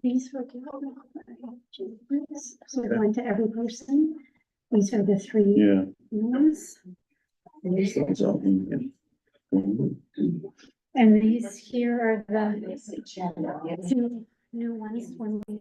These were so we went to every person. These are the three new ones. And these here are the two new ones when we.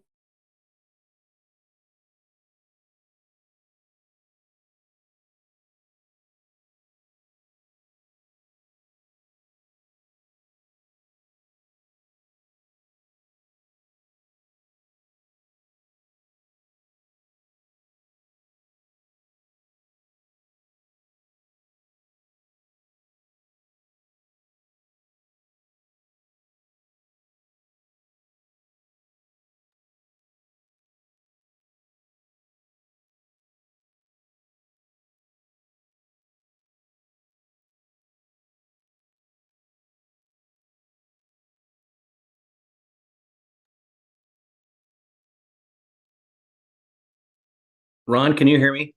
Ron, can you hear me?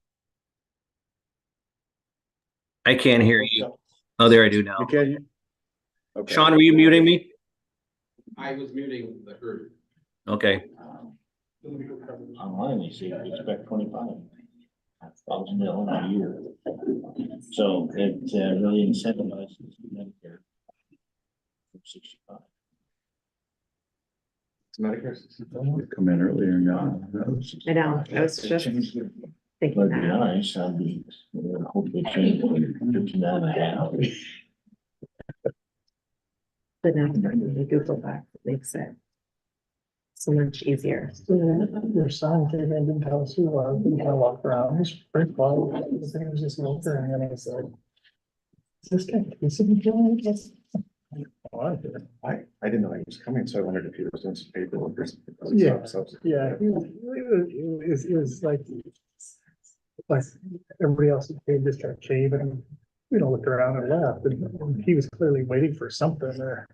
I can't hear you. Oh, there I do now. You can? Okay. Sean, were you muting me? I was muting the herd. Okay. Online, they say you expect 25,000 a year. So it really incentivizes Medicare from 65. Medicare come in earlier now. I know. I was just thinking But that. be honest, I'd be hope they change it to 59.5. But now the Google back makes it so much easier. Your son came in, didn't tell us who he was, didn't kind of walk around, he's pretty quiet, I think it was just Walter, and then I said, is this guy, is he doing this? I didn't know he was coming, so I wondered if he was doing some paperwork or something. Yeah, yeah, it was like everybody else had just got shaved and, you know, looked around and left, and he was clearly waiting for something or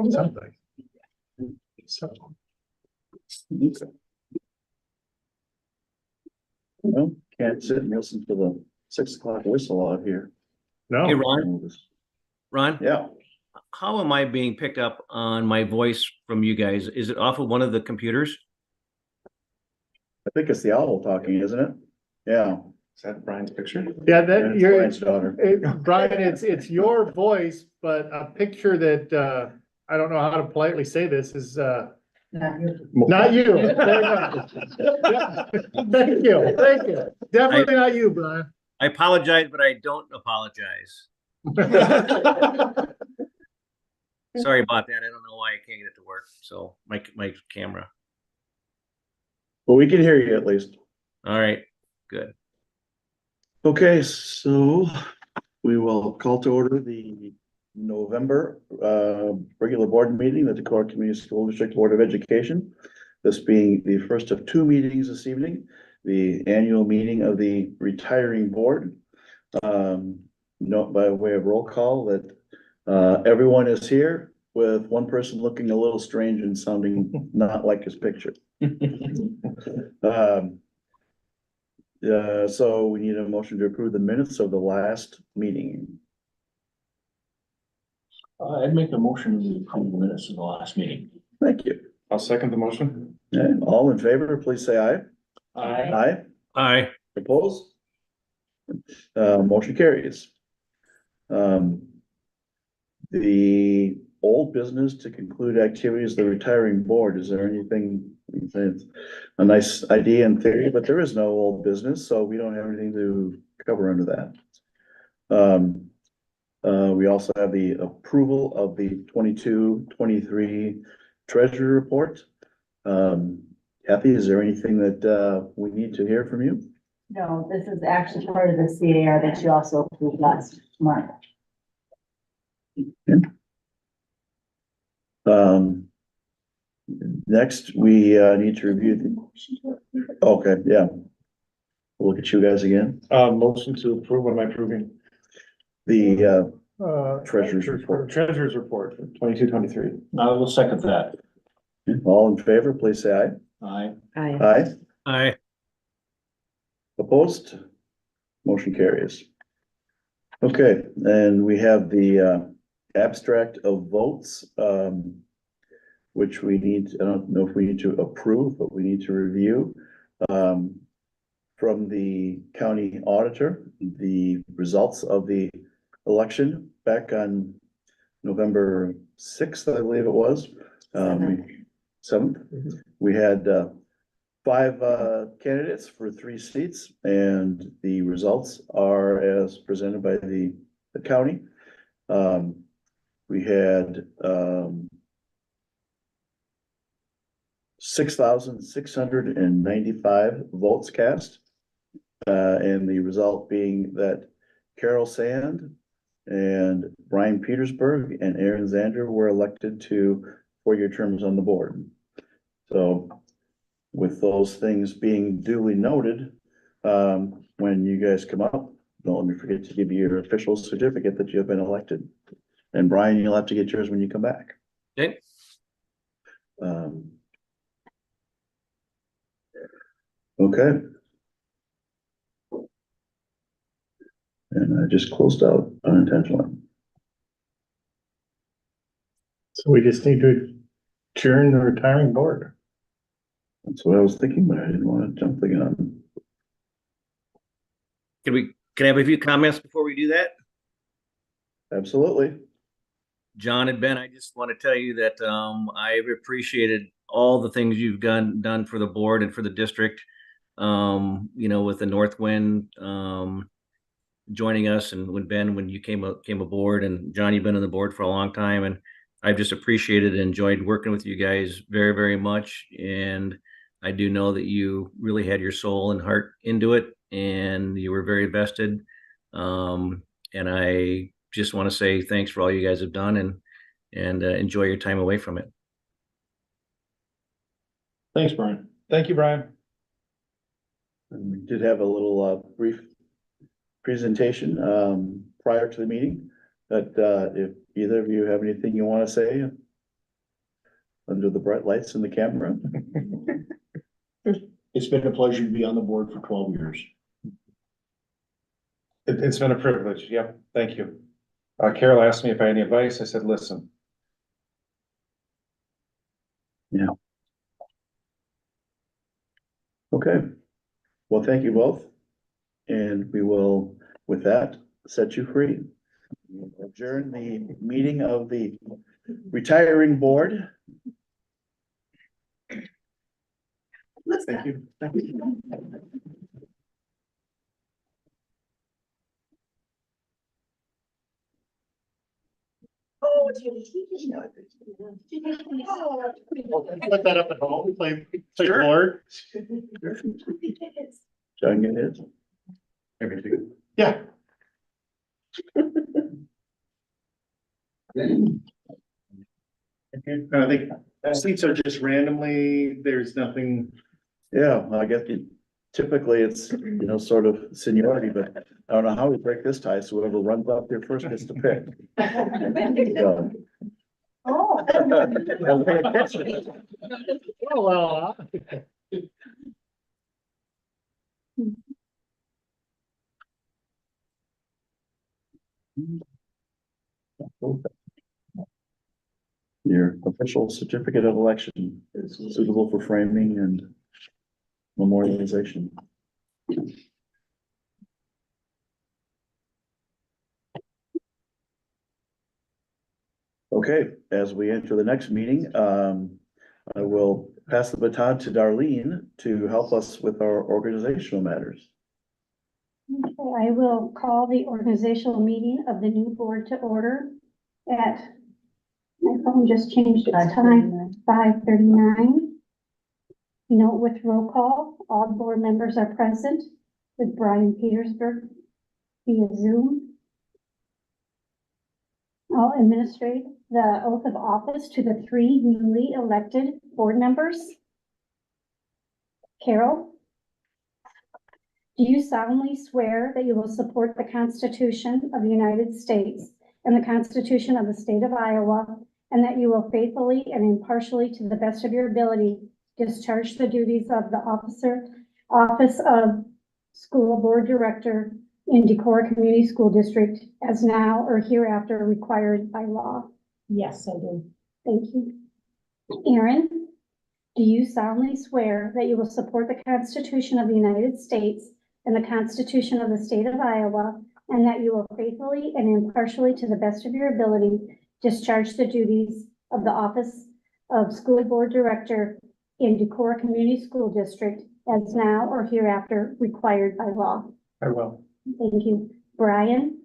something. So. Okay. Well, can't sit and listen to the 6 o'clock whistle out here. No. Hey, Ron, Yeah, how am I being picked up on my voice from you guys? Is it off of one of the computers? I think it's the owl talking, isn't it? Yeah. Is that Brian's picture? Yeah, that That's you're, Brian's daughter. Brian, it's your voice, but a picture that, I don't know how to politely say this is, not you. There you go. Yeah. Thank you. Definitely not you, Brian. I apologize, but I don't apologize. Sorry about that. I don't know why I can't get it to work. So my camera. Well, we can hear you at least. All right, good. Okay, so we will call to order the November regular board meeting of the Decorah Community School District Board of Education. This being the first of 2 meetings this evening, the annual meeting of the retiring board. Note by way of roll call that everyone is here with one person looking a little strange and sounding not like his picture. So we need a motion to approve the minutes of the last meeting. I'd make a motion to approve the minutes of the last meeting. Thank you. I'll second the motion. And all in favor, please say aye. Aye. Aye. Opposed? Motion carries. The old business to conclude activities of the retiring board. Is there anything, it's a nice idea in theory, but there is no old business, so we don't have anything to cover under that. We also have the approval of the 22-23 treasury report. Kathy, is there anything that we need to hear from you? No, this is actually part of the CAR that you also approved last month. Next, we need to review the, okay, yeah. We'll look at you guys again. Motion to approve, what am I approving? The treasurer's report. Treasurer's report, 22-23. I will second that. All in favor, please say aye. Aye. Aye. Aye. Opposed? Motion carries. Okay, and we have the abstract of votes, which we need, I don't know if we need to approve, but we need to review. From the county auditor, the results of the election back on November 6th, I believe it was. 7th. We had 5 candidates for 3 seats, and the results are as presented by the county. We had 6,695 votes cast. And the result being that Carol Sand and Brian Petersburg and Aaron Zander were elected to 4-year terms on the board. So with those things being duly noted, when you guys come up, don't let me forget to give you your official certificate that you have been elected. And Brian, you'll have to get yours when you come back. Okay. Okay. And I just closed out unintentionally. So we just need to adjourn the retiring board. That's what I was thinking, but I didn't want to jump the gun. Can I have a few comments before we do that? Absolutely. John and Ben, I just want to tell you that I've appreciated all the things you've done for the board and for the district. With the Northwind joining us, and when you came aboard, and John, you've been on the board for a long time, and I've just appreciated and enjoyed working with you guys very, very much. And I do know that you really had your soul and heart into it, and you were very vested. And I just want to say thanks for all you guys have done, and enjoy your time away from it. Thanks, Brian. Thank you, Brian. And we did have a little brief presentation prior to the meeting, but if either of you have anything you want to say under the bright lights in the camera. It's been a pleasure to be on the board for 12 years. It's been a privilege. Yep. Thank you. Carol asked me if I had any advice. I said, listen. Yeah. Okay. Well, thank you both. And we will, with that, set you free. We'll adjourn the meeting of the retiring board. Thank you. Thank you. Put that up at home, play board. John, get his. Everything. Yeah. And I think seats are just randomly, there's nothing. Yeah, I guess typically it's, sort of seniority, but I don't know how we break this tie, so whoever runs up there first gets to pick. So. Oh. Oh, well. Your official certificate of election is suitable for framing and memorialization. Okay, as we enter the next meeting, I will pass the baton to Darlene to help us with our organizational matters. Okay, I will call the organizational meeting of the new board to order at, my phone just changed its time, 5:39. Note with roll call, all board members are present with Brian Petersburg via Zoom. I'll administrate the oath of office to the 3 newly elected board members. Carol, do you solemnly swear that you will support the Constitution of the United States and the Constitution of the State of Iowa, and that you will faithfully and impartially, to the best of your ability, discharge the duties of the office of School Board Director in Decorah Community School District as now or hereafter required by law? Yes, I do. Thank you. Aaron, do you solemnly swear that you will support the Constitution of the United States and the Constitution of the State of Iowa, and that you will faithfully and impartially, to the best of your ability, discharge the duties of the office of School Board Director in Decorah Community School District as now or hereafter required by law? I will. Thank you. Brian,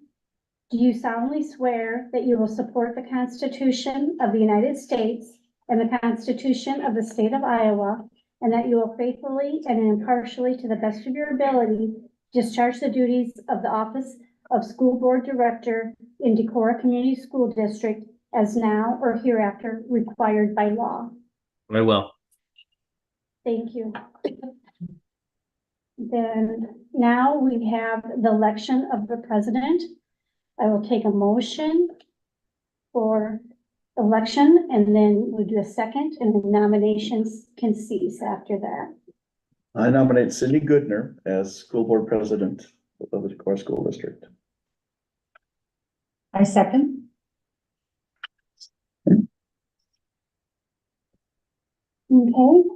do you solemnly swear that you will support the Constitution of the United States and the Constitution of the State of Iowa, and that you will faithfully and impartially, to the best of your ability, discharge the duties of the office of School Board Director in Decorah Community School District as now or hereafter required by law? I will. Thank you. Then now we have the election of the president. I will take a motion for election, and then we'll do a second, and the nominations can cease after that. I nominate Cindy Goodner as school board president of the Decorah School District. I second. Okay,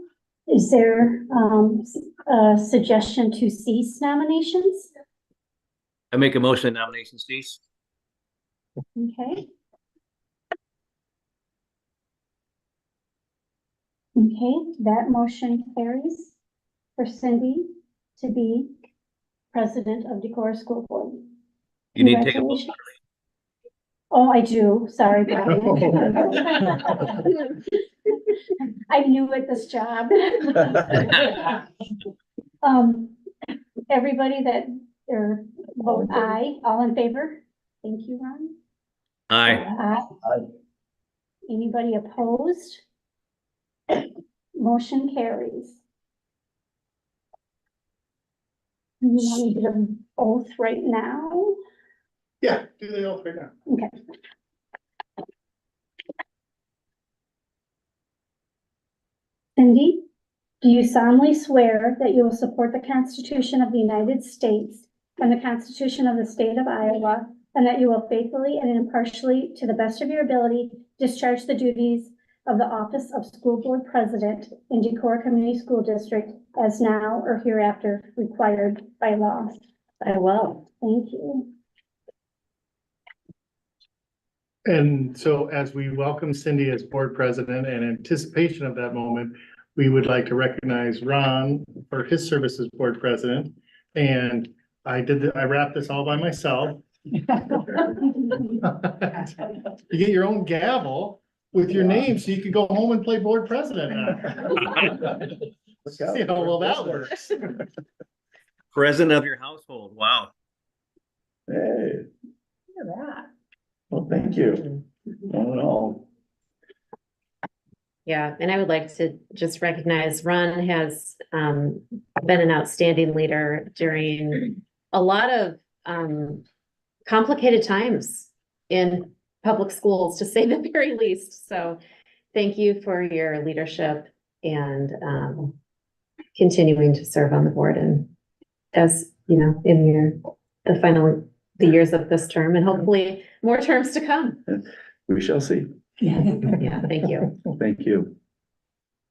is there a suggestion to cease nominations? I make a motion that nomination cease. Okay. Okay, that motion carries for Cindy to be president of Decorah School Board. You need to take a vote. Congratulations. Oh, I do. Sorry, Brian. I'm new at this job. Everybody that, or vote aye, all in favor? Thank you, Ron. Aye. Aye. Anybody opposed? Motion carries. You want me to do an oath right now? Yeah, do the oath right now. Okay. Cindy, do you solemnly swear that you will support the Constitution of the United States and the Constitution of the State of Iowa, and that you will faithfully and impartially, to the best of your ability, discharge the duties of the office of School Board President in Decorah Community School District as now or hereafter required by law? I will. Thank you. And so as we welcome Cindy as board president, in anticipation of that moment, we would like to recognize Ron for his service as board president. And I wrapped this all by myself. You get your own gavel with your name, so you can go home and play board president now. See how well that works. President of your household. Wow. Hey, Look at that. well, thank you. All in all. Yeah, and I would like to just recognize Ron has been an outstanding leader during a lot of complicated times in public schools, to say the very least. So thank you for your leadership and continuing to serve on the board, and as you know, in the years of this term, and hopefully more terms to come. We shall see. Yeah, thank you. Thank you.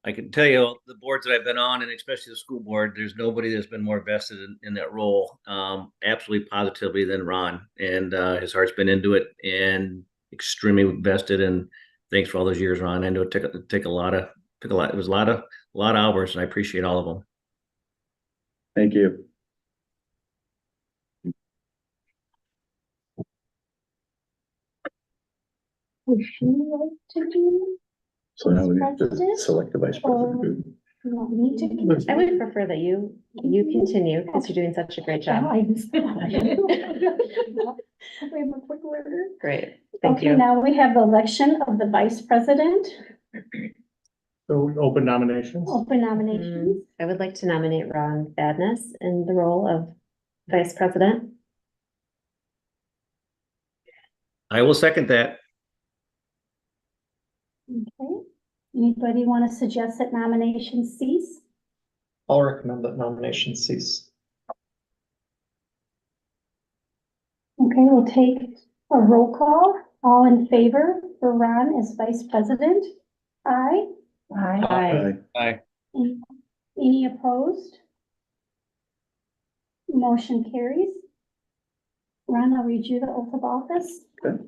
I can tell you the boards that I've been on, and especially the school board, there's nobody that's been more vested in that role, absolutely positively, than Ron. And his heart's been into it and extremely vested. And thanks for all those years, Ron. I know it took a lot. It was a lot of hours, and I appreciate all of them. Thank you. Would you like to do? So now we have to President? select the vice president. You want me to? I would prefer that you continue, because you're doing such a great job. We have a quick order. Great. Thank Okay, you. now we have the election of the vice president, So open nominations. open nominations. I would like to nominate Ron Badness in the role of vice president. I will second that. Okay, anybody want to suggest that nominations cease? I'll recommend that nominations cease. Okay, we'll take a roll call. All in favor for Ron as vice president? Aye. Aye. Aye. Any opposed? Motion carries. Ron, I'll read you the oath of office. Okay.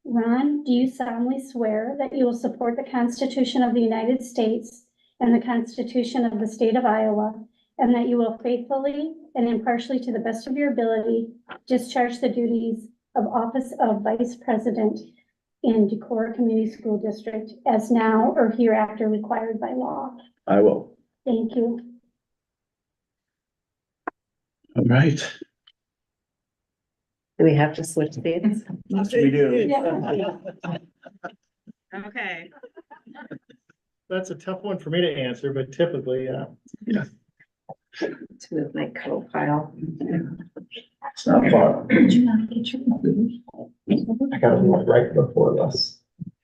Ron, do you solemnly swear that you will support the Constitution of the United States and the Constitution of the State of Iowa, and that you will faithfully and impartially, to the best of your ability, discharge the duties of office of vice president in Decorah Community School District as now or hereafter required by law? I will. Thank you. All right. Do we have to switch seats? We do. Yeah. Okay. That's a tough one for me to answer, but typically, yeah. To move my co-file. It's not far. Did you not get your? I got it right before this.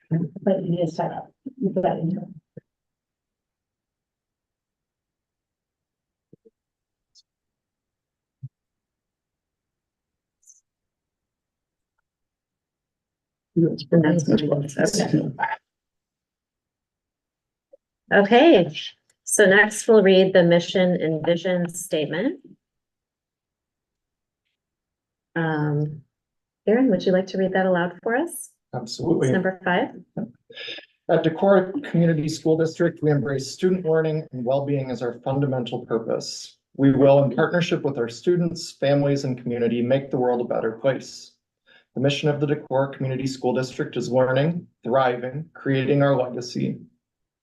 But it is set up. You put that in here. And that's what it is. Okay. Okay, so next we'll read the mission and vision statement. Aaron, would you like to read that aloud for us? It's Absolutely. number 5. At Decorah Community School District, we embrace student learning and well-being as our fundamental purpose. We will, in partnership with our students, families, and community, make the world a better place. The mission of the Decorah Community School District is learning, thriving, creating our legacy.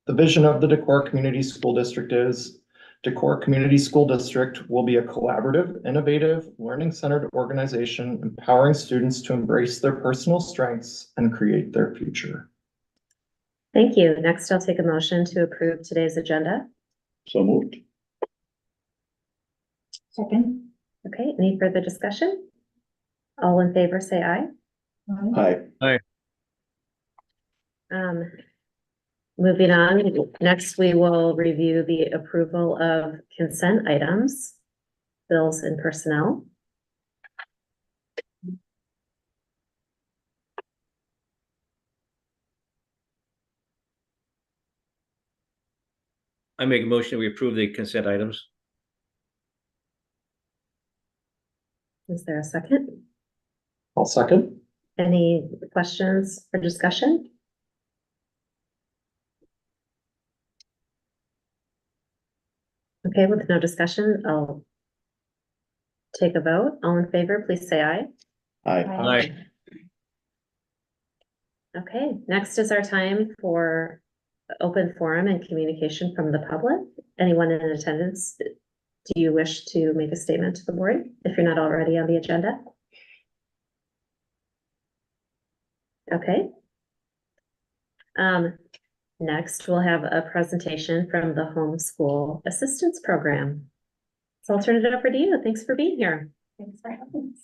The vision of the Decorah Community School District is Decorah Community School District will be a collaborative, innovative, learning-centered organization empowering students to embrace their personal strengths and create their future. Thank you. Next, I'll take a motion to approve today's agenda. So moved. Second. Okay, any further discussion? All in favor, say aye. Hi. Moving on, next we will review the approval of consent items, bills and personnel. I make a motion, we approve the consent items. Is there a second? I'll second. Any questions or discussion? Okay, with no discussion, I'll take a vote. All in favor, please say aye. Hi. Aye. Okay, next is our time for open forum and communication from the public. Anyone in attendance, do you wish to make a statement to the board if you're not already on the agenda? Okay. Next, we'll have a presentation from the Homeschool Assistance Program. So I'll turn it over to you. Thanks for being here. Thanks for having us.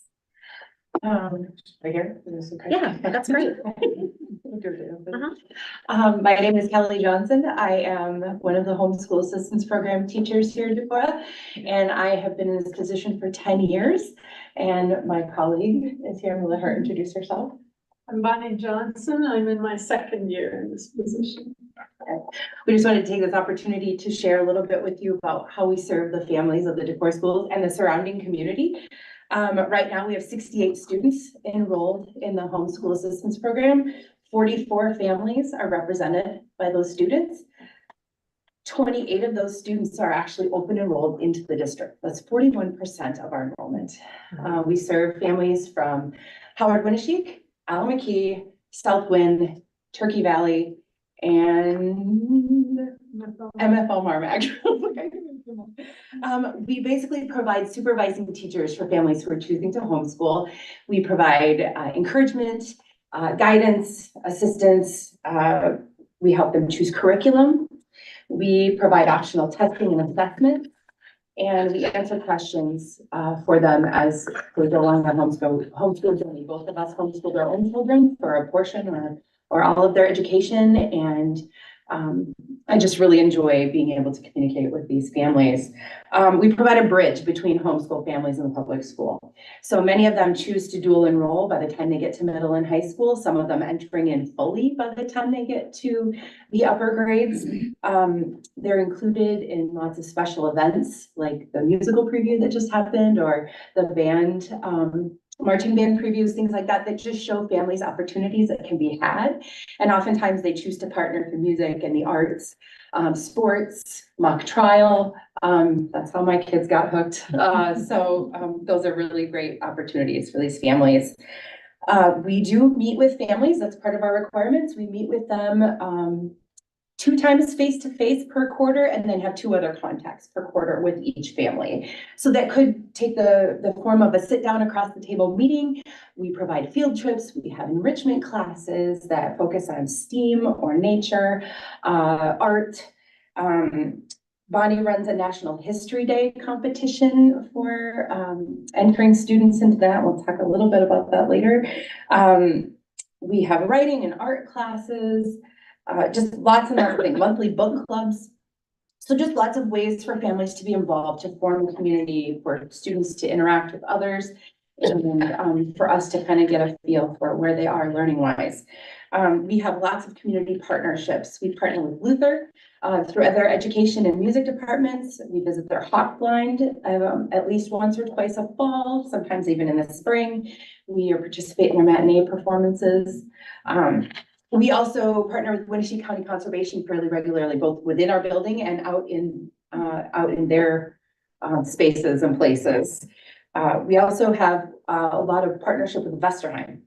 Right here? Is this okay? Yeah, that's great. My name is Kelly Johnson. I am one of the homeschool assistance program teachers here at Decorah, and I have been in this position for 10 years. And my colleague is here. I'm gonna let her introduce herself. I'm Bonnie Johnson. I'm in my 2nd year in this position. We just wanted to take this opportunity to share a little bit with you about how we serve the families of the Decorah schools and the surrounding community. Right now, we have 68 students enrolled in the homeschool assistance program. 44 families are represented by those students. 28 of those students are actually open enrolled into the district. That's 41% of our enrollment. We serve families from Howard Winneshiek, Alameda, Southwind, Turkey Valley, and MFL Marmac. We basically provide supervising teachers for families who are choosing to homeschool. We provide encouragement guidance, assistance. We help them choose curriculum. We provide optional testing and assessment. And we answer questions for them as they go on their homeschool journey. Both of us homeschool their own children for a portion or all of their education. And I just really enjoy being able to communicate with these families. We provide a bridge between homeschool families and the public school. So many of them choose to dual enroll by the time they get to middle and high school, some of them entering in fully by the time they get to the upper grades. They're included in lots of special events like the musical preview that just happened, or the band, marching band previews, things like that, that just show families opportunities that can be had. And oftentimes they choose to partner through music and the arts, sports, mock trial. That's how my kids got hooked. So those are really great opportunities for these families. We do meet with families. That's part of our requirements. We meet with them 2 times face-to-face per quarter, and then have 2 other contacts per quarter with each family. So that could take the form of a sit-down across the table meeting. We provide field trips. We have enrichment classes that focus on STEAM or nature, art. Bonnie runs a National History Day competition for entering students into that. We'll talk a little bit about that later. We have writing and art classes. Just lots and lots of things, monthly book clubs. So just lots of ways for families to be involved, to form a community, for students to interact with others, and for us to kind of get a feel for where they are learning wise. We have lots of community partnerships. We partner with Luther through other education and music departments. We visit their Hawk Blind at least once or twice a fall, sometimes even in the spring. We participate in their matinee performances. We also partner with Wenatchee County Conservation fairly regularly, both within our building and out in their spaces and places. We also have a lot of partnership with Vesterheim.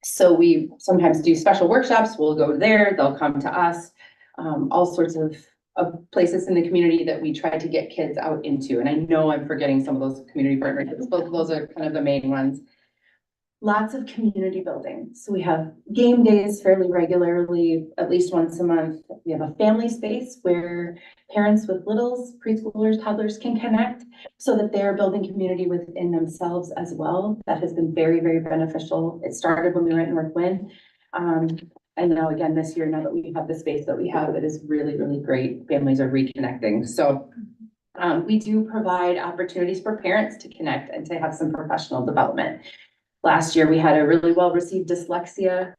So we sometimes do special workshops. We'll go there, they'll come to us, all sorts of places in the community that we try to get kids out into. And I know I'm forgetting some of those community partnerships, but those are kind of the main ones. Lots of community building. So we have game days fairly regularly, at least once a month. We have a family space where parents with littles, preschoolers, toddlers can connect so that they're building community within themselves as well. That has been very, very beneficial. It started when we were at North Wind. And now again this year, now that we have the space that we have, it is really, really great. Families are reconnecting. So we do provide opportunities for parents to connect and to have some professional development. Last year, we had a really well-received dyslexia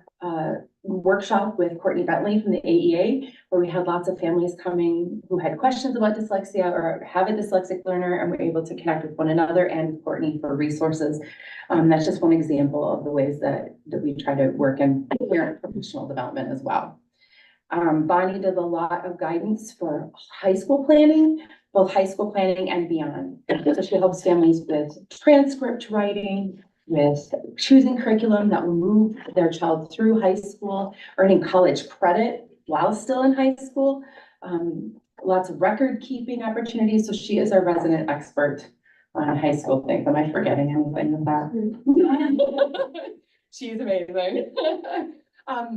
workshop with Courtney Bentley from the AEA, where we had lots of families coming who had questions about dyslexia or have a dyslexic learner, and we're able to connect with one another and with Courtney for resources. That's just one example of the ways that we try to work in parent professional development as well. Bonnie does a lot of guidance for high school planning, both high school planning and beyond. So she helps families with transcript writing, with choosing curriculum that will move their child through high school, earning college credit while still in high school, lots of record keeping opportunities. So she is our resident expert on high school things. Am I forgetting anything of that? She's amazing.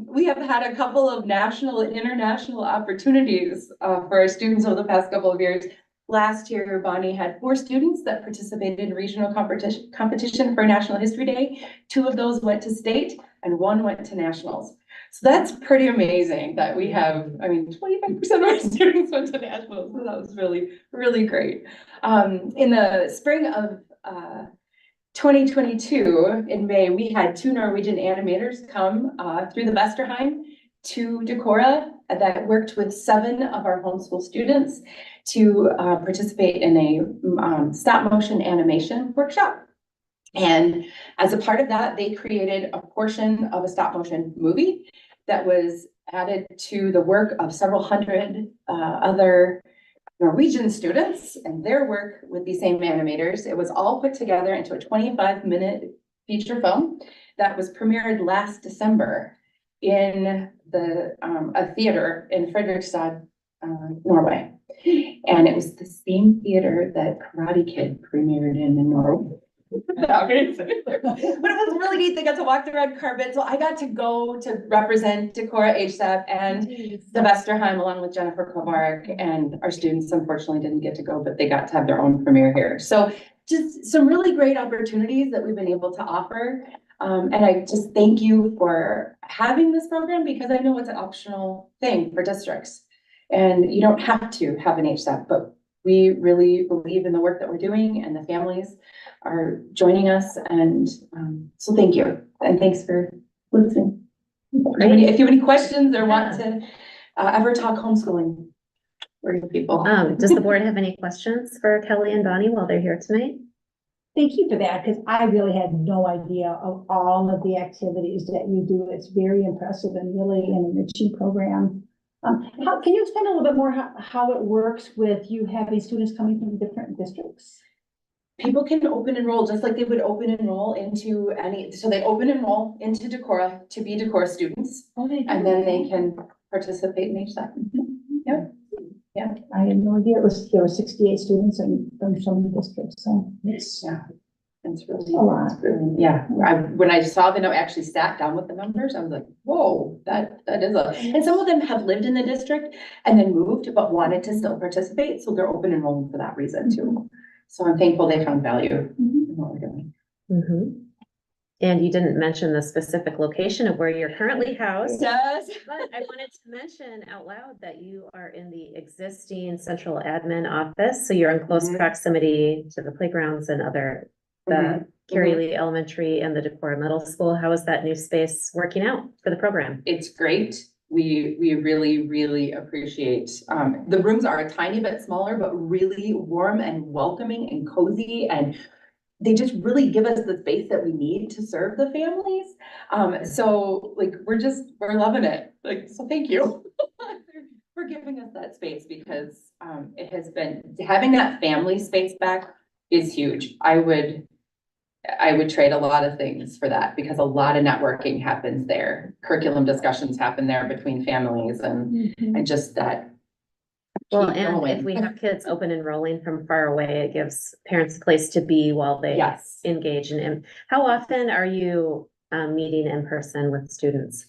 We have had a couple of national and international opportunities for our students over the past couple of years. Last year, Bonnie had 4 students that participated in regional competition for National History Day. 2 of those went to state and 1 went to nationals. So that's pretty amazing that we have, 25% of our students went to nationals. So that was really, really great. In the spring of 2022, in May, we had 2 Norwegian animators come through the Vesterheim to Decorah that worked with 7 of our homeschool students to participate in a stop motion animation workshop. And as a part of that, they created a portion of a stop motion movie that was added to the work of several hundred other Norwegian students and their work with these same animators. It was all put together into a 25-minute feature film that was premiered last December in a theater in Fredrikstad, Norway. And it was the same theater that Karate Kid premiered in Norway. But it was really neat. They got to walk the red carpet. So I got to go to represent Decorah HSAP and Sylvesterheim along with Jennifer Kovarik, and our students unfortunately didn't get to go, but they got to have their own premiere here. So just some really great opportunities that we've been able to offer. And I just thank you for having this program, because I know it's an optional thing for districts. And you don't have to have an HSAP, but we really believe in the work that we're doing, and the families are joining us. And so thank you. And thanks for listening. If you have any questions or want to ever talk homeschooling, we're your people. Does the board have any questions for Kelly and Bonnie while they're here tonight? Thank you for that, because I really had no idea of all of the activities that you do. It's very impressive and really an enriching program. Can you explain a little bit more how it works with you having students coming from different districts? People can open enroll just like they would open enroll into any, so they open enroll into Decorah to be Decorah students, and then they can participate in HSAP. Yeah. I had no idea there were 68 students from so many districts, so it's It's really, a lot. When I saw the note, actually sat down with the numbers, I was like, whoa, that is and some of them have lived in the district and then moved, but wanted to still participate. So they're open enrollment for that reason too. So I'm thankful they found value in what we're doing. And you didn't mention the specific location of where you're currently housed. Yes. But I wanted to mention out loud that you are in the existing central admin office. So you're in close proximity to the playgrounds and other, the Carrie Lee Elementary and the Decorah Middle School. How is that new space working out for the program? It's great. We really, really appreciate, the rooms are a tiny bit smaller, but really warm and welcoming and cozy, and they just really give us the space that we need to serve the families. So like, we're loving it. Like, so thank you for giving us that space, because, it has been, having that family space back is huge. I would trade a lot of things for that, because a lot of networking happens there. Curriculum discussions happen there between families, and just that. Well, keep and going. if we have kids open enrolling from far away, it gives parents a place to be while they engage in. How often are you meeting in person with students?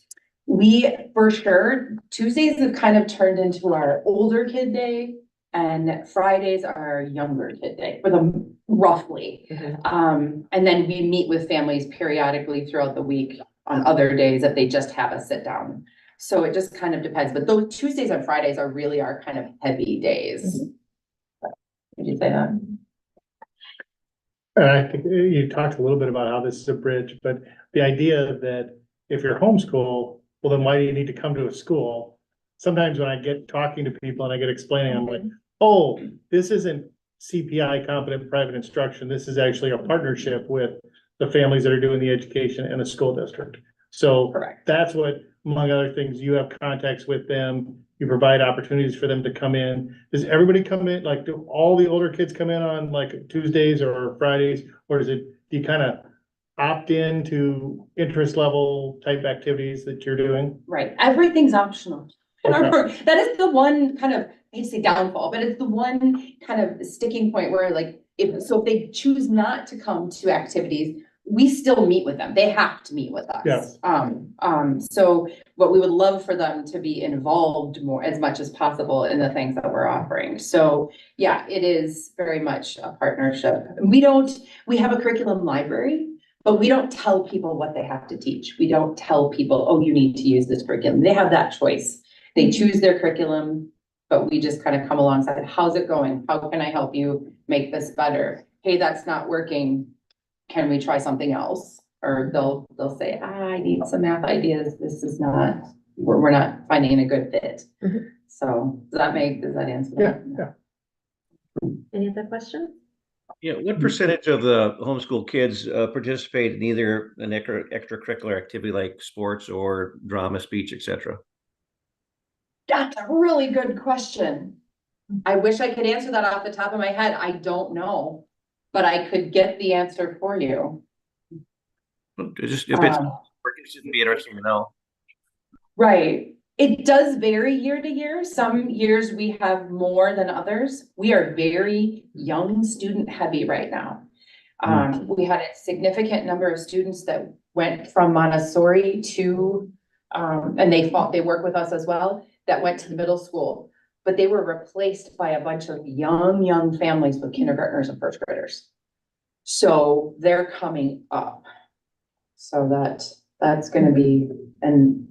We, for sure, Tuesdays have kind of turned into our older kid day, and Fridays are our younger kid day for them, roughly. And then we meet with families periodically throughout the week on other days if they just have a sit down. So it just kind of depends, but those Tuesdays and Fridays are really our kind of heavy days. Did you say that? I think you talked a little bit about how this is a bridge, but the idea that if you're homeschool, well, then why do you need to come to a school? Sometimes when I get talking to people and I get explaining, I'm like, oh, this isn't CPI, competent private instruction. This is actually a partnership with the families that are doing the education in a school district. So that's what, among other things, you have contacts with them. You provide opportunities for them to come in. Does everybody come in? Like, do all the older kids come in on like Tuesdays or Fridays? Or do you kind of opt in to interest level type activities that you're doing? Right. Everything's optional. That is the one kind of, I hate to say downfall, but it's the one kind of sticking point where like, if they choose not to come to activities, we still meet with them. They have to meet with us. So what we would love for them to be involved more, as much as possible, in the things that we're offering. So yeah, it is very much a partnership. We have a curriculum library, but we don't tell people what they have to teach. We don't tell people, oh, you need to use this curriculum. They have that choice. They choose their curriculum, but we just kind of come alongside. How's it going? How can I help you make this better? Hey, that's not working. Can we try something else? Or they'll say, I need some math ideas. This is not, we're not finding a good fit. So does that answer that? Yeah. Any other questions? Yeah, what percentage of the homeschool kids participate in either an extracurricular activity like sports or drama, speech, etc.? That's a really good question. I wish I could answer that off the top of my head. I don't know, but I could get the answer for you. Just if it's working, it should be interesting to know. Right. It does vary year to year. Some years we have more than others. We are very young student heavy right now. We had a significant number of students that went from Montessori to, and they work with us as well, that went to the middle school. But they were replaced by a bunch of young families with kindergartners and first graders. So they're coming up. So that's gonna be, and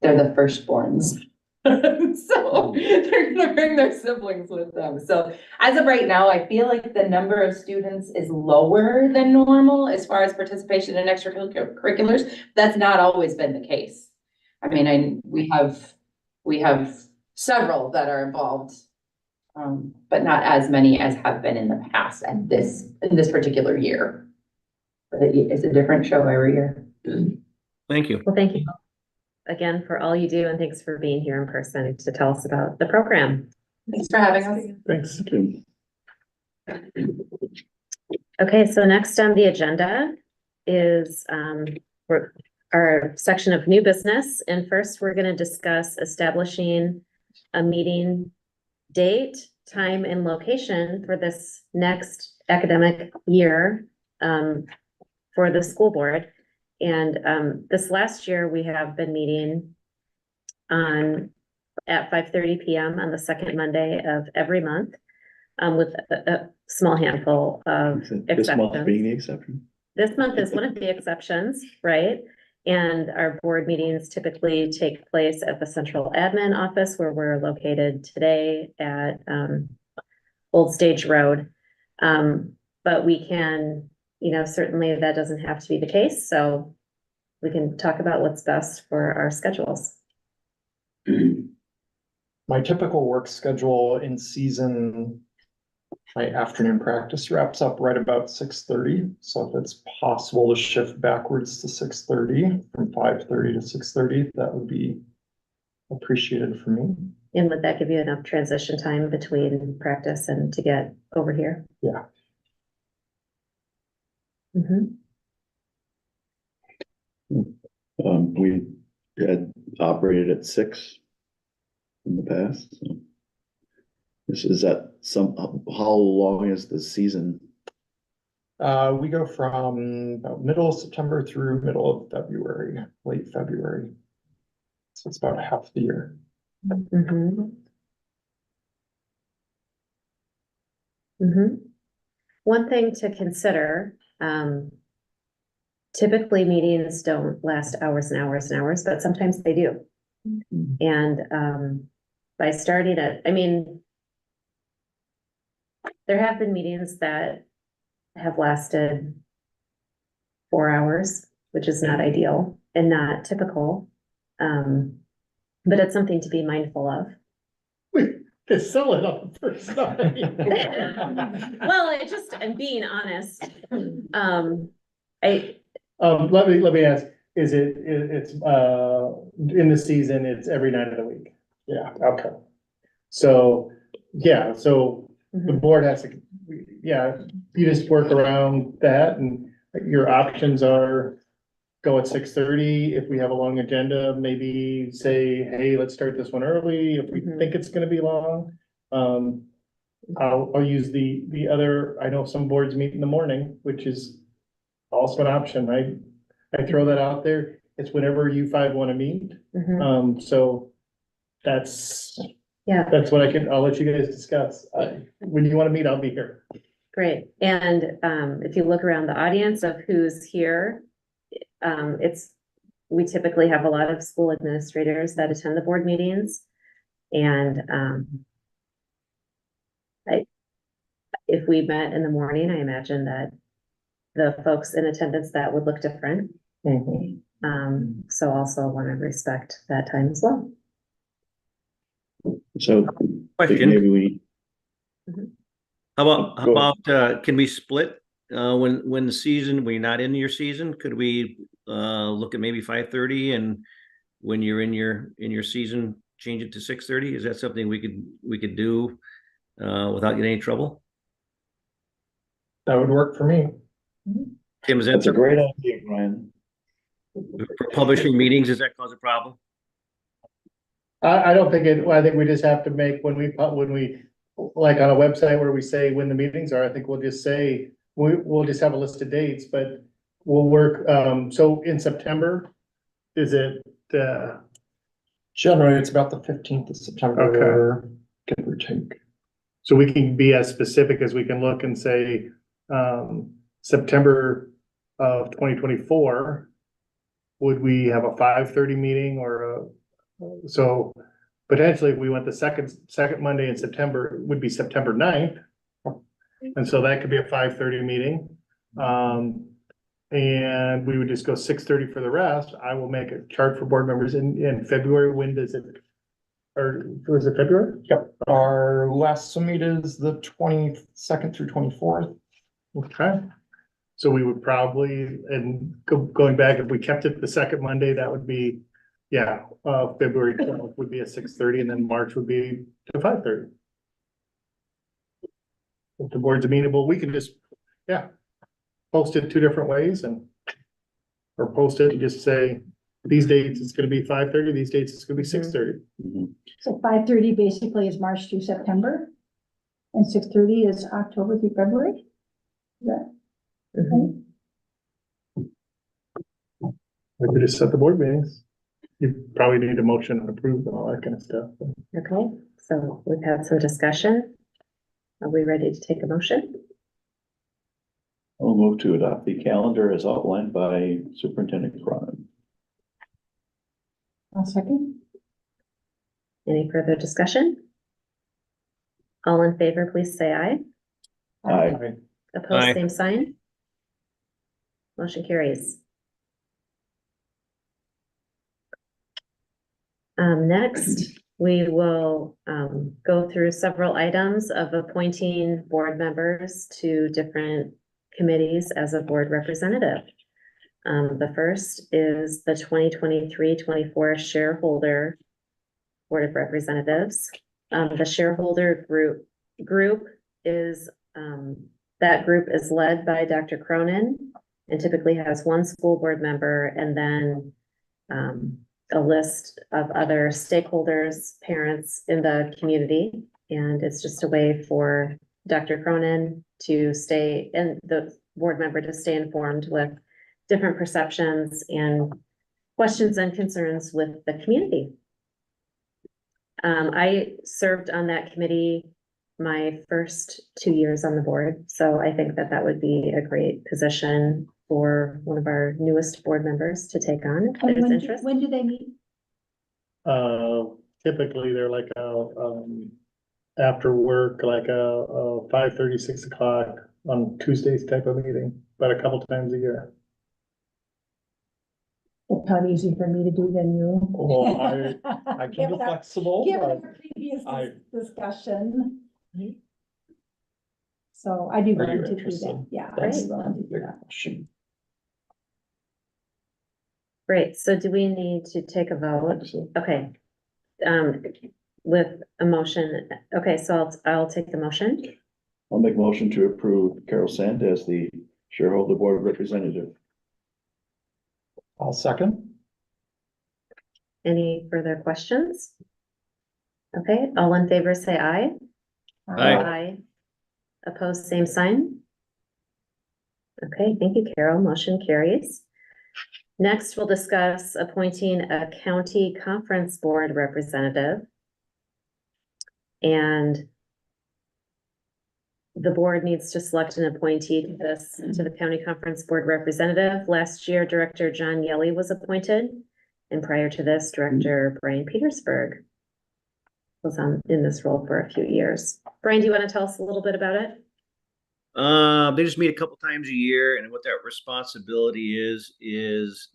they're the firstborns. So they're gonna bring their siblings with them. So as of right now, I feel like the number of students is lower than normal as far as participation in extracurriculars. That's not always been the case. I mean, we have several that are involved, but not as many as have been in the past in this particular year. But it's a different show every year. Thank you. Well, thank you again for all you do, and thanks for being here in person to tell us about the program. Thanks for having us. Thanks. Okay, so next on the agenda is our section of new business. And first, we're going to discuss establishing a meeting date, time, and location for this next academic year for the school board. And this last year, we have been meeting at 5:30 p.m. on the second Monday of every month with a small handful of This month exceptions. being the exception. This month is one of the exceptions, right? And our board meetings typically take place at the central admin office where we're located today at Old Stage Road. But we can, certainly that doesn't have to be the case. So we can talk about what's best for our schedules. My typical work schedule in season, my afternoon practice wraps up right about 6:30. So if it's possible to shift backwards to 6:30 from 5:30 to 6:30, that would be appreciated for me. And would that give you enough transition time between practice and to get over here? Yeah. Mm-hmm. We had operated at 6 in the past. So. Is that how long is the season? We go from about middle of September through middle of February, late February. So it's about half the year. Mm-hmm. Mm-hmm. One thing to consider, typically meetings don't last hours and hours and hours, but sometimes they do. Mm-hmm. And by starting at, there have been meetings that have lasted 4 hours, which is not ideal and not typical. But it's something to be mindful of. It's sell it on the first time. Well, I'm being honest. Let me ask, it's in the season, it's every night of the week? Yeah, okay. So, yeah, so the board has to, you just work around that, and your options are go at 6:30. If we have a long agenda, maybe say, hey, let's start this one early. If we think it's gonna be long, I'll use the other, I know some boards meet in the morning, which is also an option. I throw that out there. It's whenever you five wanna meet. So that's what I'll let you guys discuss. When you wanna meet, I'll be here. Great. And if you look around the audience of who's here, we typically have a lot of school administrators that attend the board meetings. And if we met in the morning, I imagine that the folks in attendance that would look different. So also want to respect that time as well. So Question. maybe we. How about can we split when the season, when you're not in your season, could we look at maybe 5:30, and when you're in your season, change it to 6:30? Is that something we could do without getting any trouble? That would work for me. Tim, is that That's a great idea, Brian. for publishing meetings? Does that cause a problem? I don't think I think we just have to make when we, like on a website where we say when the meetings are, I think we'll just say we'll just have a list of dates, but we'll work, so in September, is it, Generally, it's about the 15th of September, give or take. so we can be as specific as we can look and say, September of 2024, would we have a 5:30 meeting or so potentially if we went the second Monday in September, it would be September 9th. And so that could be a 5:30 meeting. And we would just go 6:30 for the rest. I will make a chart for board members in February. When does it? Or was it February? Yep, our last summit is the 22nd through 24th. Okay. So we would probably, and going back, if we kept it the second Monday, that would be, February 12th would be at 6:30 and then March would be to 5:30. If the board's amenable, we can just, post it two different ways or post it and just say, these dates it's gonna be 5:30, these dates it's gonna be 6:30. So 5:30 basically is March through September, and 6:30 is October through February? Yeah. We could just set the board meetings. You probably need a motion and approve and all that kind of stuff. Okay, so we've had some discussion. Are we ready to take a motion? I'll move to adopt the calendar as outlined by Superintendent Cronin. I'll second. Any further discussion? All in favor, please say aye. Aye. Opposed, Aye. same sign. Motion carries. Next, we will go through several items of appointing board members to different committees as a board representative. The first is the 2023-24 shareholder Board of Representatives. The shareholder group is that group is led by Dr. Cronin and typically has one school board member and then a list of other stakeholders, parents in the community. And it's just a way for Dr. Cronin to stay and the board member to stay informed with different perceptions and questions and concerns with the community. I served on that committee my first 2 years on the board, so I think that would be a great position for one of our newest board members to take on if there's interest. When do they meet? Typically they're like after work, like a 5:30, 6 o'clock on Tuesdays type of meeting, but a couple times a year. It's probably easier for me to do than you. Well, I can be Given our- flexible, Given but our previous I- discussion. So I'd be Are you willing to do interested? that, yeah. I'd That's be willing to do the that. question. Great, so do we need to take a vote? So, Okay. With a motion, okay, so I'll take the motion. I'll make a motion to approve Carol Sand as the shareholder board representative. I'll second. Any further questions? Okay, all in favor, say aye. Aye. Opposed, same sign. Okay, thank you, Carol. Motion carries. Next, we'll discuss appointing a county conference board representative. And the board needs to select an appointee to the county conference board representative. Last year, Director John Yelly was appointed. And prior to this, Director Brian Petersburg was in this role for a few years. Brian, do you want to tell us a little bit about it? They just meet a couple times a year, and what that responsibility is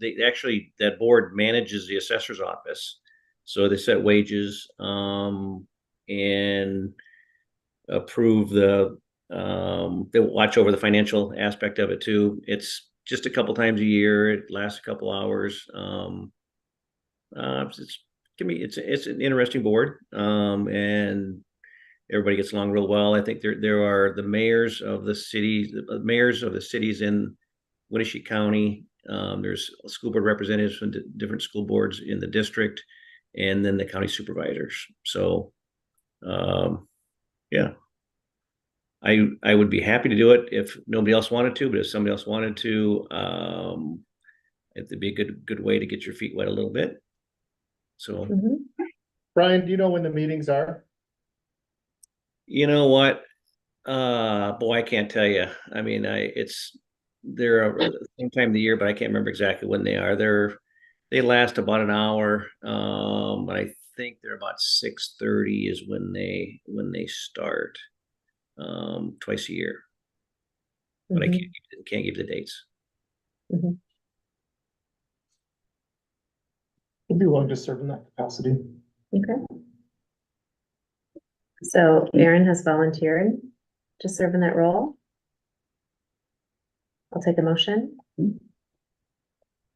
they actually, that board manages the assessor's office. So they set wages, and approve they watch over the financial aspect of it too. It's just a couple times a year. It lasts a couple hours. It's an interesting board, and everybody gets along real well. I think there are the mayors of the cities in Winnebago County. There's school board representatives from different school boards in the district, and then the county supervisors. So, yeah. I would be happy to do it if nobody else wanted to, but if somebody else wanted to, it'd be a good way to get your feet wet a little bit. So, Mhm. Brian, do you know when the meetings are? you know what? Boy, I can't tell you. I mean, they're at the same time of the year, but I can't remember exactly when they are. They last about an hour. But I think they're about 6:30 is when they start. Twice a year, but I Mhm. can't give the dates. Mhm. I'd be willing to serve in that capacity. Okay. So Aaron has volunteered to serve in that role. I'll take a motion.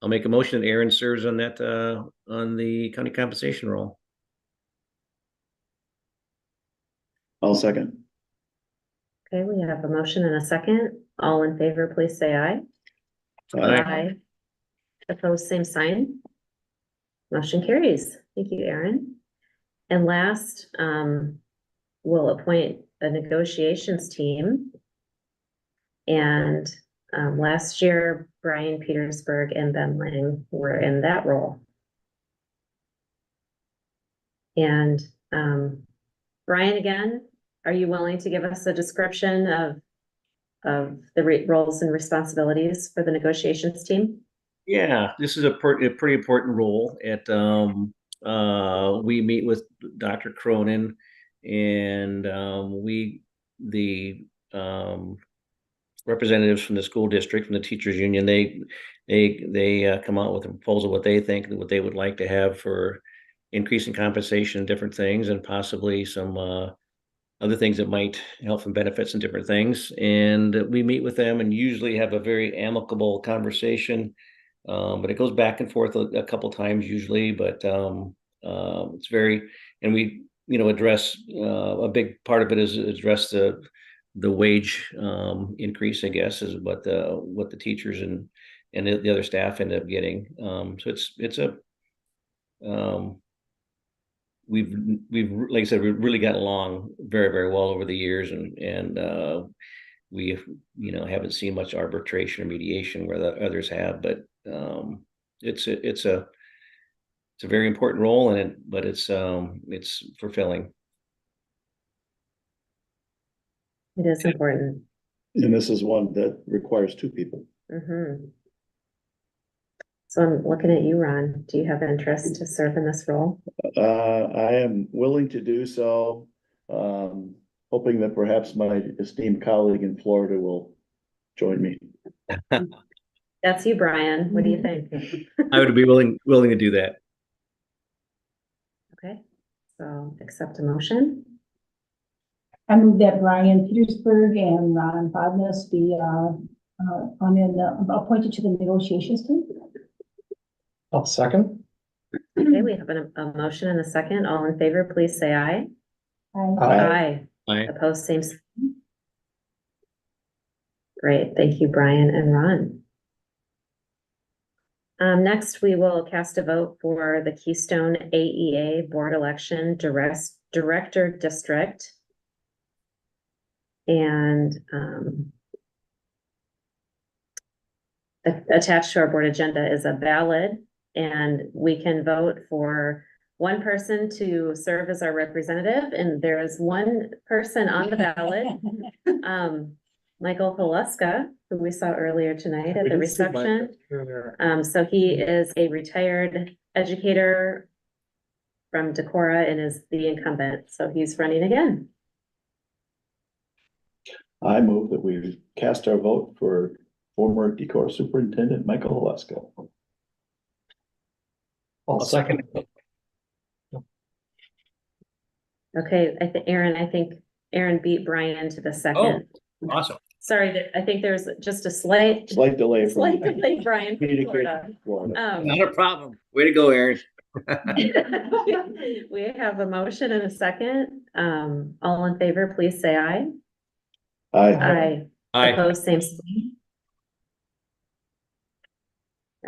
I'll make a motion that Aaron serves on that on the county compensation role. I'll second. Okay, we have a motion and a second. All in favor, please say aye. Aye. Opposed, same sign. Motion carries. Thank you, Aaron. And last, we'll appoint a negotiations team. And last year, Brian Petersburg and Ben Lang were in that role. And Brian, again, are you willing to give us a description of the roles and responsibilities for the negotiations team? Yeah, this is a pretty important role. We meet with Dr. Cronin, and the representatives from the school district, from the teachers union, they come out with a proposal, what they think, what they would like to have for increasing compensation and different things, and possibly some other things that might help and benefits and different things. And we meet with them and usually have a very amicable conversation. But it goes back and forth a couple times usually, but it's very, and we, address, a big part of it is address the wage increase, I guess, is what the teachers and the other staff end up getting. So it's a we've like I said, we've really gotten along very, very well over the years, and we haven't seen much arbitration or mediation where the others have, but it's a very important role in it, but it's fulfilling. It is important. And this is one that requires two people. Mhm. So I'm looking at you, Ron. Do you have interest to serve in this role? I am willing to do so, hoping that perhaps my esteemed colleague in Florida will join me. That's you, Brian. What do you think? I would be willing to do that. Okay, so accept a motion. I move that Brian Petersburg and Ron Bodnas be, appointed to the negotiations team. I'll second. Okay, we have a motion and a second. All in favor, please say aye. Aye. Aye. Opposed, same sign. Great, thank you, Brian and Ron. Next, we will cast a vote for the Keystone AEA Board Election Director District. And attached to our board agenda is a ballot, and we can vote for one person to serve as our representative, and there is one person on the ballot, Michael Haluska, who we saw earlier tonight at the reception. So he is a retired educator from Decorah and is the incumbent, so he's running again. I move that we cast our vote for former Decorah Superintendent Michael Haluska. I'll second. Okay, I think Aaron beat Brian to the second. Oh, awesome. Sorry, I think there's just a slight delay. Slight delay, Brian. Communication. Not a problem. Way to go, Aaron. We have a motion and a second. All in favor, please say aye. Aye. Aye. Opposed, same sign.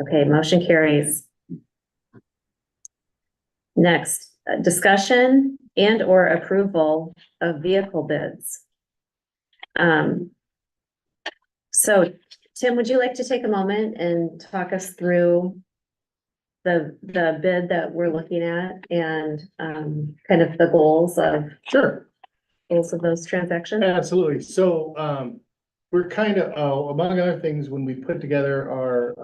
Okay, motion carries. Next, discussion and or approval of vehicle bids. So Tim, would you like to take a moment and talk us through the bid that we're looking at and kind of the goals of those transactions? Absolutely. So, we're kind of, among other things, when we put together our,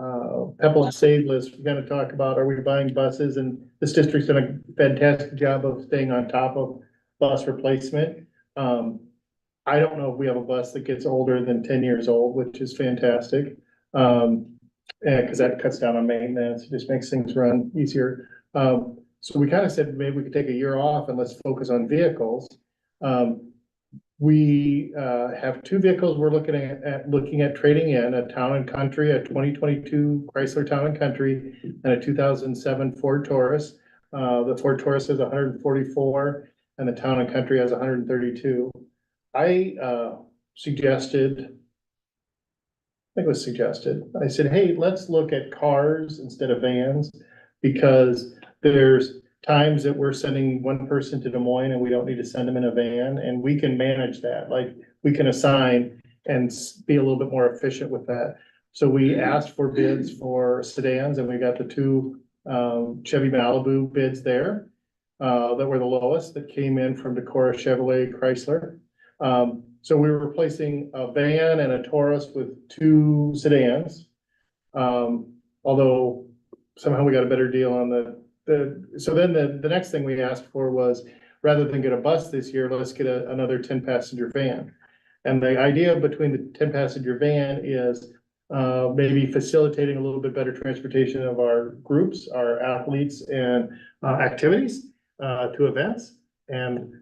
Pebble and Save list, we're gonna talk about, are we buying buses? And this district's done a fantastic job of staying on top of bus replacement. I don't know if we have a bus that gets older than 10 years old, which is fantastic. And cause that cuts down on maintenance, it just makes things run easier. So we kind of said, maybe we could take a year off and let's focus on vehicles. We have two vehicles we're looking at trading in, a Town and Country, a 2022 Chrysler Town and Country, and a 2007 Ford Taurus. The Ford Taurus is 144 and the Town and Country has 132. I said, hey, let's look at cars instead of vans, because there's times that we're sending one person to Des Moines and we don't need to send them in a van, and we can manage that. Like, we can assign and be a little bit more efficient with that. So we asked for bids for sedans, and we got the two Chevy Malibu bids there that were the lowest, that came in from Decorah Chevrolet Chrysler. So we were replacing a van and a Taurus with two sedans. Although somehow we got a better deal on so then the next thing we asked for was, rather than get a bus this year, let's get another 10-passenger van. And the idea between the 10-passenger van is maybe facilitating a little bit better transportation of our groups, our athletes, and activities to events. And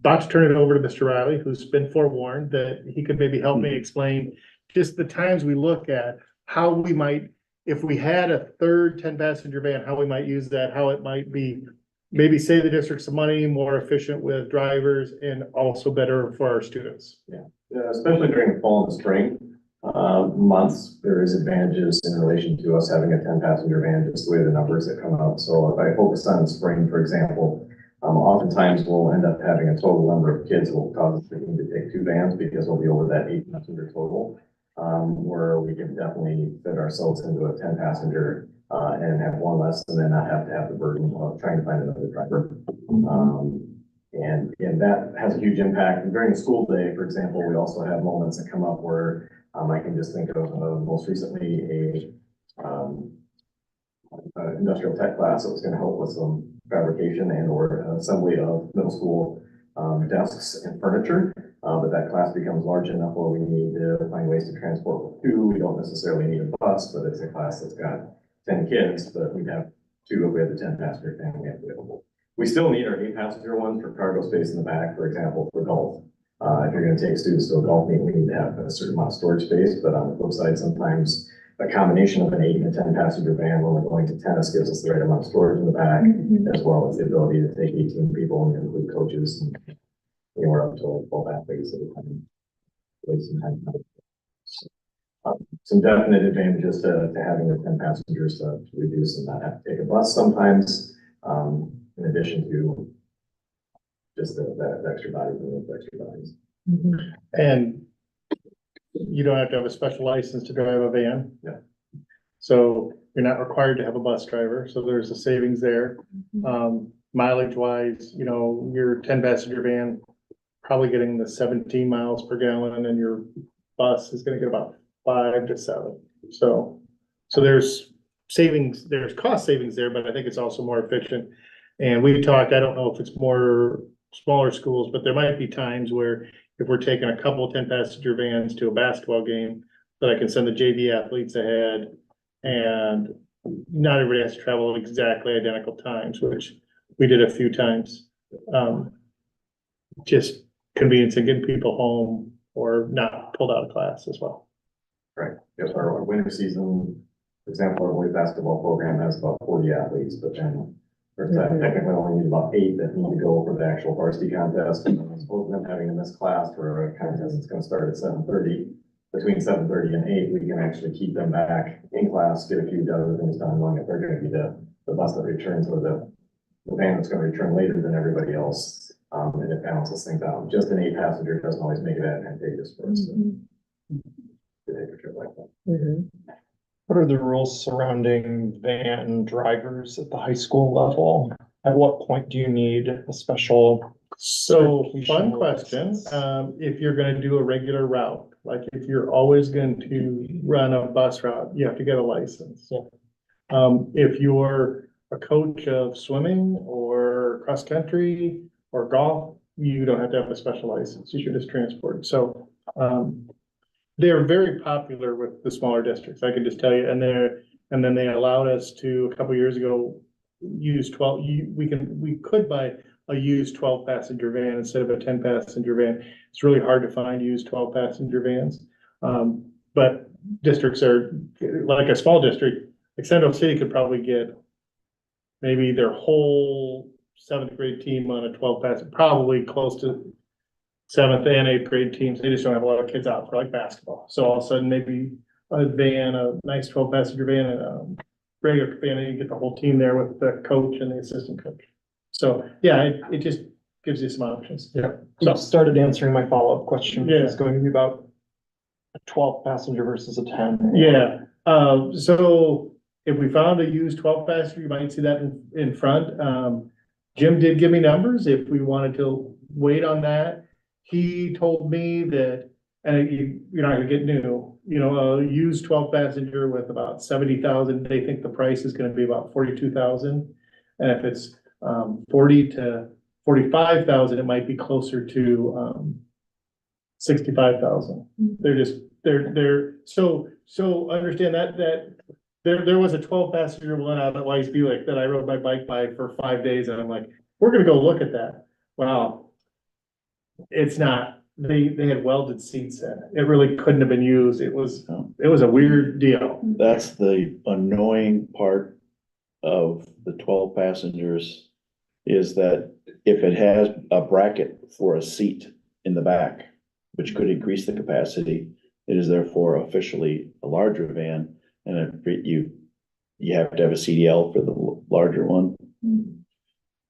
about to turn it over to Mr. Riley, who's been forewarned that he could maybe help me explain just the times we look at how we might, if we had a third 10-passenger van, how we might use that, how it might be, maybe save the district some money, more efficient with drivers, and also better for our students. Yeah, especially during the fall and spring months, there is advantages in relation to us having a 10-passenger van, just the way the numbers that come out. So if I focus on the spring, for example, oftentimes we'll end up having a total number of kids will cause us to need to take two vans, because we'll be over that 8-passenger total, where we can definitely fit ourselves into a 10-passenger and have one less, and then not have to have the burden of trying to find another driver. And that has a huge impact. And during the school day, for example, we also have moments that come up where I can just think of most recently a industrial tech class that was going to help with some fabrication and or assembly of middle school desks and furniture. But that class becomes large enough where we need to find ways to transport with two. We don't necessarily need a bus, but it's a class that's got 10 kids, but we'd have two if we had the 10-passenger family available. We still need our 8-passenger ones for cargo space in the back, for example, for golf. If you're going to take students to a golf meet, we need to have a certain amount of storage space. But on the flip side, sometimes a combination of an 8 and a 10-passenger van when we're going to tennis gives us the right amount of storage in the back, as well as the ability to take 18 people and include coaches and anywhere up to 12 athletes at a time. Some definite advantages to having the 10 passengers to reduce and not have to take a bus sometimes, in addition to just that extra body, the extra bodies. And you don't have to have a special license to drive a van. Yeah. So you're not required to have a bus driver. So there's a savings there. Mileage wise, your 10-passenger van probably getting the 17 miles per gallon, and your bus is going to get about 5 to 7. So there's savings, there's cost savings there, but I think it's also more efficient. And we talked, I don't know if it's more smaller schools, but there might be times where if we're taking a couple of 10-passenger vans to a basketball game, that I can send the JV athletes ahead, and not everybody has to travel exactly identical times, which we did a few times. Just convenience and getting people home or not pulled out of class as well. Right. Yes, our winter season, for example, our boys basketball program has about 40 athletes, but then technically only need about 8 that need to go for the actual varsity contest. And as opposed to them having to miss class for a contest that's going to start at 7:30, between 7:30 and 8, we can actually keep them back in class, get a few other things done, knowing that they're going to be the bus that returns, or the van that's going to return later than everybody else. And it balances things out. Just an 8-passenger doesn't always make it advantageous for us to take a trip like that. What are the rules surrounding van drivers at the high school level? At what point do you need a special? So, fun certification question, license? if you're gonna do a regular route, like if you're always going to run a bus route, you have to get a license. If you're a coach of swimming or cross-country or golf, you don't have to have a special license, you should just transport. So, they're very popular with the smaller districts, I can just tell you, and then they allowed us to, a couple years ago, use 12, we could buy a used 12-passenger van instead of a 10-passenger van. It's really hard to find used 12-passenger vans. But districts are, like a small district, like Central City could probably get maybe their whole 7th grade team on a 12-passenger, probably close to 7th and 8th grade teams. They just don't have a lot of kids out for like basketball. So all of a sudden, maybe a van, a nice 12-passenger van, and a regular van, and you get the whole team there with the coach and the assistant coach. So, yeah, it just gives you some options. Yeah, so started answering my follow-up question, which Yeah. is going to be about a 12-passenger versus a 10. Yeah, so if we found a used 12-passenger, you might see that in front. Jim did give me numbers if we wanted to wait on that. He told me that, and you're not gonna get new, a used 12-passenger with about 70,000, they think the price is gonna be about 42,000. And if it's 40 to 45,000, it might be closer to 65,000. They're so understand that there was a 12-passenger one out at Weiss Buick that I rode my bike by for 5 days, and I'm like, we're gonna go look at that. Wow. It's not, they had welded seats in it. It really couldn't have been used. It was a weird deal. That's the annoying part of the 12 passengers, is that if it has a bracket for a seat in the back, which could increase the capacity, it is therefore officially a larger van, and you have to have a CDL for the larger one.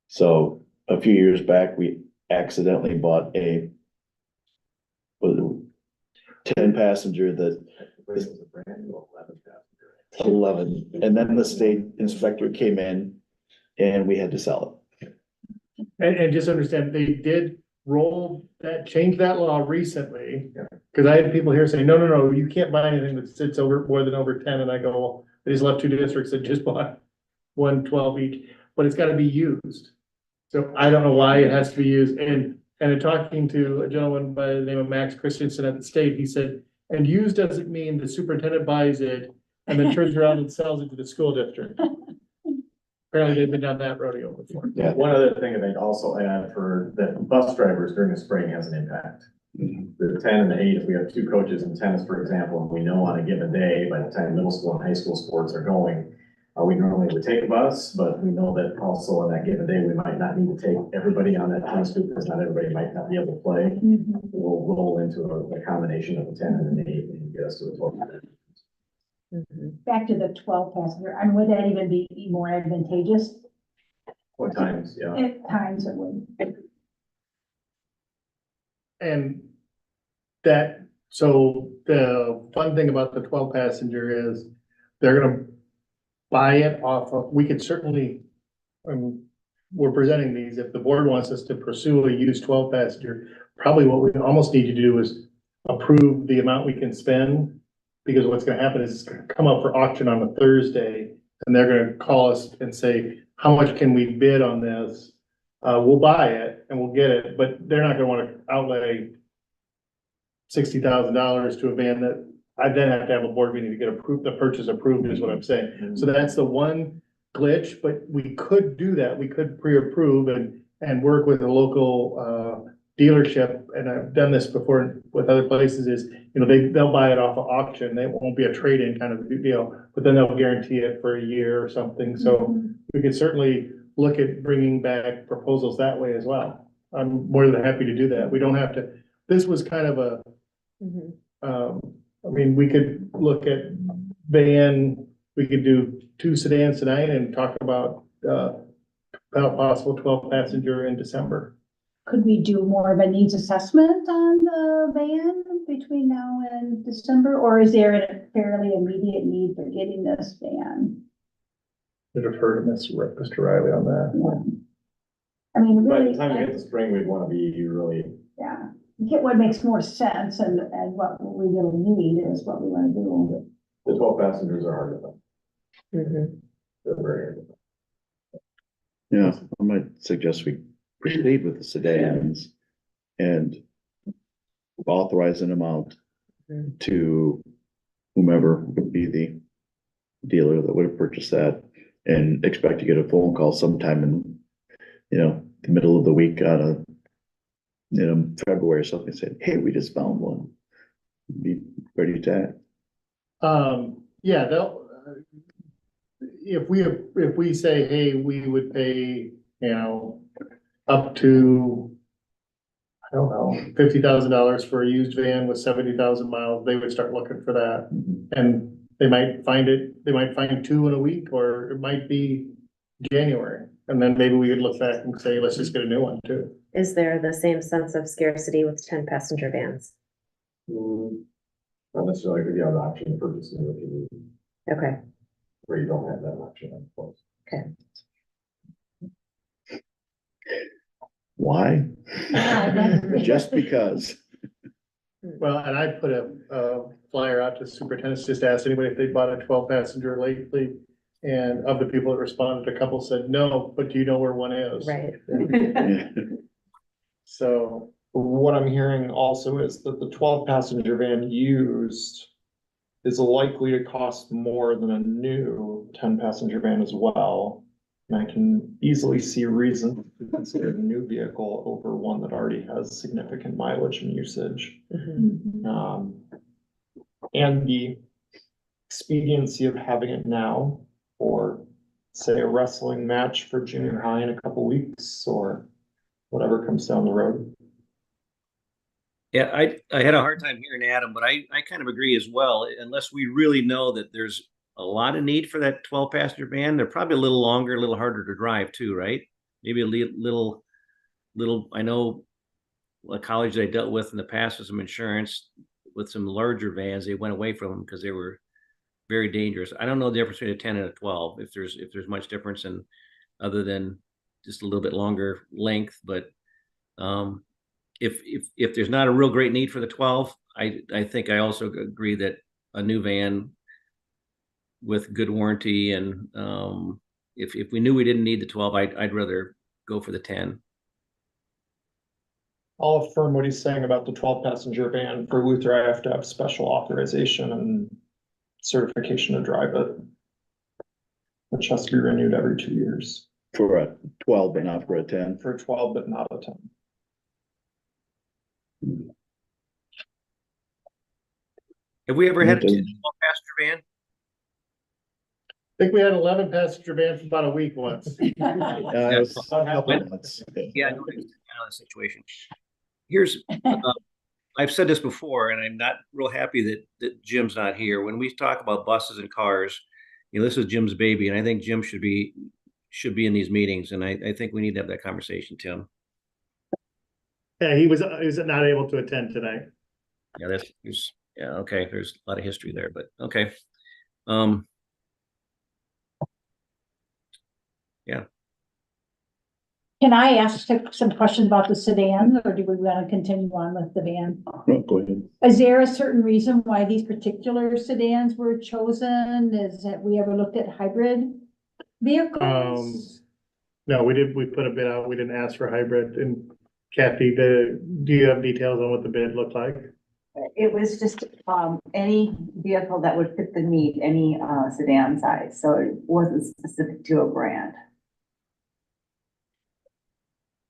So a few years back, we accidentally bought a 10-passenger that is 11, and then the state inspector came in and we had to sell it. And just understand, they did change that law recently. Cause I had people here saying, no, you can't buy anything that sits more than over 10. And I go, well, I just left 2 districts that just bought 112 each, but it's gotta be used. So I don't know why it has to be used. And in talking to a gentleman by the name of Max Christensen at the state, he said, and used doesn't mean the superintendent buys it and then turns around and sells it to the school district. Apparently they've been down that rodeo before. Yeah. One other thing I think also add for that bus drivers during the spring has an impact. The 10 and the 8, if we have 2 coaches in tennis, for example, and we know on a given day, by the time middle school and high school sports are going, we normally would take a bus, but we know that also on that given day, we might not need to take everybody on that tennis group because not everybody might not be able to play. We'll roll into a combination of the 10 and the 8 and get us to the 12. Back to the 12-passenger, I mean, would that even be more advantageous? What times, yeah. At times it would. And so the fun thing about the 12-passenger is they're gonna buy it off of, we could certainly, we're presenting these, if the board wants us to pursue a used 12-passenger, probably what we almost need to do is approve the amount we can spend, because what's gonna happen is it's gonna come up for auction on a Thursday, and they're gonna call us and say, how much can we bid on this? We'll buy it and we'll get it, but they're not gonna wanna outlay $60,000 to a van that I then have to have a board meeting to get the purchase approved, is what I'm saying. So that's the one glitch, but we could do that. We could pre-approve and work with a local dealership. And I've done this before with other places, is, they'll buy it off of auction. They won't be a trade-in kind of deal, but then they'll guarantee it for a year or something. So we could certainly look at bringing back proposals that way as well. I'm more than happy to do that. We don't have to, this was kind of a, we could look at we could do 2 sedans tonight and talk about possible 12-passenger in December. could we do more of a needs assessment on the van between now and December? Or is there a fairly immediate need for getting this van? I defer to Mr. Riley on that. I mean, By really, the time we hit the spring, we'd want to be really, yeah, get what makes more sense and what we really need is what we want to do. the 12 passengers are hard to find. Mhm. They're very hard to find. Yeah, I might suggest we proceed with the sedans and authorize an amount Mhm. to whomever would be the dealer that would have purchased that, and expect to get a phone call sometime in, the middle of the week out of, February or something, saying, hey, we just found one. Be ready to act. Yeah, they'll, if we say, hey, we would pay, up to, I don't know, $50,000 for a used van with 70,000 miles, they would start looking for that. And they might find two in a week, or it might be January. And then maybe we could look back and say, let's just get a new one too. Is there the same sense of scarcity with 10-passenger vans? Not necessarily, but you have the option of purchasing if you need, Okay, where you don't have that option, of course. okay. Why? Just because. Well, and I put a flyer out to superintendents, just asked anybody if they bought a 12-passenger lately. And of the people that responded, a couple said no, but do you know where one is? Right. So, What I'm hearing also is that the 12-passenger van used is likely to cost more than a new 10-passenger van as well. And I can easily see reason to consider a new vehicle over one that already has significant mileage and usage. Mhm. And the expediency of having it now, or say a wrestling match for junior high in a couple weeks, or whatever comes down the road. Yeah, I had a hard time hearing Adam, but I kind of agree as well. Unless we really know that there's a lot of need for that 12-passenger van, they're probably a little longer, a little harder to drive too, right? Maybe a little, I know a college I dealt with in the past with some insurance with some larger vans, they went away from them because they were very dangerous. I don't know the difference between a 10 and a 12, if there's much difference in other than just a little bit longer length, but if there's not a real great need for the 12, I think I also agree that a new van with good warranty and if we knew we didn't need the 12, I'd rather go for the 10. I'll affirm what he's saying about the 12-passenger van. For Luther, I have to have special authorization and certification to drive it, which has to be renewed every 2 years. For a 12, but not for a 10. For 12, but not a 10. Have we ever had a It 12-passenger van? I think we had 11-passenger van for about a week once. It was a couple of months. Yeah, I know the situation. Here's, I've said this before, and I'm not real happy that Jim's not here. When we talk about buses and cars, this is Jim's baby, and I think Jim should be in these meetings, and I think we need to have that conversation, Tim. Yeah, he was not able to attend tonight. Yeah, okay. There's a lot of history there, but okay. Yeah. Can I ask some questions about the sedan, or do we want to continue on with the van? No, go ahead. Is there a certain reason why these particular sedans were chosen? Is that we ever looked at hybrid vehicles? No, we put a bid out, we didn't ask for hybrid. And Kathy, do you have details on what the bid looked like? It was just, any vehicle that would fit the need, any, sedan size, so it wasn't specific to a brand.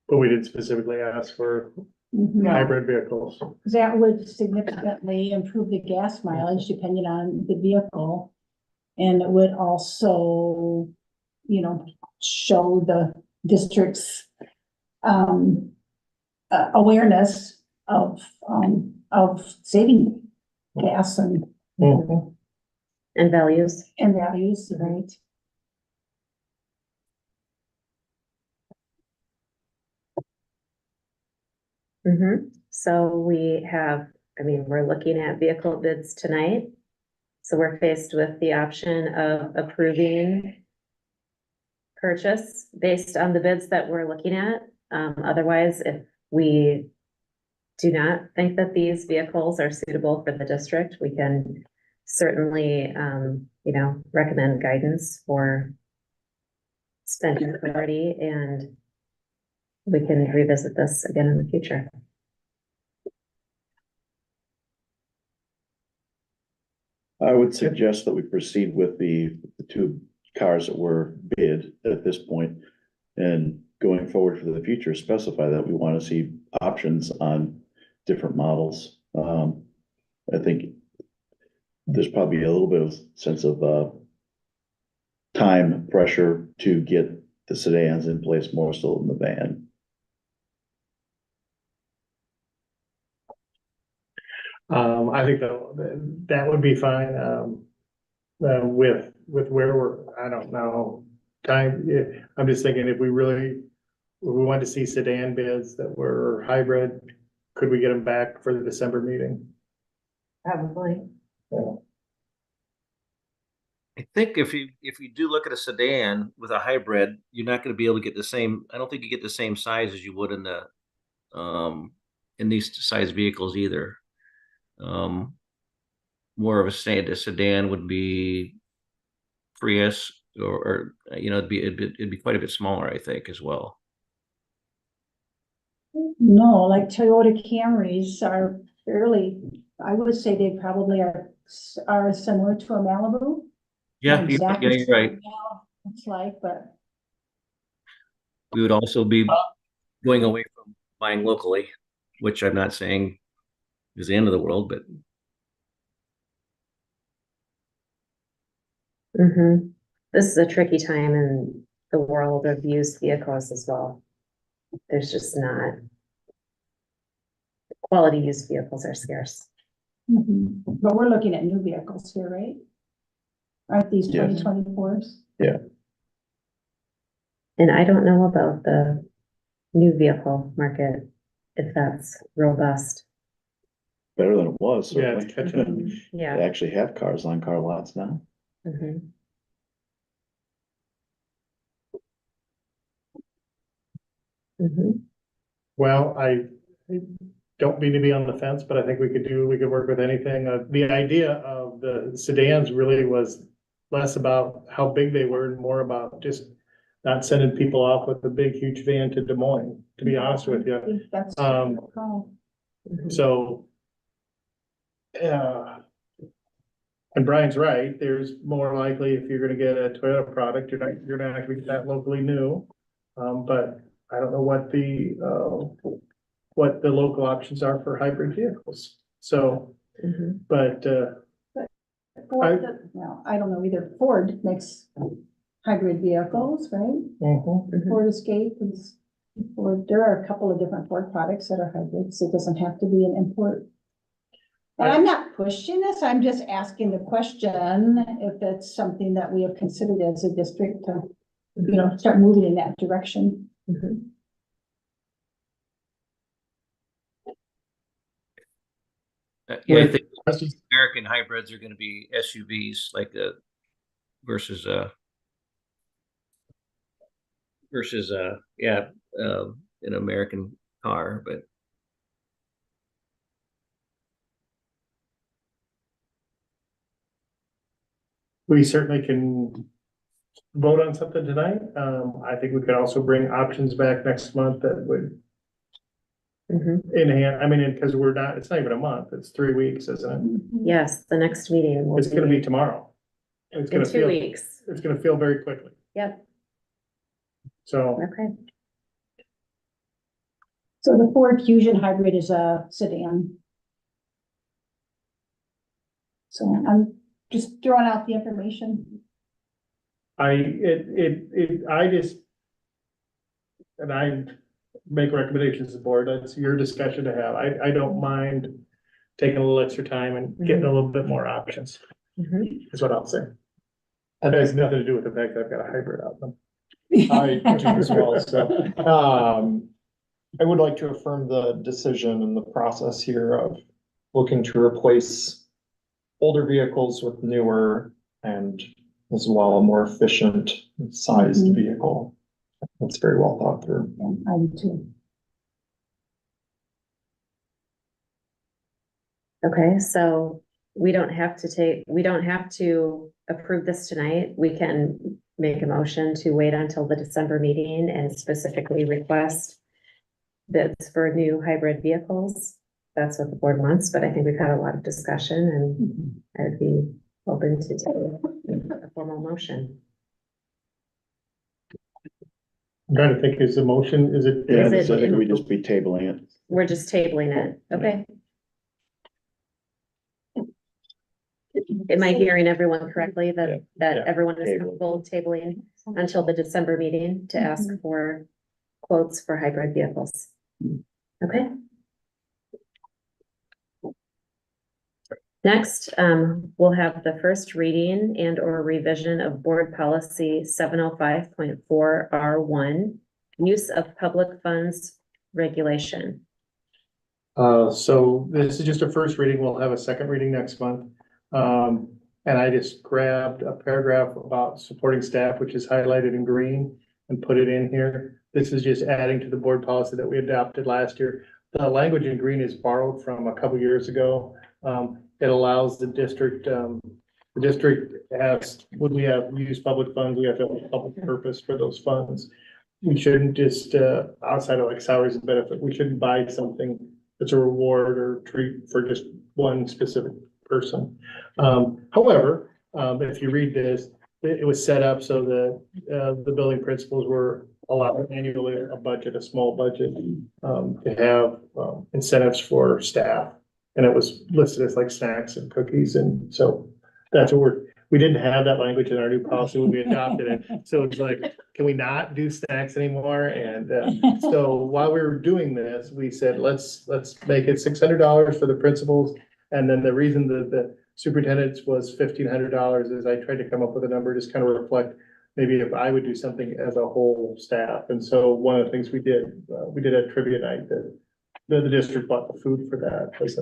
But we did specifically ask for Mhm. hybrid vehicles. That would significantly improve the gas mileage depending on the vehicle. And it would also, show the district's, awareness of saving gas and values. and values, right? So we have, I mean, we're looking at vehicle bids tonight. So we're faced with the option of approving purchase based on the bids that we're looking at. Otherwise, if we do not think that these vehicles are suitable for the district, we can certainly, recommend guidance for spending authority, and we can revisit this again in the future. I would suggest that we proceed with the two cars that were bid at this point, and going forward for the future, specify that we want to see options on different models. I think there's probably a little bit of sense of time pressure to get the sedans in place more so than the van. I think that would be fine, with where I don't know, I'm just thinking if we wanted to see sedan bids that were hybrid, could we get them back for the December meeting? Probably. Yeah. I think if you do look at a sedan with a hybrid, you're not going to be able to get I don't think you get the same size as you would in these size vehicles either. More of a sedan would be Prius, or it'd be quite a bit smaller, I think, as well. No, like Toyota Camrys are fairly, I would say they probably are similar to a Malibu. Yeah, Not you're exactly right. It's like, but We would also be going away from buying locally, which I'm not saying is the end of the world, but This is a tricky time in the world of used vehicles as well. There's just not, quality used vehicles are scarce. but we're looking at new vehicles here, right? Aren't these Yes. 2024s? Yeah. And I don't know about the new vehicle market, if that's robust. Better than it was. Yeah, certainly. it's catching up. Yeah. They actually have cars on car lots now. Well, I don't mean to be on the fence, but I think we could work with anything. The idea of the sedans really was less about how big they were and more about just not sending people off with a big, huge van to Des Moines, to be honest with I you. think that's. So, and Brian's right, there's more likely if you're gonna get a Toyota product, you're not gonna get that locally new. But I don't know what the local options are for hybrid vehicles. So, but, Well, I don't know either. Ford makes hybrid vehicles, right? Ford Escape is, there are a couple of different Ford products that are hybrids. It doesn't have to be an import. And I'm not pushing this, I'm just asking the question if it's something that we have considered as a district to, start moving in that direction. Yeah, I think American hybrids are going to be SUVs, like versus an American car, but we certainly can vote on something tonight. I think we could also bring options back next month that would in hand, I mean, because it's not even a month, it's 3 weeks, isn't it? Yes, the next meeting will It's gonna be tomorrow. It's in gonna 2 feel, weeks. it's gonna feel very quickly, Yep, so. okay. So the Ford Fusion hybrid is a sedan. So I'm just throwing out the information. And I make recommendations to the board, that's your discussion to have. I don't mind taking a little extra time and getting a little bit more options, is what I'll say. That has nothing to do with the fact that I've got a hybrid out them. I do as well, so, I would like to affirm the decision and the process here of looking to replace older vehicles with newer and as well a more efficient sized vehicle. That's very well thought through. I do too. Okay, so we don't have to approve this tonight. We can make a motion to wait until the December meeting and specifically request bids for new hybrid vehicles. That's what the board wants, but I think we've had a lot of discussion and I'd be open to take a formal motion. I'm trying to think, is the motion, is it? Yeah, Is so I it- think we just be tabling it. We're just tabling it, okay? Am I hearing everyone correctly that Yeah. everyone is Table. comfortable tabling until the December meeting to ask for quotes for hybrid vehicles? Okay. Next, we'll have the first reading and or revision of board policy 705.4 R1, use of public funds regulation. So this is just a first reading. We'll have a second reading next month. And I just grabbed a paragraph about supporting staff, which is highlighted in green, and put it in here. This is just adding to the board policy that we adopted last year. The language in green is borrowed from a couple years ago. It allows the district has, when we have used public funds, we have to have a public purpose for those funds. We shouldn't just, outside of like salaries and benefit, we shouldn't buy something that's a reward or treat for just one specific person. However, if you read this, it was set up so that the building principals were allowed annually a small budget, to have incentives for staff. And it was listed as like snacks and cookies. And so that's what we didn't have that language in our new policy when we adopted it. So it's like, can we not do snacks anymore? And so while we were doing this, we said, let's make it $600 for the principals. And then the reason that the superintendent's was $1,500 is I tried to come up with a number, just kind of reflect maybe if I would do something as a whole staff. And so one of the things we did a trivia night that the district bought the food for that as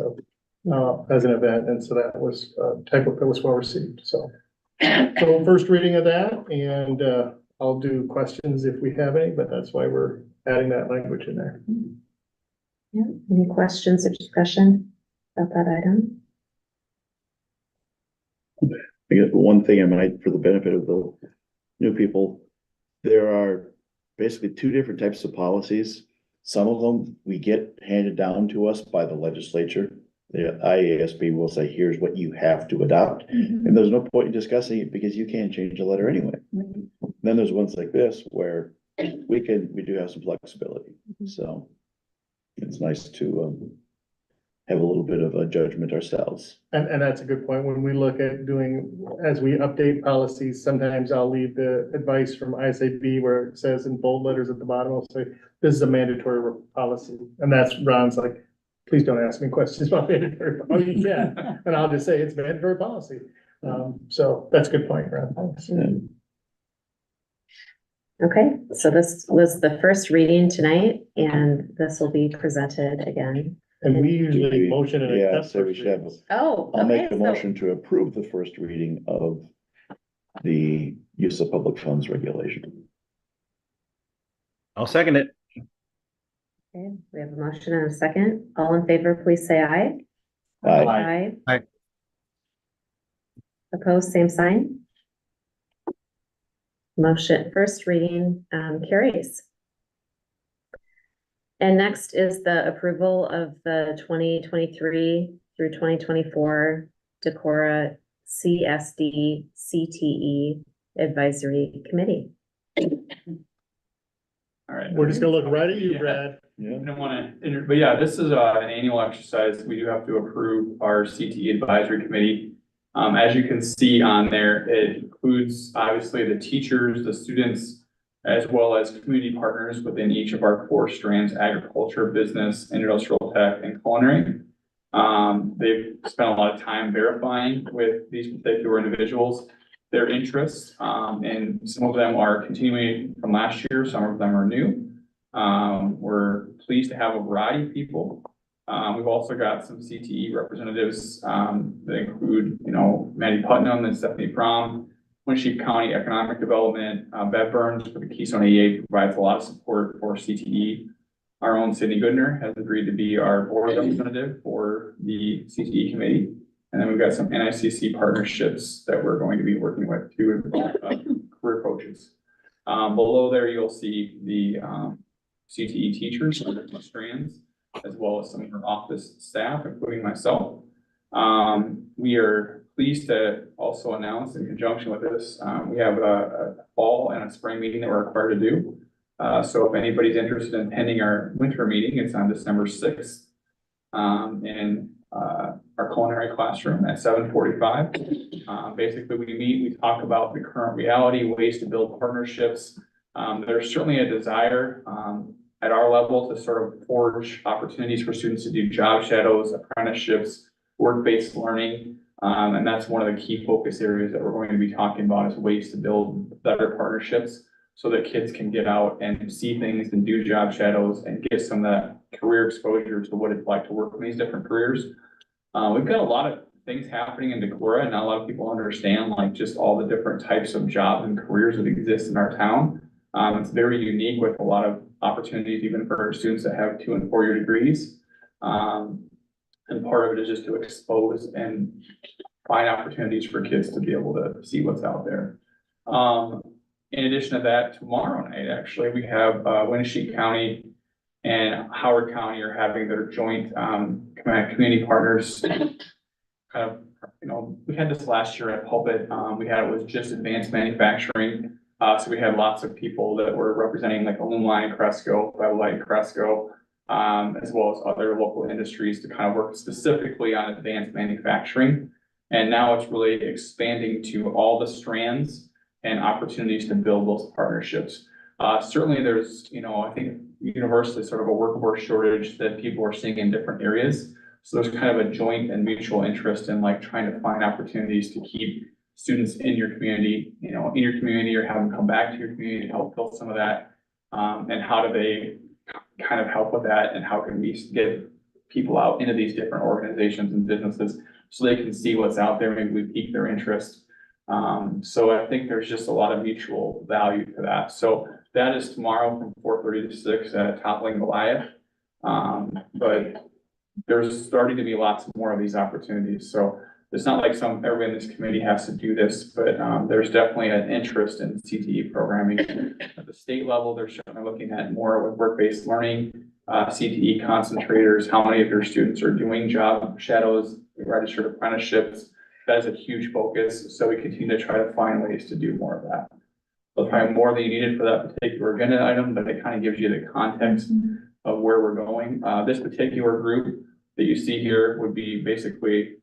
an event. And so that was that was well received. So first reading of that, and I'll do questions if we have any, but that's why we're adding that language in there. Yeah, any questions or discussion about that item? I guess one thing I might, for the benefit of the new people, there are basically two different types of policies. Some of them we get handed down to us by the legislature. The IASB will say, here's what you have to adopt. And there's no point in discussing it because you can't change the letter anyway. Then there's ones like this where we do have some flexibility. So it's nice to have a little bit of a judgment ourselves. And that's a good point. When we look at as we update policies, sometimes I'll leave the advice from ISAB where it says in bold letters at the bottom, I'll say, this is a mandatory policy. And that's Ron's like, please don't ask me questions about mandatory. Oh, you can. And I'll just say it's mandatory policy. So that's a good point, Ron. Thanks. Okay, so this was the first reading tonight, and this will be presented again. And we usually motion and Yeah, accept. so we should have, Oh, I'll make okay, a so, motion to approve the first reading of the use of public funds regulation. I'll second it. okay, we have a motion and a second. All in favor, please say aye. Aye. Aye. Opposed, same sign. Motion, first reading, carries. And next is the approval of the 2023 through 2024 Decorah CSD CTE Advisory Committee. All right. We're just gonna look right at you, Brad. Yeah. I don't want to, but yeah, this is an annual exercise. We do have to approve our CTE advisory committee. As you can see on there, it includes obviously the teachers, the students, as well as community partners within each of our 4 strands: agriculture, business, industrial tech, and culinary. They've spent a lot of time verifying with these particular individuals their interests, and some of them are continuing from last year, some of them are new. We're pleased to have a variety of people. We've also got some CTE representatives, that include, Maddie Putnam and Stephanie Prom, Winship County Economic Development, Bev Burns for the Keystone 88 provides a lot of support for CTE. Our own Sydney Goodner has agreed to be our board representative for the CTE committee. And then we've got some NICC partnerships that we're going to be working with too, career coaches. Below there, you'll see the CTE teachers on different strands, as well as some of our office staff, including myself. We are pleased to also announce in conjunction with this, we have a fall and a spring meeting that we're required to do. So if anybody's interested in attending our winter meeting, it's on December 6th in our culinary classroom at 7:45. Basically, we meet, we talk about the current reality, ways to build partnerships. There's certainly a desire at our level to sort of forge opportunities for students to do job shadows, apprenticeships, work-based learning. And that's one of the key focus areas that we're going to be talking about is ways to build better partnerships so that kids can get out and see things and do job shadows and get some of that career exposure to what it's like to work in these different careers. We've got a lot of things happening in Decorah, and not a lot of people understand like just all the different types of jobs and careers that exist in our town. It's very unique with a lot of opportunities, even for our students that have 2- and 4-year degrees. And part of it is just to expose and find opportunities for kids to be able to see what's out there. In addition to that, tomorrow night, actually, we have Winship County and Howard County are having their joint community partners. Kind of, we had this last year at Pulpit. We had it was just advanced manufacturing. So we had lots of people that were representing like Alumni and Cresco, Light and Cresco, as well as other local industries to kind of work specifically on advanced manufacturing. And now it's really expanding to all the strands and opportunities to build those partnerships. Certainly there's, I think universally sort of a workforce shortage that people are seeing in different areas. So there's kind of a joint and mutual interest in like trying to find opportunities to keep students in your community, or have them come back to your community to help fill some of that. And how do they kind of help with that, and how can we get people out into these different organizations and businesses so they can see what's out there, maybe we pique their interest. So I think there's just a lot of mutual value to that. So that is tomorrow from 4:30 to 6 at Toppling Goliath. But there's starting to be lots more of these opportunities. So it's not like everybody in this committee has to do this, but there's definitely an interest in CTE programming. At the state level, they're certainly looking at more with work-based learning, CTE concentrators, how many of your students are doing job shadows, registered apprenticeships. That is a huge focus. So we continue to try to find ways to do more of that. So probably more than you needed for that particular agenda item, but it kind of gives you the context of where we're going. This particular group that you see here would be basically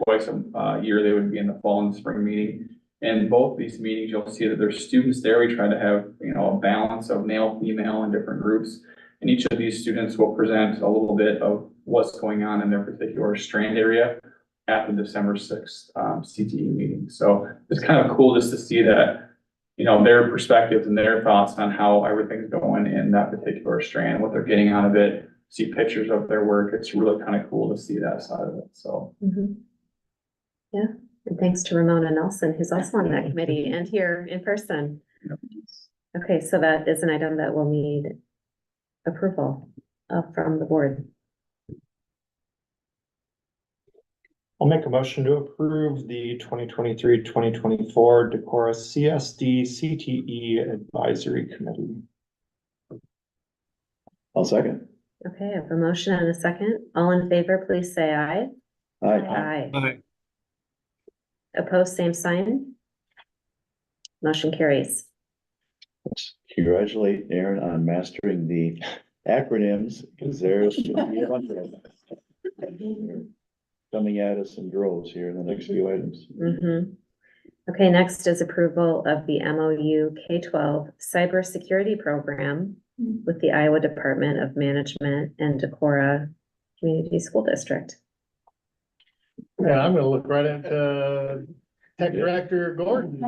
twice a year. They would be in the fall and spring meeting. And both these meetings, you'll see that there's students there. We try to have, a balance of male, female, and different groups. And each of these students will present a little bit of what's going on in their particular strand area at the December 6th CTE meeting. So it's kind of cool just to see that, their perspectives and their thoughts on how everything's going in that particular strand, what they're getting out of it, see pictures of their work. It's really kind of cool to see that side of it. So. Yeah, and thanks to Ramona Nelson, who's also on that committee and here in person. Okay, so that is an item that will need approval from the board. I'll make a motion to approve the 2023-2024 Decorah CSD CTE Advisory Committee. I'll second. Okay, I have a motion and a second. All in favor, please say aye. Aye. Aye. Opposed, same sign. Motion carries. Let's congratulate Aaron on mastering the acronyms, because there's gonna be a bunch of them coming at us in droves here in the next few items. Okay, next is approval of the MOU K-12 Cybersecurity Program with the Iowa Department of Management and Decorah Community School District. Yeah, I'm gonna look right at Tech Director Gordon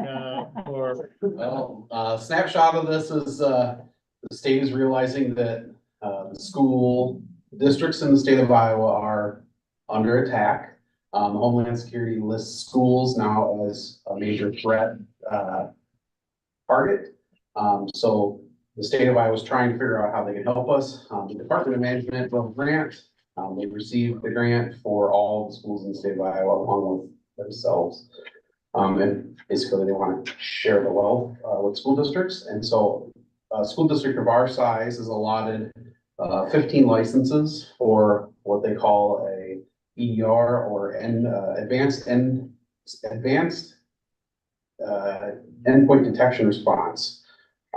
for. Well, snapshot of this is the state is realizing that, the school districts in the state of Iowa are under attack. Homeland Security lists schools now as a major threat, target. So the state of Iowa is trying to figure out how they can help us. The Department of Management wrote a grant. They received the grant for all the schools in the state of Iowa along with themselves. And basically they want to share the wealth, with school districts. And so a school district of our size is allotted, 15 licenses for what they call a EDR or advanced endpoint detection response.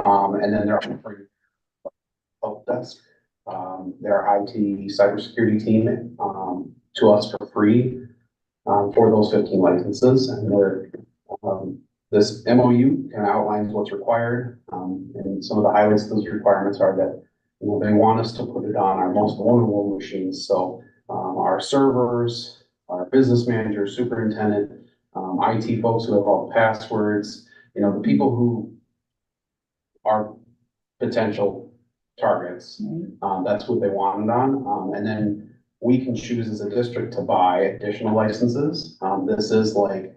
And then they're offering help desk, their IT cybersecurity team, to us for free, for those 15 licenses. And they're, this MOU kind of outlines what's required. And some of the highlights of those requirements are that, you know, they want us to put it on our most vulnerable machines. So, our servers, our business manager, superintendent, IT folks who have all the passwords, you know, the people who are potential targets, that's what they want it on. And then we can choose as a district to buy additional licenses. This is like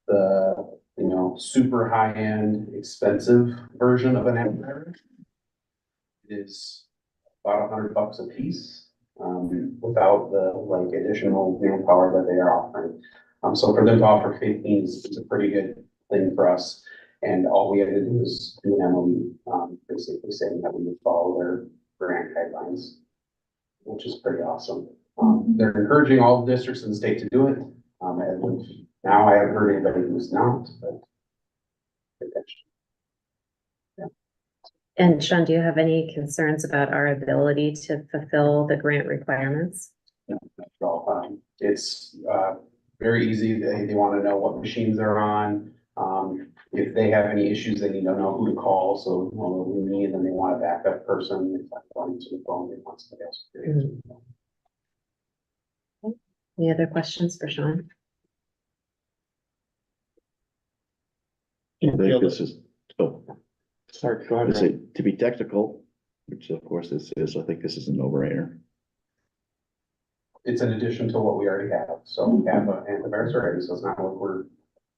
the, you know, super high-end, expensive version of an antivirus. It is about $100 a piece, without the like additional manpower that they are offering. So for them to offer 15 is a pretty good thing for us. And all we had to do is do an MOU, basically saying that we would follow their grant guidelines, which is pretty awesome. They're encouraging all the districts in the state to do it. And now I haven't heard anybody who's not, but. Yeah. And Sean, do you have any concerns about our ability to fulfill the grant requirements? No, not at all. It's very easy. They want to know what machines they're on. If they have any issues, they need to know who to call. So we need, and then they want a backup person. If I'm going to the phone, they want somebody else to do it. Any other questions for Sean? I think this is, Sorry, go to ahead. say, to be technical, which of course this is, I think this is a no-brainer. It's in addition to what we already have. So we have an antivirus already. So it's not like we're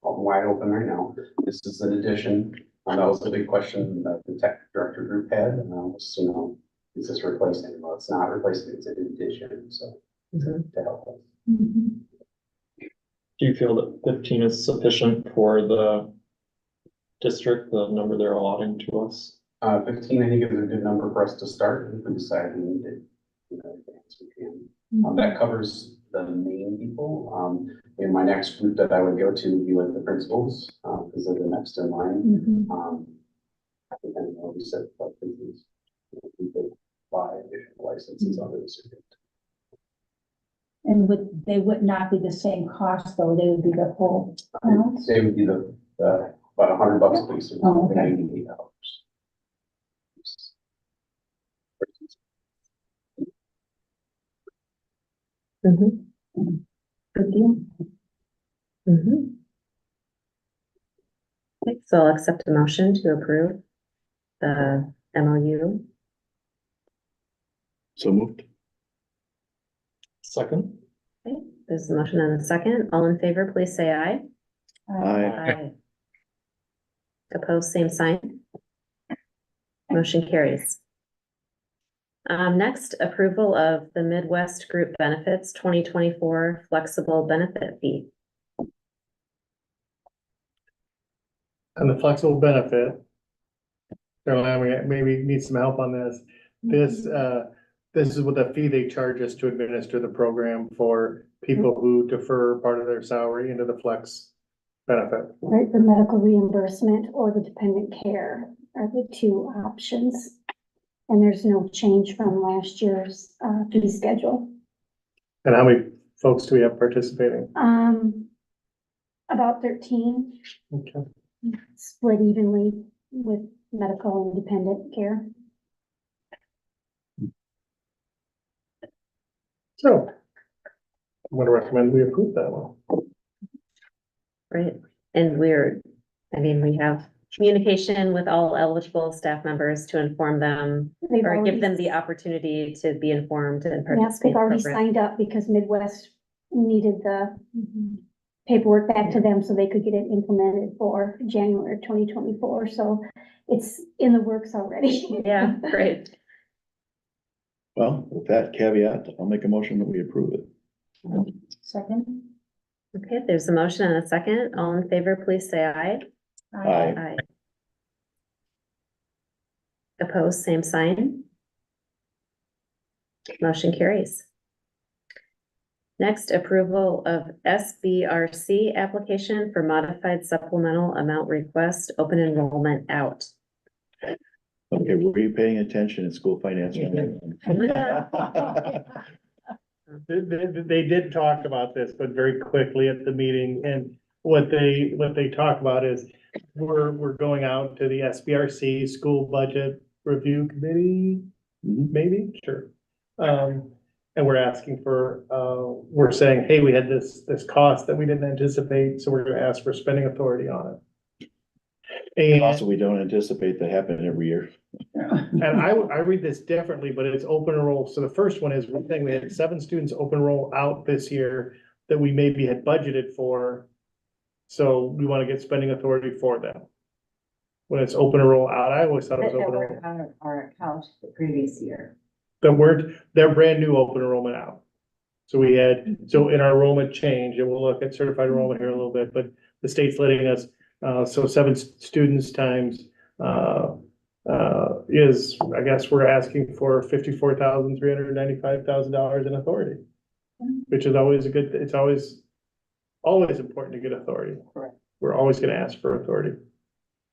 all wide open right now. This is an addition. That was the big question that the tech director group had. Was, you know, is this replacing? Well, it's not replacing, it's an addition. So to help us. Do you feel that 15 is sufficient for the district, the number they're allotting to us? 15, I think, is a good number for us to start. If we decide we need it, you know, advance, we can. That covers the main people. In my next group that I would go to would be with the principals, because they're the next in line. I think I know we said about things. We could buy additional licenses under the circuit. And they would not be the same cost though, they would be the full amount? They would be the about $100 a piece, or $98. Good deal. Okay, so I'll accept a motion to approve the MOU. So moved. Second. Okay, there's a motion and a second. All in favor, please say aye. Aye. Opposed, same sign. Motion carries. Next, approval of the Midwest Group Benefits 2024 Flexible Benefit Fee. And the flexible benefit. Caroline, we maybe need some help on this. This is what the fee they charge us to administer the program for people who defer part of their salary into the flex benefit. Right, the medical reimbursement or the dependent care are the two options. And there's no change from last year's fee schedule. And how many folks do we have participating? About 13. Okay. Split evenly with medical and dependent care. So I'm going to recommend we approve that one. Right, and we have communication with all eligible staff members to inform them They've or give already- them the opportunity to be informed and Yes, participate. they've in the already program. signed up because Midwest needed the paperwork back to them so they could get it implemented for January 2024. So it's in the works already. Yeah, great. Well, with that caveat, I'll make a motion that we approve it. Second? Okay, there's a motion and a second. All in favor, please say aye. Aye. Aye. Opposed, same sign. Motion carries. Next, approval of SBRC application for modified supplemental amount request, open enrollment out. Okay, were you paying attention in school finance? They did talk about this, but very quickly at the meeting, and what they talk about is we're going out to the SBRC School Budget Review Committee, maybe, sure. And we're asking for, we're saying, hey, we had this cost that we didn't anticipate, so we're gonna ask for spending authority on it. And And also, we don't anticipate that happening every year. And I read this differently, but it's open enroll. So the first one is, we're saying we had 7 students open enroll out this year that we maybe had budgeted for. So we want to get spending authority for them. When it's open enroll out, I always thought it was That open were enroll. on our account the previous year. They're brand new open enrollment out. So we had, so in our enrollment change, and we'll look at certified enrollment here a little bit, but the state's letting us, so 7 students times, is, I guess we're asking for $54,395,000 in authority. Which is always a good, it's always important to get authority. Correct. We're always gonna ask for authority.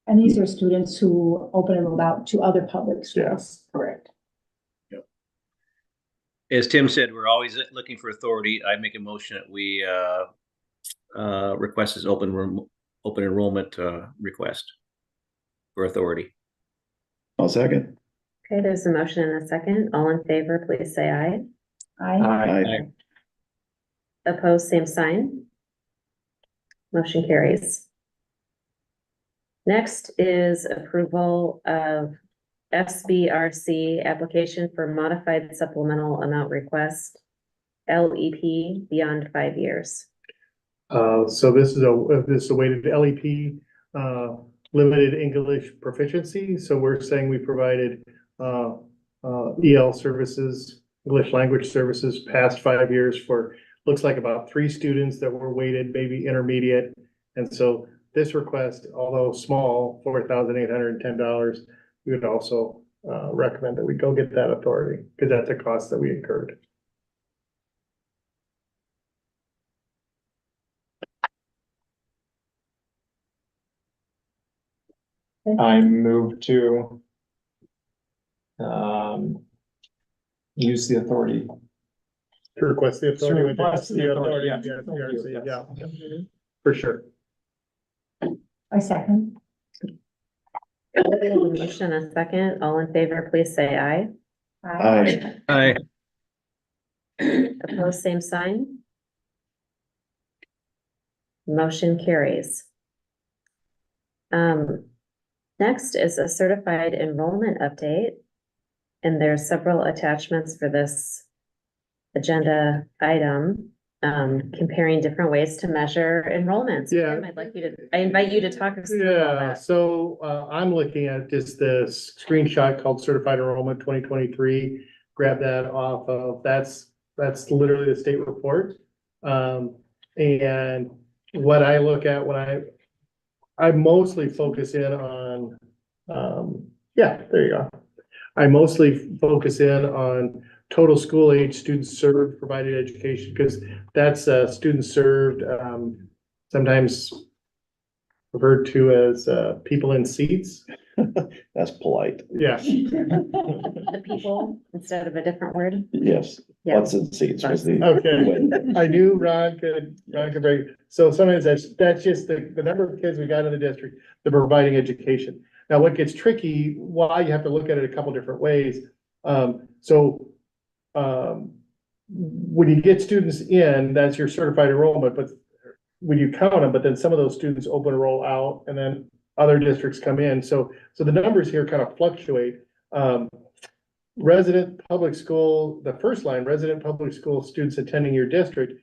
And these are students who open enrolled out to other public schools. Correct. As Tim said, we're always looking for authority. I make a motion that we request this open enrollment request for authority. I'll second. Okay, there's a motion and a second. All in favor, please say aye. Aye. Opposed, same sign. Motion carries. Next is approval of SBRC application for modified supplemental amount request, LEP beyond 5 years. So this is a weighted LEP, limited English proficiency. So we're saying we provided, EL services, English language services past 5 years for, looks like about 3 students that were weighted, maybe intermediate. And so this request, although small, $4,810, we would also, recommend that we go get that authority, because that's a cost that we incurred. I move to use the authority. To request the authority. To request the authority, yeah. Yeah, for sure. I second. Motion and a second. All in favor, please say aye. Aye. Aye. Opposed, same sign. Motion carries. Next is a certified enrollment update. And there are several attachments for this agenda item, comparing different ways to measure enrollments. Yeah. Tim, I invite you to talk us through all Yeah, that. so, I'm looking at just the screenshot called Certified Enrollment 2023. Grab that off of, that's literally the state report. And what I look at when I mostly focus in on, yeah, there you go. I mostly focus in on total school age students served, provided education, because that's, students served, sometimes referred to as, people in seats. That's polite. Yeah. The people instead of a different word. Yes. Yeah. Butts and seats was the. Okay, I knew Ron could break, so sometimes that's just the number of kids we got in the district that are providing education. Now, what gets tricky, why you have to look at it a couple different ways. When you get students in, that's your certified enrollment, but when you count them, but then some of those students open enroll out, and then other districts come in. So the numbers here kind of fluctuate. Resident public school, the first line, resident public school students attending your district.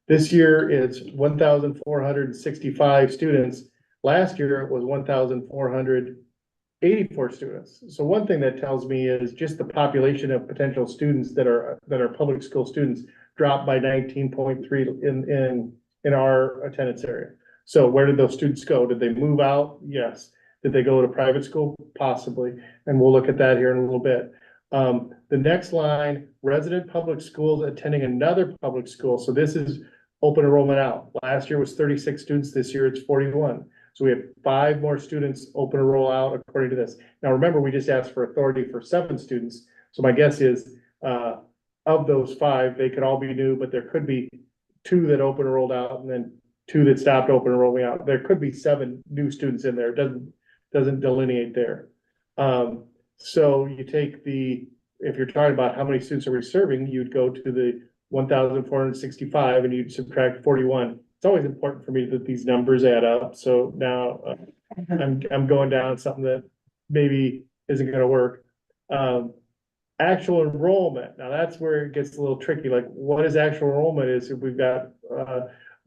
This year it's 1,465 students. Last year it was 1,484 students. So one thing that tells me is just the population of potential students that are public school students dropped by 19.3 in our attendance area. So where did those students go? Did they move out? Yes. Did they go to private school? Possibly. And we'll look at that here in a little bit. The next line, resident public schools attending another public school. So this is open enrollment out. Last year was 36 students. This year it's 41. So we have 5 more students open enroll out according to this. Now, remember, we just asked for authority for 7 students. So my guess is, of those 5, they could all be new, but there could be 2 that open enrolled out and then 2 that stopped open enrolling out. There could be 7 new students in there. It doesn't delineate there. So you take if you're talking about how many students are we serving, you'd go to the 1,465 and you'd subtract 41. It's always important for me that these numbers add up. So now I'm going down something that maybe isn't going to work. Actual enrollment. Now that's where it gets a little tricky. Like, what is actual enrollment is if we've got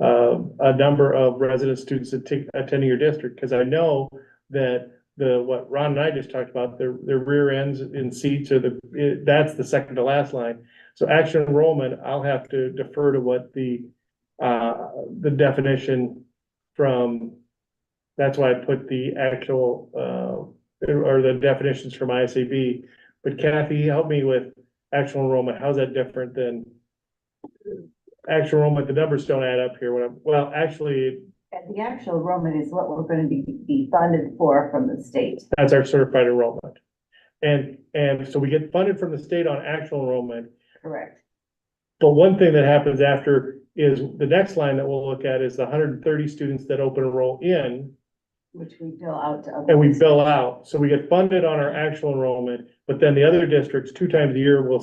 a number of resident students attending your district, because I know that what Ron and I just talked about, their rear ends in seats that's the second to last line. So actual enrollment, I'll have to defer to what the definition from, that's why I put the actual, or the definitions from ISAB. But Kathy, help me with actual enrollment. How's that different than actual enrollment? The numbers don't add up here. Well, actually, The actual enrollment is what we're going to be funded for from the state. that's our certified enrollment. And so we get funded from the state on actual enrollment. Correct. But one thing that happens after is the next line that we'll look at is the 130 students that open enroll in. Which we bill out to. And we bill out. So we get funded on our actual enrollment, but then the other districts 2 times a year will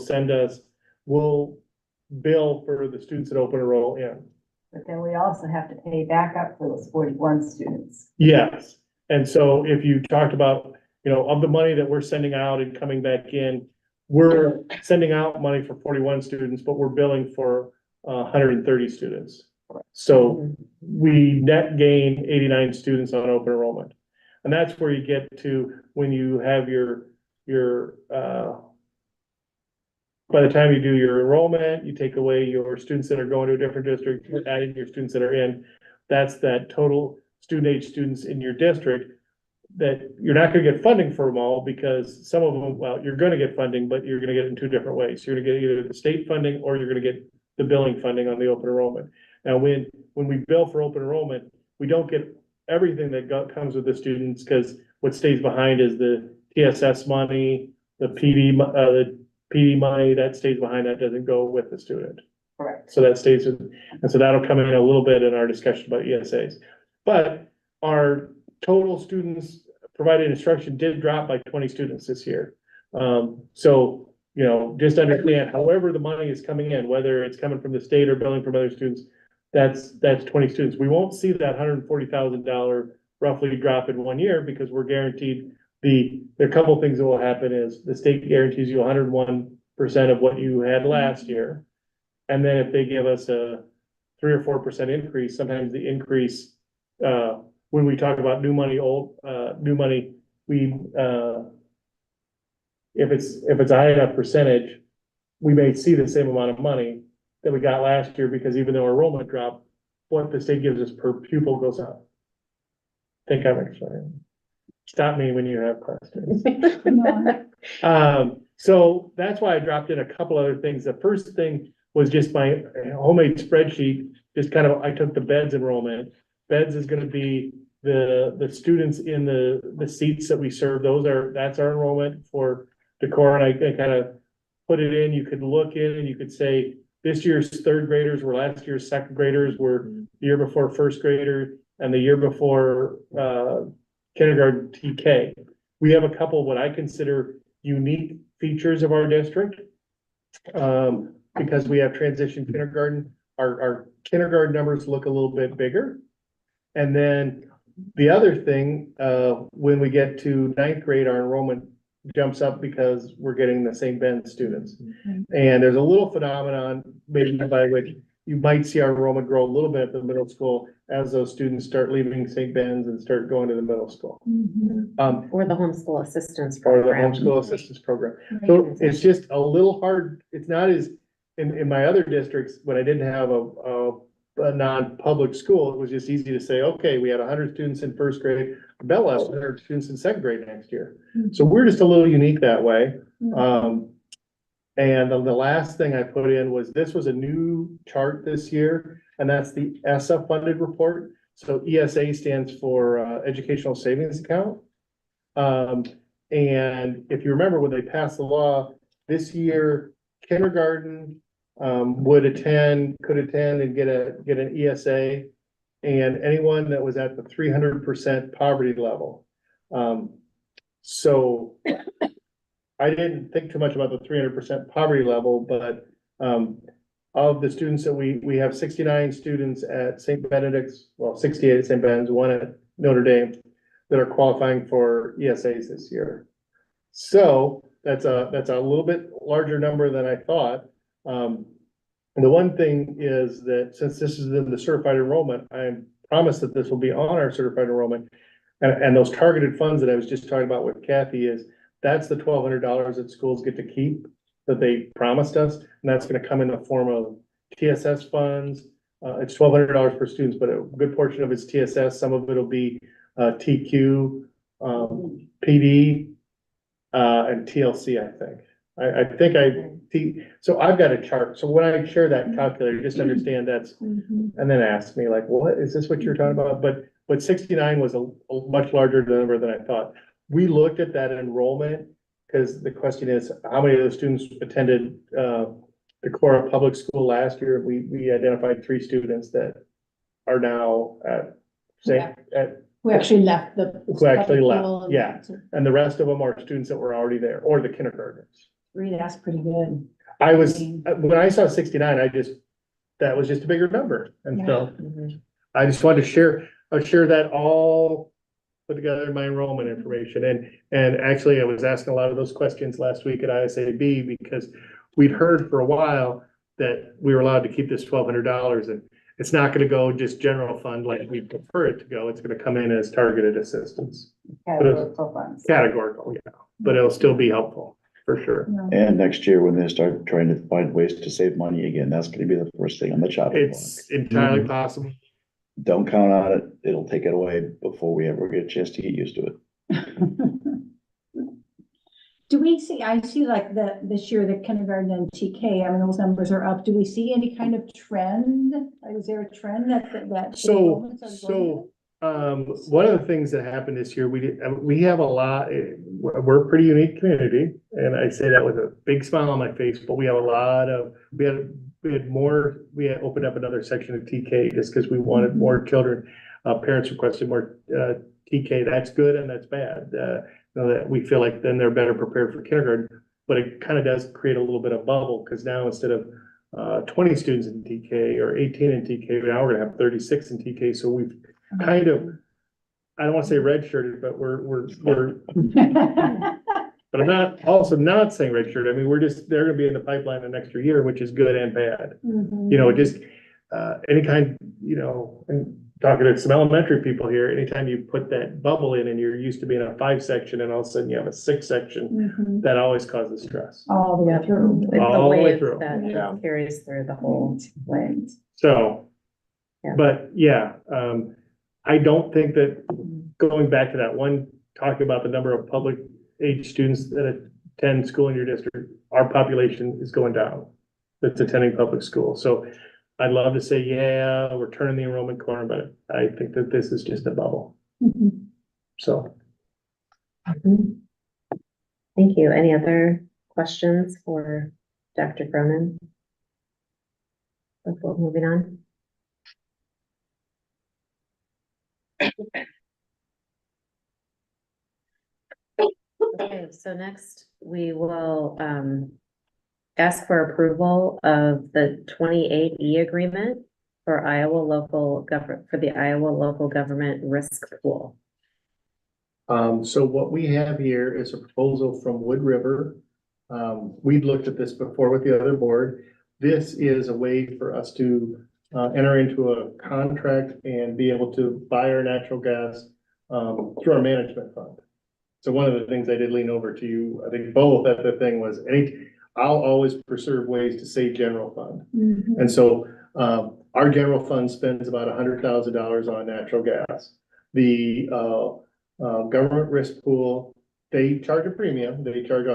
bill for the students that open enroll in. But then we also have to pay back up for those 41 students. Yes. And so if you talked about, of the money that we're sending out and coming back in, we're sending out money for 41 students, but we're billing for 130 students. So we net gain 89 students on open enrollment. And that's where you get to when you have by the time you do your enrollment, you take away your students that are going to a different district, adding your students that are in. That's that total student age students in your district that you're not going to get funding for them all, because some of them, well, you're going to get funding, but you're going to get it in 2 different ways. You're going to get either the state funding or you're going to get the billing funding on the open enrollment. Now, when we bill for open enrollment, we don't get everything that comes with the students, because what stays behind is the TSS money, the PD money that stays behind, that doesn't go with the student. Correct. So that stays with, and so that'll come in a little bit in our discussion about ESAs. But our total students provided instruction did drop by 20 students this year. So, just understand, however the money is coming in, whether it's coming from the state or billing from other students, that's 20 students. We won't see that $140,000 roughly drop in 1 year, because we're guaranteed there are a couple of things that will happen is the state guarantees you 101% of what you had last year. And then if they give us a 3 or 4% increase, sometimes the increase, when we talk about new money, we, if it's a high enough percentage, we may see the same amount of money that we got last year, because even though our enrollment dropped, what the state gives us per pupil goes up. Think I'm explaining. Stop me when you have questions. So that's why I dropped in a couple other things. The first thing was just my homemade spreadsheet, just kind of, I took the beds enrollment. Beds is gonna be the students in the seats that we serve. That's our enrollment for Decorah, and I kind of put it in. You could look in and you could say, this year's 3rd graders were last year's 2nd graders, were the year before 1st grader, and the year before kindergarten TK. We have a couple of what I consider unique features of our district. Because we have transition kindergarten, our kindergarten numbers look a little bit bigger. And then The other thing, when we get to ninth grade, our enrollment jumps up because we're getting the St. Ben students. And there's a little phenomenon, maybe by which you might see our enrollment grow a little bit at the middle school as those students start leaving St. Ben's and start going to the middle school. Or the homeschool assistance Or the program. homeschool assistance program. So it's just a little hard, it's not as, in my other districts, when I didn't have a non-public school, it was just easy to say, okay, we had 100 students in first grade, Bella has 100 students in second grade next year. So we're just a little unique that way. And the last thing I put in was, this was a new chart this year, and that's the ESSA funded report. So ESA stands for Educational Savings Account. And if you remember when they passed the law this year, kindergarten could attend and get an ESA, and anyone that was at the 300% poverty level. So I didn't think too much about the 300% poverty level, but of the students that we have 69 students at St. Benedict's, well, 68 at St. Ben's, 1 at Notre Dame, that are qualifying for ESAs this year. So that's a little bit larger number than I thought. The one thing is that since this is in the certified enrollment, I promise that this will be on our certified enrollment. And those targeted funds that I was just talking about with Kathy that's the $1,200 that schools get to keep that they promised us. And that's going to come in the form of TSS funds. It's $1,200 per student, but a good portion of it's TSS. Some of it'll be TQ, PD, and TLC, I think. So I've got a chart. So when I share that calculator, just understand that's, and then ask me like, what, is this what you're talking about? But 69 was a much larger number than I thought. We looked at that enrollment because the question is, how many of those students attended Decorah Public School last year? We identified 3 students that are now who actually left yeah. And the rest of them are students that were already there, or the kindergartners. That's pretty good. When I saw 69, that was just a bigger number. And so I just wanted to share that all put together in my enrollment information. And actually I was asking a lot of those questions last week at ISAB because we'd heard for a while that we were allowed to keep this $1,200, and it's not going to go just general fund like we prefer it to go. It's going to come in as targeted assistance. Categorical funds. Categorical, yeah, but it'll still be helpful for sure. And next year, when they start trying to find ways to save money again, that's gonna be the first thing on the chopping block. It's entirely possible. Don't count on it. It'll take it away before we ever get a chance to get used to it. Do we see, I see like this year, the kindergarten and TK, I mean, those numbers are up. Do we see any kind of trend? Is there a trend that? So one of the things that happened this year, we have a lot, we're a pretty unique community, and I say that with a big smile on my face, but we have a lot of, we had opened up another section of TK just because we wanted more children. Parents requested more TK. That's good and that's bad. That we feel like then they're better prepared for kindergarten, but it kind of does create a little bit of bubble because now instead of 20 students in TK or 18 in TK, now we're gonna have 36 in TK. So we've kind of, I don't want to say redshirted, but we're but I'm not saying redshirt. I mean, they're gonna be in the pipeline an extra year, which is good and bad. You know, just any kind, and talking to some elementary people here, anytime you put that bubble in and you're used to being a 5 section and all of a sudden you have a 6 section, that always causes stress. All the way through. It's All the the way wave through. that carries through the whole way. So, Yeah. but yeah, I don't think that going back to that one, talking about the number of public age students that attend school in your district, our population is going down that's attending public school. So I'd love to say, yeah, we're turning the enrollment corner, but I think that this is just a bubble. So. Thank you. Any other questions for Dr. Cronin? Before moving on. Okay, so next we will ask for approval of the 28E agreement for Iowa local government, for the Iowa local government risk pool. So what we have here is a proposal from Wood River. We'd looked at this before with the other board. This is a way for us to enter into a contract and be able to buy our natural gas through our management fund. So one of the things I did lean over to you, I think both at the thing was, I'll always preserve ways to save general fund. And so our general fund spends about $100,000 on natural gas. The government risk pool, they charge a premium, they charge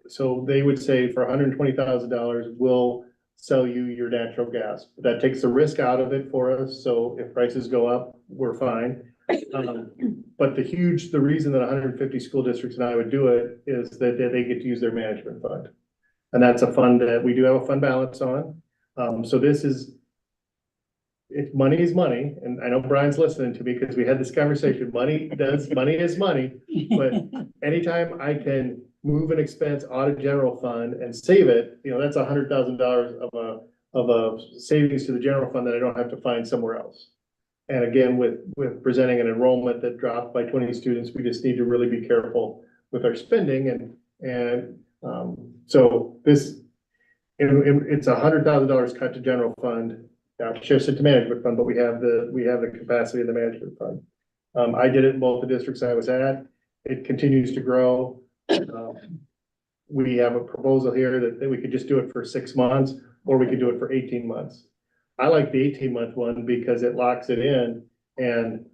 so they would say for $120,000, we'll sell you your natural gas. That takes the risk out of it for us, so if prices go up, we're fine. But the reason that 150 school districts and I would do it is that they get to use their management fund. And that's a fund that we do have a fund balance on. So this is, if money is money, and I know Brian's listening to me because we had this conversation, money is money. But anytime I can move an expense out of general fund and save it, that's $100,000 of a savings to the general fund that I don't have to find somewhere else. And again, with presenting an enrollment that dropped by 20 students, we just need to really be careful with our spending so this, it's $100,000 cut to general fund. Shifts it to management fund, but we have the capacity of the management fund. I did it in both the districts I was at. It continues to grow. We have a proposal here that we could just do it for 6 months, or we could do it for 18 months. I like the 18-month one because it locks it in, and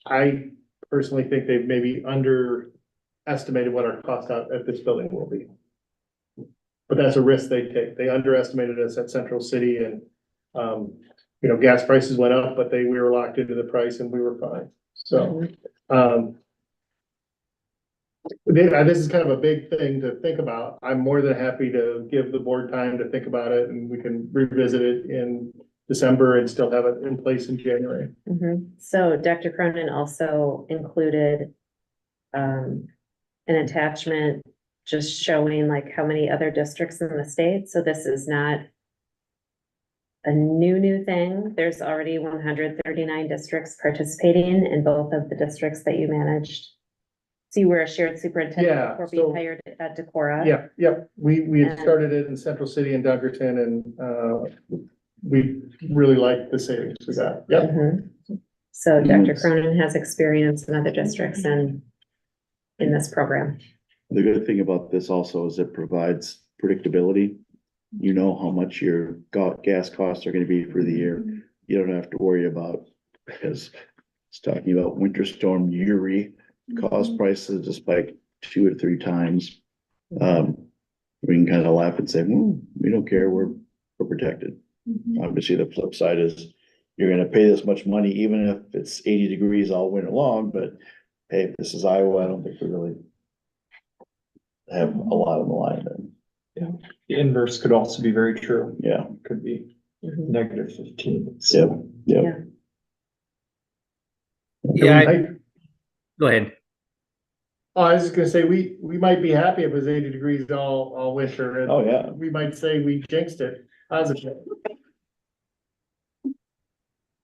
I personally think they've maybe underestimated what our cost out at this building will be. But that's a risk they take. They underestimated us at Central City, and gas prices went up, but we were locked into the price and we were fine. So, this is kind of a big thing to think about. I'm more than happy to give the board time to think about it, and we can revisit it in December and still have it in place in January. So Dr. Cronin also included an attachment just showing like how many other districts in the state. So this is not a new thing. There's already 139 districts participating in both of the districts that you managed. So you were a shared superintendent before being hired at Decorah. Yeah. We had started it in Central City and Dunkerton, and we really liked the savings we got. So Dr. Cronin has experience in other districts and in this program. The good thing about this also is it provides predictability. You know how much your gas costs are going to be for the year. You don't have to worry about, because it's talking about Winter Storm Uri, cost prices just spike 2 or 3 times. We can kind of laugh and say, we don't care, we're protected. Obviously, the flip side is you're going to pay this much money, even if it's 80 degrees all winter long. But hey, if this is Iowa, I don't think we really have a lot on the line then. Yeah, the inverse could also be very true. Yeah. Could be negative 15. Yeah. Go ahead. Oh, I was just gonna say, we might be happy if it was 80 degrees all winter. Oh, yeah. We might say we jinxed it. Positive.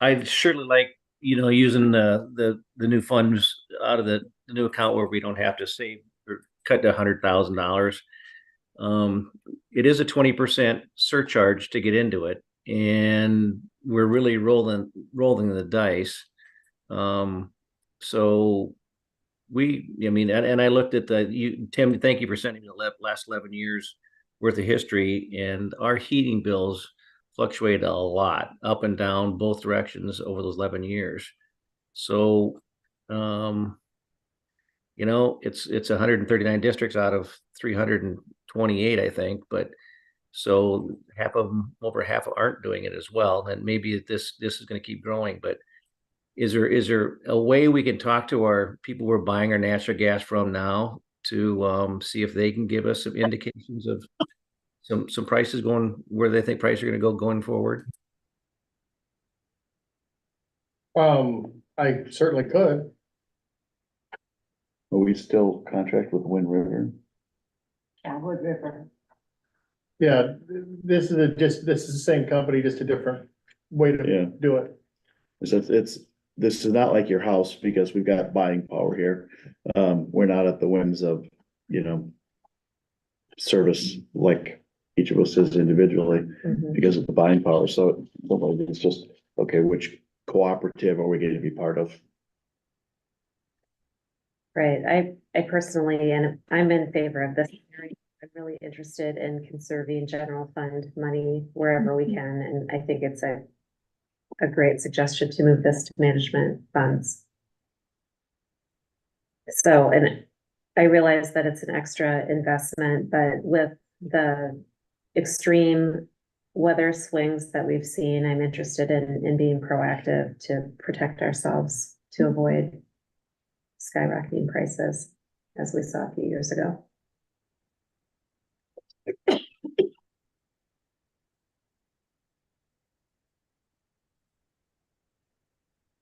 I'd surely like, using the new funds out of the new account where we don't have to save or cut to $100,000. It is a 20% surcharge to get into it, and we're really rolling the dice. So and I looked at Tim, thank you for sending me the last 11 years worth of history, and our heating bills fluctuated a lot up and down both directions over those 11 years. So, it's 139 districts out of 328, I think, but so over half aren't doing it as well. And maybe this is going to keep growing, but is there a way we can talk to our people we're buying our natural gas from now to see if they can give us some indications of some prices going where they think prices are going to go going forward? I certainly could. Are we still contract with Wind River? Wood River. Yeah, this is the same company, just a different way Yeah. to do it. This is not like your house because we've got buying power here. We're not at the whims of, service like each of us is individually because of the buying power. So it's just, okay, which cooperative are we going to be part of? Right, I personally, and I'm in favor of this. I'm really interested in conserving general fund money wherever we can, and I think it's a great suggestion to move this to management funds. So, and I realize that it's an extra investment, but with the extreme weather swings that we've seen, I'm interested in being proactive to protect ourselves, to avoid skyrocketing prices as we saw a few years ago.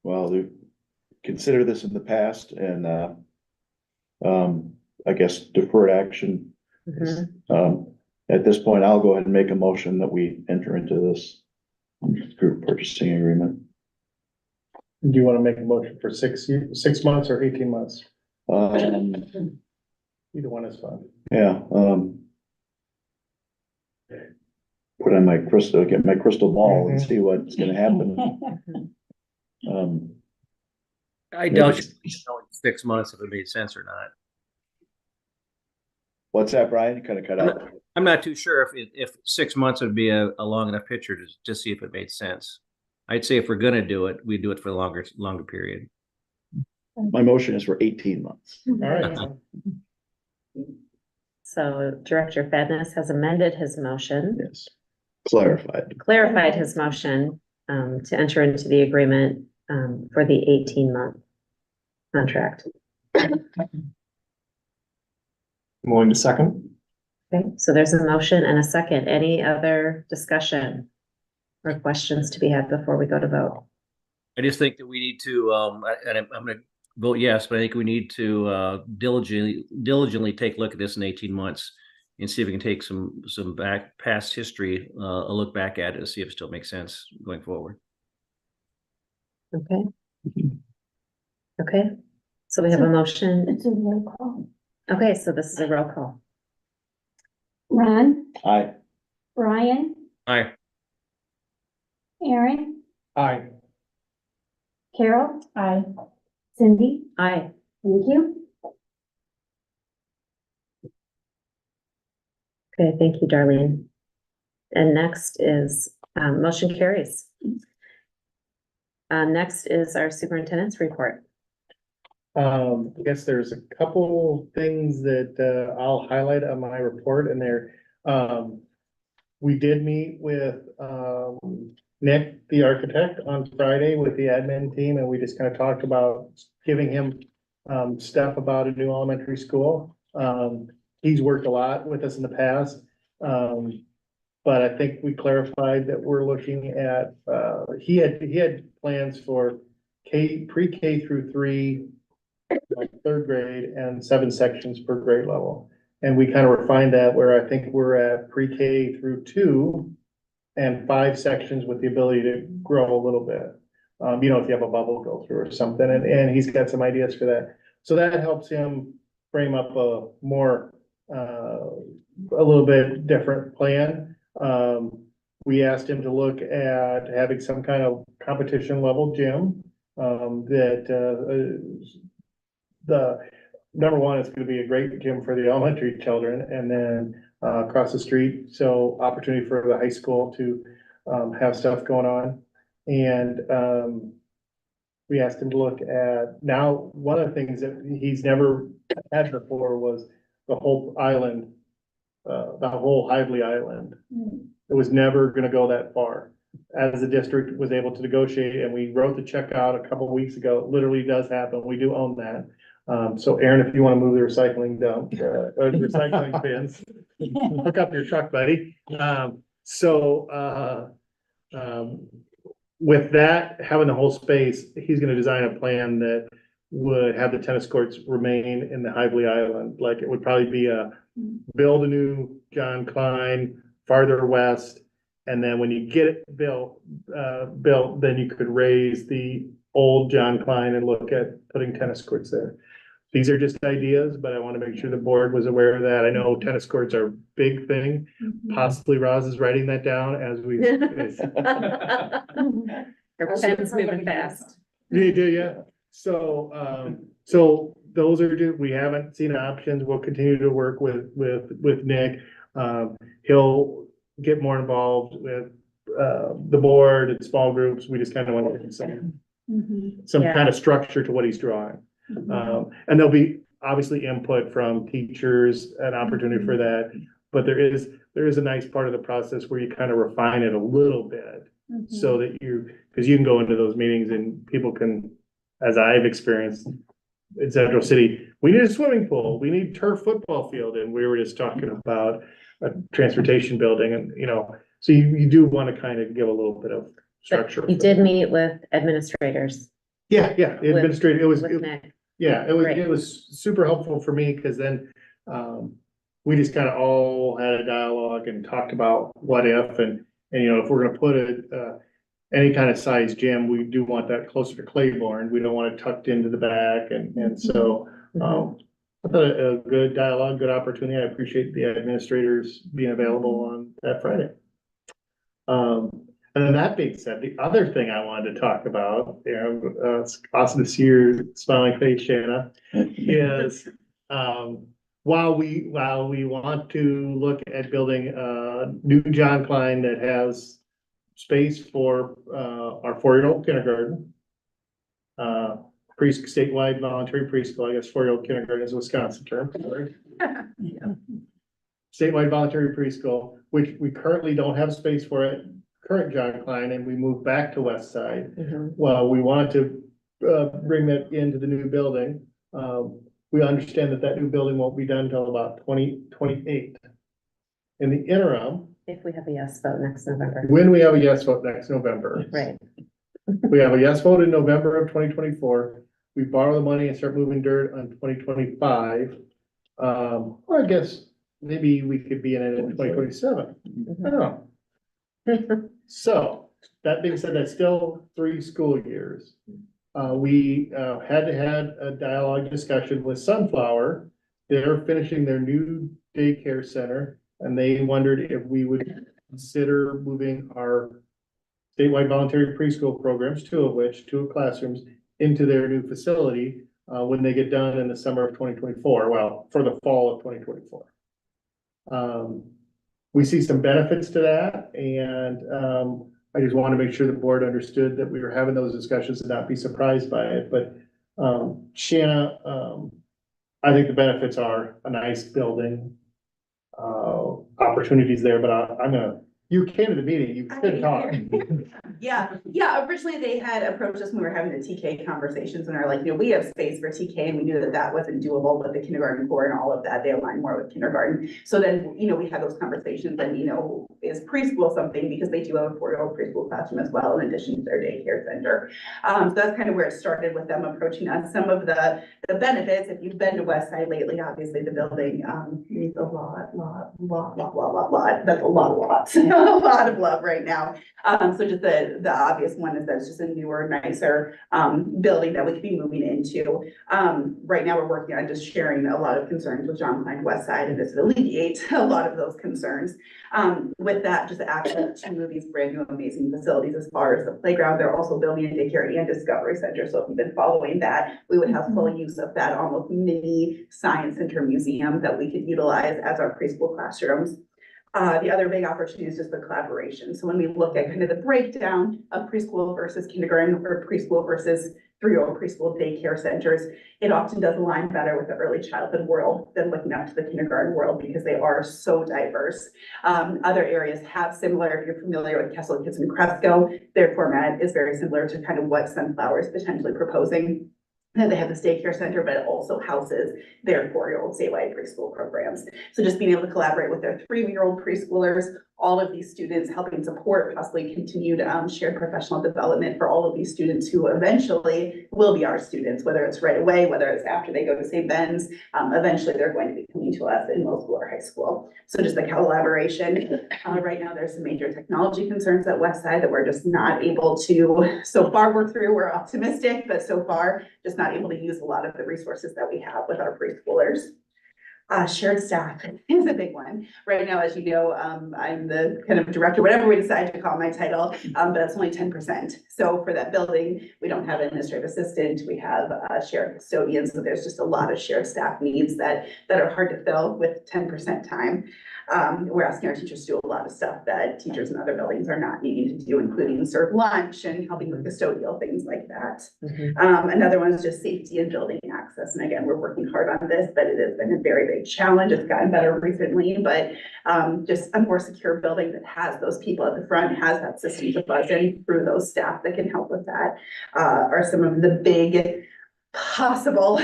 Well, we've considered this in the past and, I guess deferred action. At this point, I'll go ahead and make a motion that we enter into this group purchasing agreement. Do you want to make a motion for 6 months or 18 months? Either one is fine. Yeah, put on my get my crystal ball and see what's gonna happen. I doubt you know in 6 months if it made sense or not. What's that, Brian? You kind of cut out. I'm not too sure if 6 months would be a long enough picture to see if it made sense. I'd say if we're gonna do it, we do it for the longer period. My motion is for 18 months. All right. So Director Fadness has amended his motion. Yes, clarified his motion to enter into the agreement for the 18-month contract. I'm going to second. Okay, so there's a motion and a second. Any other discussion or questions to be had before we go to vote? I just think that we need to, and I'm going to vote yes, but I think we need to diligently take a look at this in 18 months and see if we can take some past history, a look back at it to see if it still makes sense going forward. Okay. Okay, so we have a motion. It's a roll call. Okay, so this is a roll call. Ron, Aye. Brian, Aye. Aaron, Aye. Carol, Aye. Cindy, Aye. thank you. Okay, thank you, Darlene. And next is, motion carries. Next is our superintendent's report. I guess there's a couple things that I'll highlight on my report in there. We did meet with Nick, the architect, on Friday with the admin team, and we just kind of talked about giving him stuff about a new elementary school. He's worked a lot with us in the past. But I think we clarified that we're looking at, he had plans for pre-K through 3, like 3rd grade, and 7 sections per grade level. And we kind of refined that where I think we're at pre-K through 2 and 5 sections with the ability to grow a little bit. If you have a bubble go through or something, and he's got some ideas for that. So that helps him frame up a more, a little bit different plan. We asked him to look at having some kind of competition level gym, the number one, it's gonna be a great gym for the elementary children, and then, across the street, so opportunity for the high school to, have stuff going on. And, we asked him to look at, now, one of the things that he's never had before was the whole island, the whole Hively Island. It was never gonna go that far. As the district was able to negotiate, and we wrote the check out a couple of weeks ago, it literally does happen, we do own that. So Aaron, if you wanna move the recycling dump, or the recycling bins, hook up your truck, buddy. With that, having the whole space, he's gonna design a plan that would have the tennis courts remain in the Hively Island. Like, it would probably be build a new John Klein farther west, And then when you get it built, then you could raise the old John Klein and look at putting tennis courts there. These are just ideas, but I want to make sure the board was aware of that. I know tennis courts are a big thing. Possibly Roz is writing that down as we. Her pen's moving fast. You do, yeah. So those are, we haven't seen options. We'll continue to work with Nick. He'll get more involved with the board and small groups. We just kind of want to get some kind of structure to what he's drawing. And there'll be obviously input from teachers, an opportunity for that. But there is a nice part of the process where you kind of refine it a little bit. So that because you can go into those meetings and people can, as I've experienced in Central City, we need a swimming pool, we need turf football field, and we were just talking about a transportation building, and so you do want to kind of give a little bit of structure. You did meet with administrators. Yeah, administrative, it was Nick. it was super helpful for me, because then we just kind of all had a dialogue and talked about what if, and if we're gonna put any kind of size gym, we do want that closer to Claiborne. We don't want it tucked into the back, and so I thought a good dialogue, good opportunity. I appreciate the administrators being available on that Friday. And then that being said, the other thing I wanted to talk about, it's awesome to see your smiling face, Shanna, is while we want to look at building a new John Klein that has space for our 4-year-old kindergarten, statewide voluntary preschool, I guess 4-year-old kindergarten is a Wisconsin term. Statewide voluntary preschool, which we currently don't have space for it, current John Klein, and we moved back to West Side. Well, we wanted to bring that into the new building. We understand that new building won't be done until about 2028. In the interim, if we have a yes vote next November. When we have a yes vote next November. Right. We have a yes vote in November of 2024. We borrow the money and start moving dirt on 2025. Or I guess maybe we could be in it in 2027. I don't know. So that being said, that's still 3 school years. We had a dialogue discussion with Sunflower. They're finishing their new daycare center, and they wondered if we would consider moving our statewide voluntary preschool programs, 2 of which, 2 classrooms, into their new facility when they get done in the summer of 2024. Well, for the fall of 2024. We see some benefits to that, and I just want to make sure the board understood that we were having those discussions and not be surprised by it. But Shanna, I think the benefits are a nice building, opportunities there, but you came to the meeting, you could talk. Yeah, originally they had approached us when we were having the TK conversations and are like, we have space for TK, and we knew that wasn't doable, but the kindergarten core and all of that, they align more with kindergarten. So then, we had those conversations and, is preschool something, because they do have a 4-year-old preschool classroom as well, in addition to their daycare center. So that's kind of where it started with them approaching us. Some of the benefits, if you've been to West Side lately, obviously the building needs a lot. That's a lot of lots. A lot of love right now. So just the obvious one is that it's just a newer, nicer building that we could be moving into. Right now we're working on just sharing a lot of concerns with John Klein West Side, and this would alleviate a lot of those concerns. With that, just access to these brand new amazing facilities as far as the playground. They're also building a daycare and discovery center. So if you've been following that, we would have full use of that almost mini science center museum that we could utilize as our preschool classrooms. The other big opportunity is just the collaboration. So when we look at kind of the breakdown of preschool versus kindergarten, or preschool versus 3-year-old preschool daycare centers, it often does align better with the early childhood world than looking up to the kindergarten world, because they are so diverse. Other areas have similar, if you're familiar with Kessel Kids and Cresco, their format is very similar to kind of what Sunflower is potentially proposing. And they have this daycare center, but it also houses their 4-year-old statewide preschool programs. So just being able to collaborate with their 3-year-old preschoolers, all of these students, helping support possibly continued shared professional development for all of these students who eventually will be our students, whether it's right away, whether it's after they go to St. Ben's, eventually they're going to be coming to us in middle school or high school. So just the collaboration, right now there's some major technology concerns at Westside that we're just not able to so far work through. We're optimistic, but so far just not able to use a lot of the resources that we have with our preschoolers. Shared staff is a big one. Right now, as you know, I'm the kind of director, whatever we decide to call my title, but that's only 10%. So for that building, we don't have an administrative assistant, we have shared custodians, so there's just a lot of shared staff needs that are hard to fill with 10% time. We're asking our teachers to do a lot of stuff that teachers in other buildings are not needing to do, including serve lunch and helping with custodial things like that. Another one is just safety and building access. And again, we're working hard on this, but it has been a very big challenge. It's gotten better recently, but just a more secure building that has those people at the front, has that system to buzz in through those staff that can help with that, are some of the big possible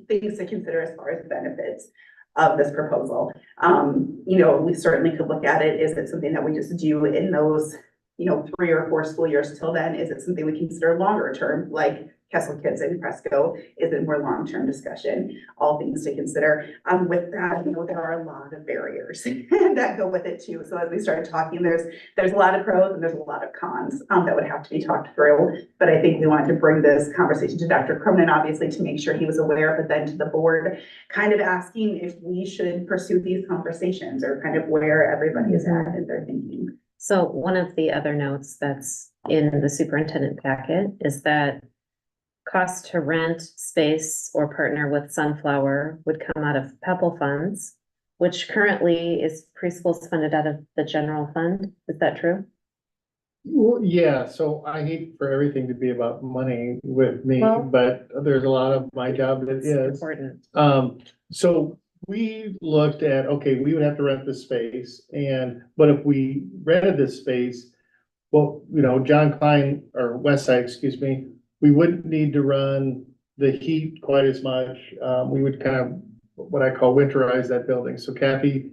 things to consider as far as benefits of this proposal. You know, we certainly could look at it. Is it something that we just do in those, 3 or 4 school years till then? Is it something we consider longer term, like Kessel Kids and Cresco? Is it more long-term discussion? All things to consider. With that, there are a lot of barriers that go with it too. So as we started talking, there's a lot of pros and there's a lot of cons that would have to be talked through. But I think we wanted to bring this conversation to Dr. Cronin, obviously, to make sure he was aware, but then to the board, kind of asking if we should pursue these conversations or kind of where everybody is at in their thinking. So one of the other notes that's in the superintendent packet is that cost to rent space or partner with Sunflower would come out of PEPAL funds, which currently is preschools funded out of the general fund. Is that true? Well, yeah, so I hate for everything to be about money with me, Well, but there's a lot of my job that It's is. important. So we looked at, okay, we would have to rent this space but if we rented this space, well, John Klein or Westside, excuse me, we wouldn't need to run the heat quite as much. We would kind of what I call winterize that building. So Kathy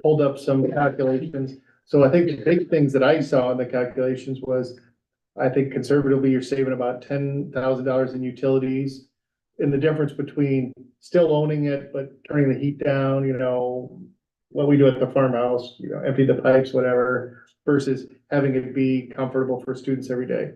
pulled up some calculations. So I think the big things that I saw in the calculations was, I think conservatively, you're saving about $10,000 in utilities. And the difference between still owning it, but turning the heat down, what we do at the farmhouse, empty the pipes, whatever, versus having it be comfortable for students every day.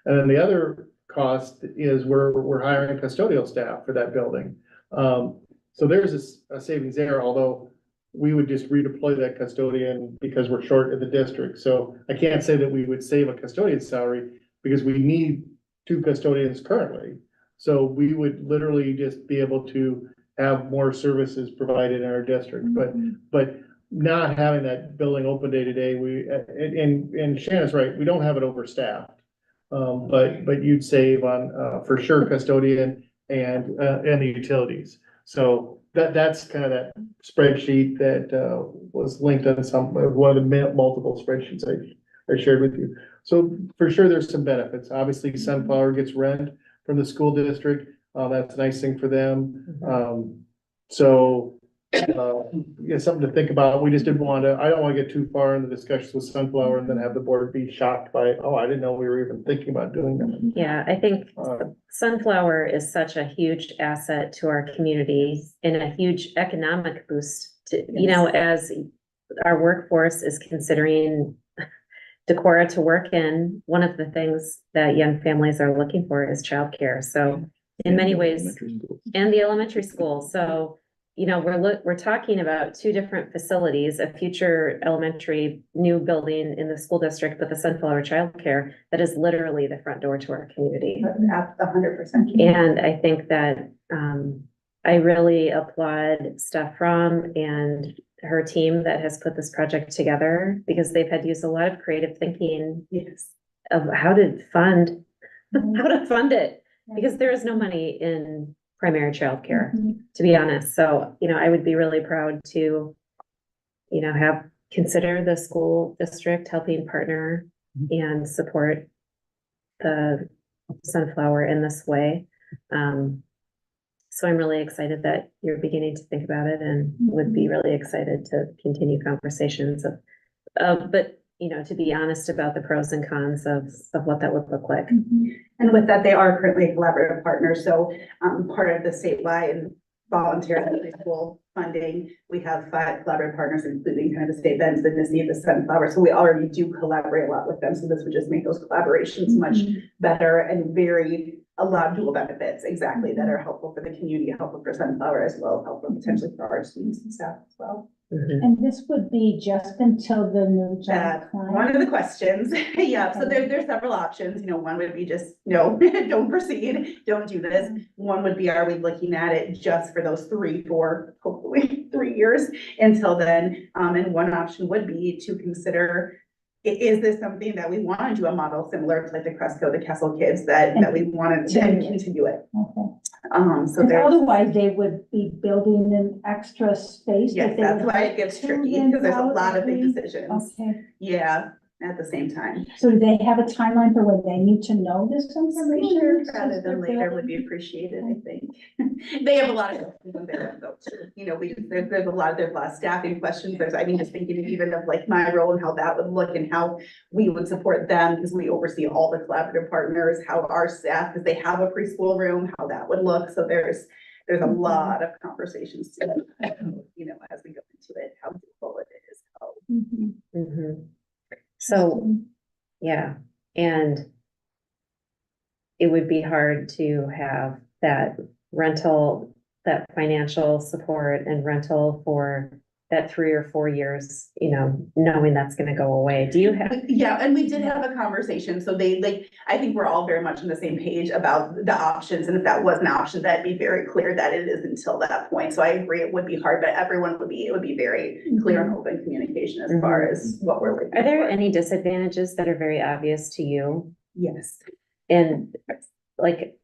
And then the other cost is we're hiring custodial staff for that building. So there's a savings there, although we would just redeploy that custodian because we're short in the district. So I can't say that we would save a custodian salary because we need 2 custodians currently. So we would literally just be able to have more services provided in our district, but not having that building open day to day, and Shannon's right, we don't have it overstaffed. But you'd save on, for sure, custodian and the utilities. So that's kind of that spreadsheet that, was linked on one of the multiple spreadsheets I shared with you. So for sure, there's some benefits. Obviously, Sunflower gets rent from the school district. That's a nice thing for them. Something to think about. We just I don't want to get too far into discussions with Sunflower and then have the board be shocked by, I didn't know we were even thinking about doing that. Yeah, I think Sunflower is such a huge asset to our community and a huge economic boost to, as our workforce is considering Decorah to work in. One of the things that young families are looking for is childcare. So in many ways, and the elementary school. So we're talking about 2 different facilities, a future elementary new building in the school district, but the Sunflower childcare that is literally the front door to our community. 100%. And I think that I really applaud Steph Fromm and her team that has put this project together, because they've had to use a lot of creative thinking of how to fund it, because there is no money in primary childcare, to be honest. So, I would be really proud to, consider the school district helping partner and support the Sunflower in this way. So I'm really excited that you're beginning to think about it, and would be really excited to continue conversations of but, you know, to be honest about the pros and cons of what that would look like. And with that, they are currently a collaborative partner, so part of the statewide voluntary school funding, we have 5 collaborative partners, including kind of the state bends, the NISI, the Sunflower, so we already do collaborate a lot with them, so this would just make those collaborations much better and a lot of dual benefits, exactly, that are helpful for the community, helpful for Sunflower as well, helpful potentially for our students and staff as well. And this would be just until the new job. One of the questions, yeah, so there's several options, you know, one would be just, no, don't proceed, don't do this. One would be, are we looking at it just for those 3, 4, hopefully 3 years until then? And one option would be to consider, is this something that we want to do a model similar to like the Cresco, the Kessel kids that we wanted to continue it? Okay. So otherwise they would be building an extra space. Yes, that's why it gets tricky, because there's a lot of big Okay. decisions. Yeah, at the same time. So do they have a timeline for when they need to know this information? Rather than later would be appreciated, I think. They have a lot of questions on their end though, too. You know, there's a lot of staffing questions. Just thinking even of like my role and how that would look and how we would support them, because we oversee all the collaborative partners, how our staff, because they have a preschool room, how that would look. So there's a lot of conversations to, you know, as we go into it, how difficult it is. So, yeah, and it would be hard to have that rental, that financial support and rental for that 3 or 4 years, you know, knowing that's gonna go away. Do you have? Yeah, and we did have a conversation, so I think we're all very much on the same page about the options, and if that was an option, that'd be very clear that it is until that point. So I agree, it would be hard, but it would be very clear and open communication as far as what we're looking for. Are there any disadvantages that are very obvious to you? Yes. And like,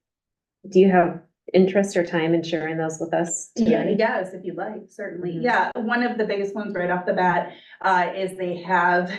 do you have interest or time in sharing those with us today? Yes, if you'd like, certainly. Yeah, one of the biggest ones right off the bat is they have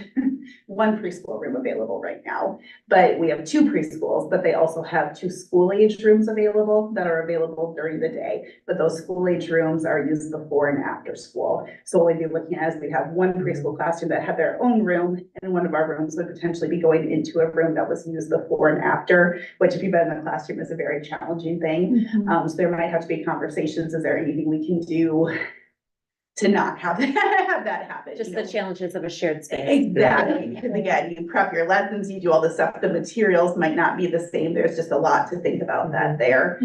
one preschool room available right now, but we have 2 preschools, but they also have 2 school age rooms available that are available during the day. But those school age rooms are used before and after school. So what we'd be looking at is we have one preschool classroom that had their own room, and one of our rooms would potentially be going into a room that was used before and after, which if you've been in the classroom is a very challenging thing. So there might have to be conversations. Is there anything we can do to not have that happen? Just the challenges of a shared space. Exactly, because again, you prep your lessons, you do all this stuff, the materials might not be the same. There's just a lot to think about that there.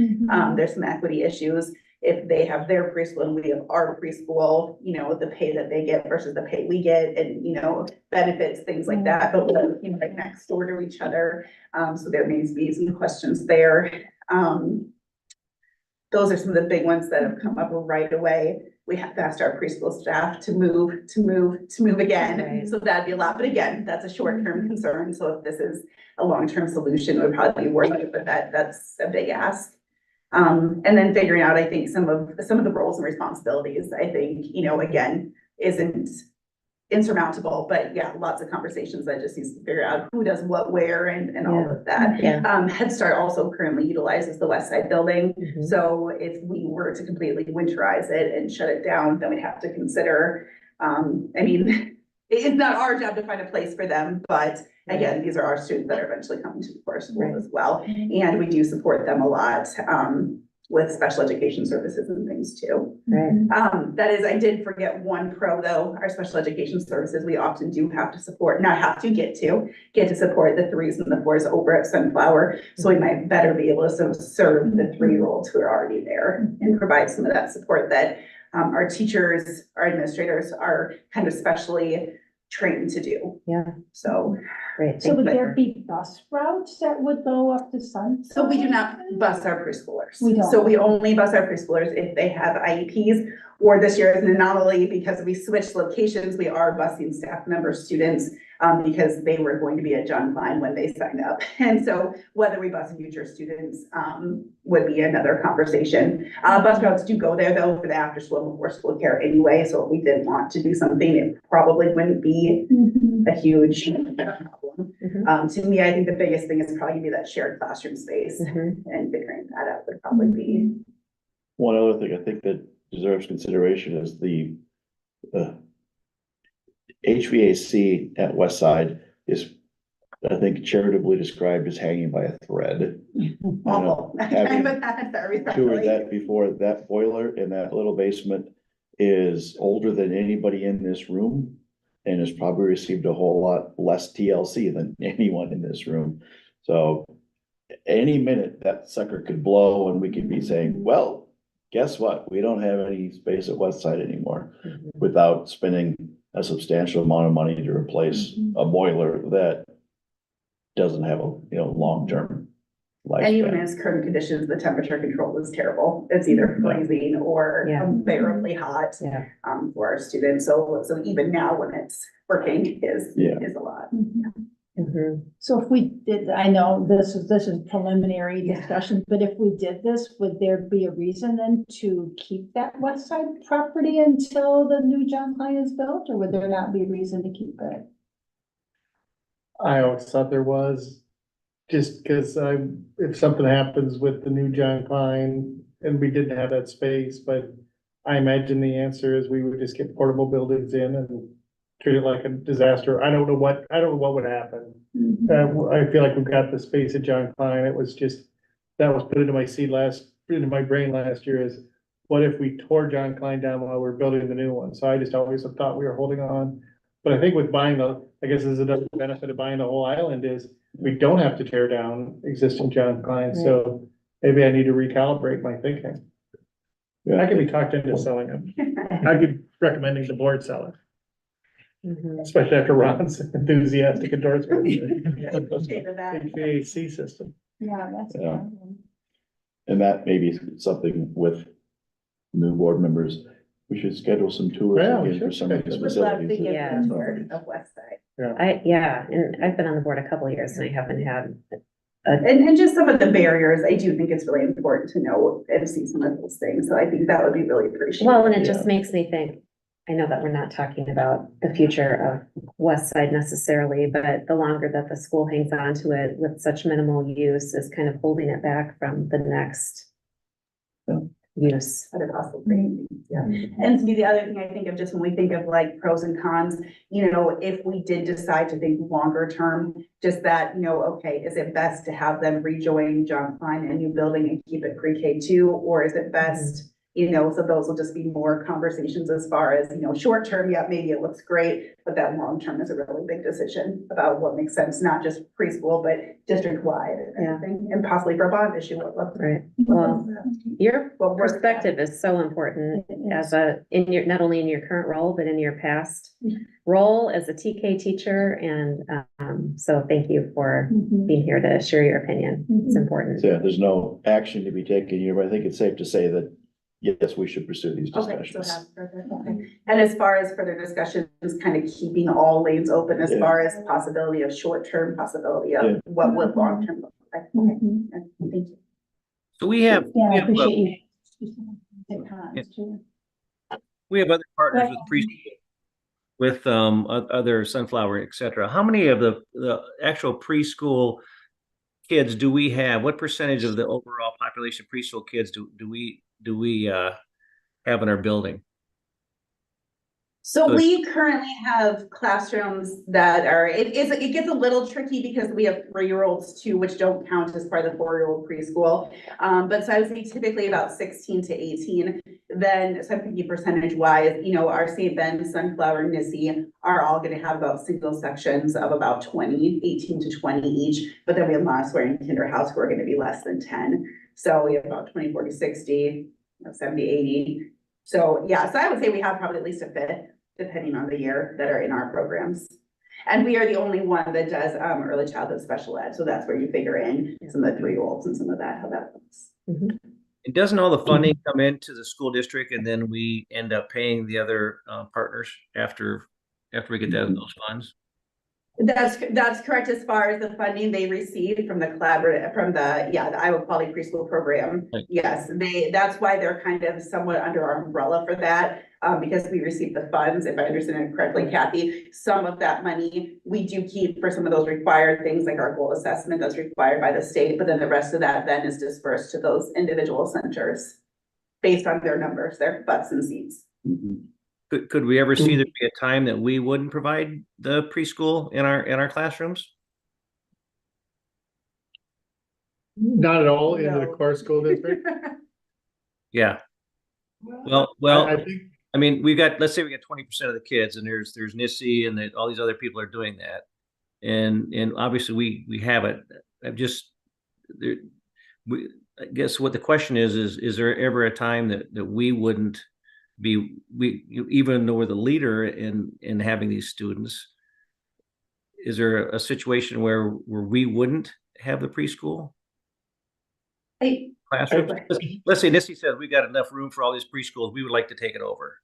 There's some equity issues. If they have their preschool and we have our preschool, you know, the pay that they get versus the pay we get, and, you know, benefits, things like that, but we're, you know, right next door to each other. So there needs to be some questions there. Those are some of the big ones that have come up right away. We have asked our preschool staff to move again. Right. So that'd be a lot, but again, that's a short-term concern. So if this is a long-term solution, it would probably be worth it, but that's a big ask. And then figuring out, I think, some of the roles and responsibilities, I think, you know, again, isn't insurmountable, but yeah, lots of conversations that just needs to figure out who does what, where, and all of that. Head Start also currently utilizes the West Side building. So if we were to completely winterize it and shut it down, then we'd have to consider, I mean, it's not our job to find a place for them, but again, these are our students that are eventually coming to our school as well. And we do support them a lot, with special education services and things too. That is, I did forget one pro though, our special education services, we often do have to support, get to support the 3s and the 4s over at Sunflower. So we might better be able to serve the 3-year-olds who are already there and provide some of that support that our teachers, our administrators are kind of specially trained to do. So. Great. So would there be bus routes that would go up to Sunflower? So we do not bus our preschoolers. We don't. So we only bus our preschoolers if they have IEPs, or this year is an anomaly because we switched locations. We are busing staff members, students, because they were going to be at John Klein when they signed up. And so whether we bus future students would be another conversation. Bus routes do go there though for the after school and before school care anyway. So if we didn't want to do something, it probably wouldn't be a huge problem. To me, I think the biggest thing is probably be that shared classroom space, and figuring that out would probably be. One other thing I think that deserves consideration is HVAC at West Side is, I think, charitably described as hanging by a thread. Awful. Having But that's very toured friendly. that before, that boiler in that little basement is older than anybody in this room and has probably received a whole lot less TLC than anyone in this room. So any minute that sucker could blow and we could be saying, well, guess what? We don't have any space at West Side anymore without spending a substantial amount of money to replace a boiler that doesn't have a, long-term And even in lifespan. its current conditions, the temperature control is terrible. It's either freezing or Yeah. unbearably hot, Yeah. for our students. So even now when it's working is a lot. Mhm. So if we did, I know this is preliminary discussion, but if we did this, would there be a reason then to keep that west side property until the new John Klein is built, or would there not be a reason to keep it? I always thought there was, just because if something happens with the new John Klein and we didn't have that space, but I imagine the answer is we would just get portable buildings in and treat it like a disaster. I don't know what would happen. I feel like we've got the space at John Klein. It was just, that was put into my brain last year is, what if we tore John Klein down while we were building the new one? So I just always thought we were holding on. But I think with buying I guess there's another benefit of buying the whole island is we don't have to tear down existing John Klein. So maybe I need to recalibrate my thinking. I could be talked into selling it. I could recommending the board sell it. Mhm. Especially after Ron's enthusiastic endorsement. Appreciated that. HVAC system. Yeah, that's. Yeah. And that may be something with new board members. We should schedule some tours Yeah, we again for should some of these schedule. Would love to facilities. give Yeah. a tour of West Side. And I've been on the board a couple of years and I haven't had, And just some of the barriers, I do think it's really important to know and see some of those things. So I think that would be really appreciated. well, and it just makes me think, I know that we're not talking about the future of West Side necessarily, but the longer that the school hangs on to it with such minimal use is kind of holding it back from the next use. Other possible things, yeah. And to be the other thing I think of, just when we think of like pros and cons, if we did decide to think longer term, just that, okay, is it best to have them rejoin John Klein in a new building and keep it pre-K two, or is it best, so those will just be more conversations as far as, short term, yeah, maybe it looks great, but that long term is a really big decision about what makes sense, not just preschool, but district wide and everything, and possibly for a bond issue. Right. Well, your perspective is so important as not only in your current role, but in your past role as a TK teacher. And so thank you for being here to share your opinion. It's important. So, yeah, there's no action to be taken here, but I think it's safe to say that, yes, we should pursue these discussions. And as far as further discussions, kind of keeping all lanes open as far as possibility of short-term, possibility of what would long-term look like. Thank you. So we have, Yeah, we I have, appreciate you. we have other partners with preschool, with other Sunflower, et cetera. How many of the actual preschool kids do we have? What percentage of the overall population of preschool kids do we have in our building? So we currently have classrooms that it gets a little tricky because we have 3-year-olds too, which don't count as part of the 4-year-old preschool. But so I would say typically about 16 to 18. Then, so I'm thinking percentage wise, our St. Ben, Sunflower, Nissy are all going to have about single sections of about 18 to 20 each. But then we have Montessori and Kinderhouse who are going to be less than 10. So we have about 24 to 60, 70, 80. So yeah, so I would say we have probably at least a fifth, depending on the year, that are in our programs. And we are the only one that does early childhood special ed. So that's where you figure in some of the 3-year-olds and some of that, how that looks. And doesn't all the funding come into the school district and then we end up paying the other partners after we get those funds? That's correct as far as the funding they receive from the the Iowa Quality Preschool Program. Right. Yes, that's why they're kind of somewhat under our umbrella for that, because we receive the funds, if I understand it correctly, Kathy. Some of that money we do keep for some of those required things like our goal assessment that's required by the state, but then the rest of that then is dispersed to those individual centers based on their numbers, their butts and seats. Could we ever see there be a time that we wouldn't provide the preschool in our classrooms? Not at all in the core school district. Yeah. Well, I think, I mean, let's say we got 20% of the kids, and there's NISI and all these other people are doing that, and obviously we have it. I've just there, I guess what the question is there ever a time that we wouldn't be even though we're the leader in having these students? Is there a situation where we wouldn't have the preschool classrooms? Let's say NISI says we got enough room for all these preschools, we would like to take it over.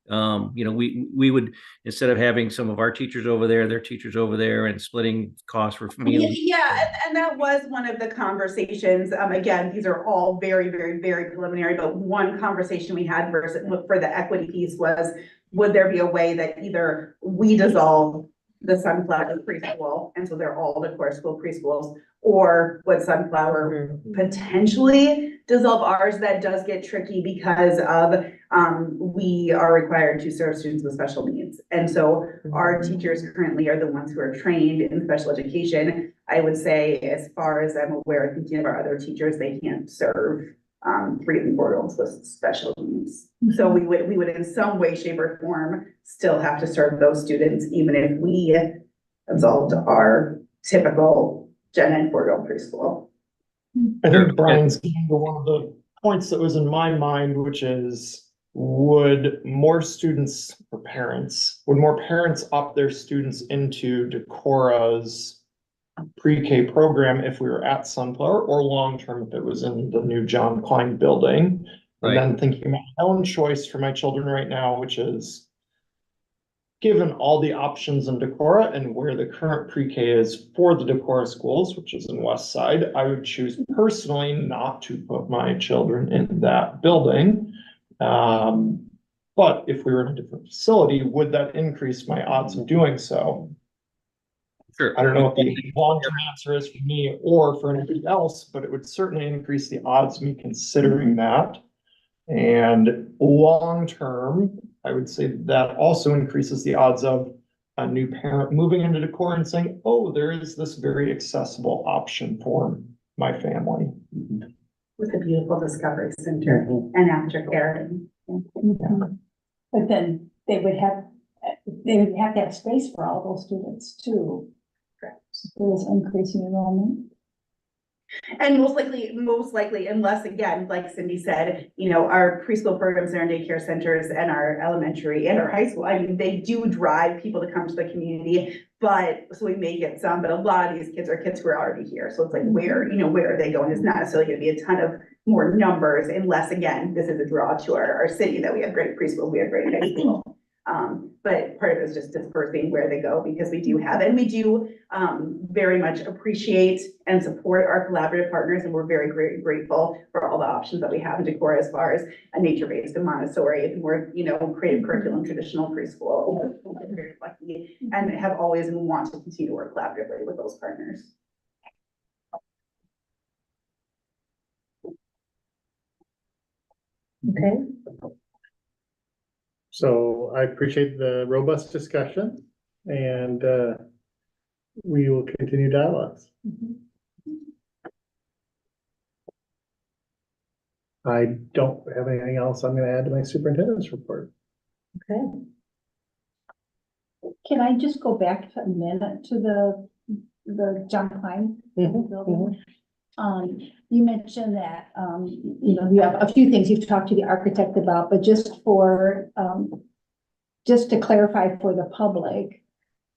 We would, instead of having some of our teachers over there, their teachers over there, and splitting costs for meals. Yeah, and that was one of the conversations. Again, these are all very, very, very preliminary, but one conversation we had for the equity piece was, would there be a way that either we dissolve the Sunflower preschool, and so they're all the core school preschools, or would Sunflower potentially dissolve ours? That does get tricky because of we are required to serve students with special needs. And so our teachers currently are the ones who are trained in special education. I would say, as far as I'm aware, thinking of our other teachers, they can't serve 3 and 4-year-olds with special needs. So we would in some way, shape, or form still have to serve those students, even if we absolved our typical Gen Ed 4-year-old preschool. I think Brian's getting to one of the points that was in my mind, which is, would more parents opt their students into Decorah's pre-K program if we were at Sunflower, or long-term if it was in the new John Klein building? Right. And then thinking about my own choice for my children right now, which is, given all the options in Decorah and where the current pre-K is for the Decorah schools, which is in West Side, I would choose personally not to put my children in that building. But if we were in a different facility, would that increase my odds of doing so? Sure. I don't know what the long-term answer is for me or for anybody else, but it would certainly increase the odds of me considering that. And long-term, I would say that also increases the odds of a new parent moving into Decorah and saying, oh, there is this very accessible option for my family. With a beautiful discovery center and aftercare. But then they would have to have space for all those students too. Correct. So there was increasing enrollment. And most likely, unless, again, like Cindy said, our preschool programs and our daycare centers and our elementary and our high school, I mean, they do drive people to come to the community, so we may get some, but a lot of these kids are kids who are already here. So it's like, where are they going? It's not necessarily gonna be a ton of more numbers, unless, again, this is a draw to our city that we have great preschool, we have great high school. But part of it is just dispersing where they go, because we do very much appreciate and support our collaborative partners, and we're very, very grateful for all the options that we have in Decorah as far as a nature-based and Montessori and more, creative curriculum, traditional preschool. We're very lucky and have always and want to continue to work collaboratively with those partners. Okay. So I appreciate the robust discussion, and we will continue dialogues. I don't have anything else I'm going to add to my superintendent's report. Okay. Can I just go back for a minute to the John Klein building? You mentioned that, you have a few things you've talked to the architect about, but just to clarify for the public,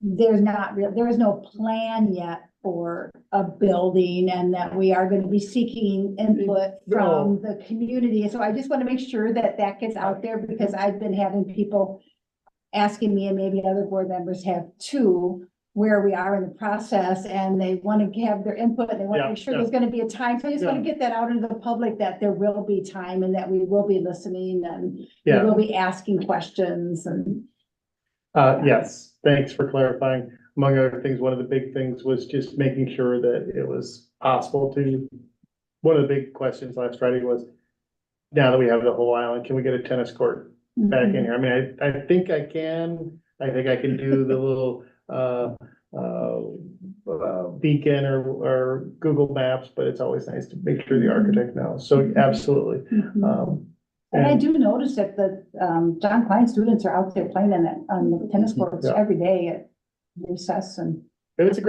there is no plan yet for a building, and that we are going to be seeking input from the community. So I just want to make sure that gets out there, because I've been having people asking me, and maybe other board members have too, where we are in the process, and they want to have their input, and they want to make sure there's going to be a time. So I just want to get that out into the public, that there will be time, and that we will be listening, and we will be asking questions. And yes, thanks for clarifying. Among other things, one of the big things was just making sure that it was possible to, one of the big questions last Friday was, now that we have the whole island, can we get a tennis court back in here. I mean, I think I can, I think I can do the little, beacon or Google Maps, but it's always nice to make sure the architect knows. So absolutely. And I do notice that the, John Klein students are out there playing on the tennis courts Yeah. every day at recess and. And it's a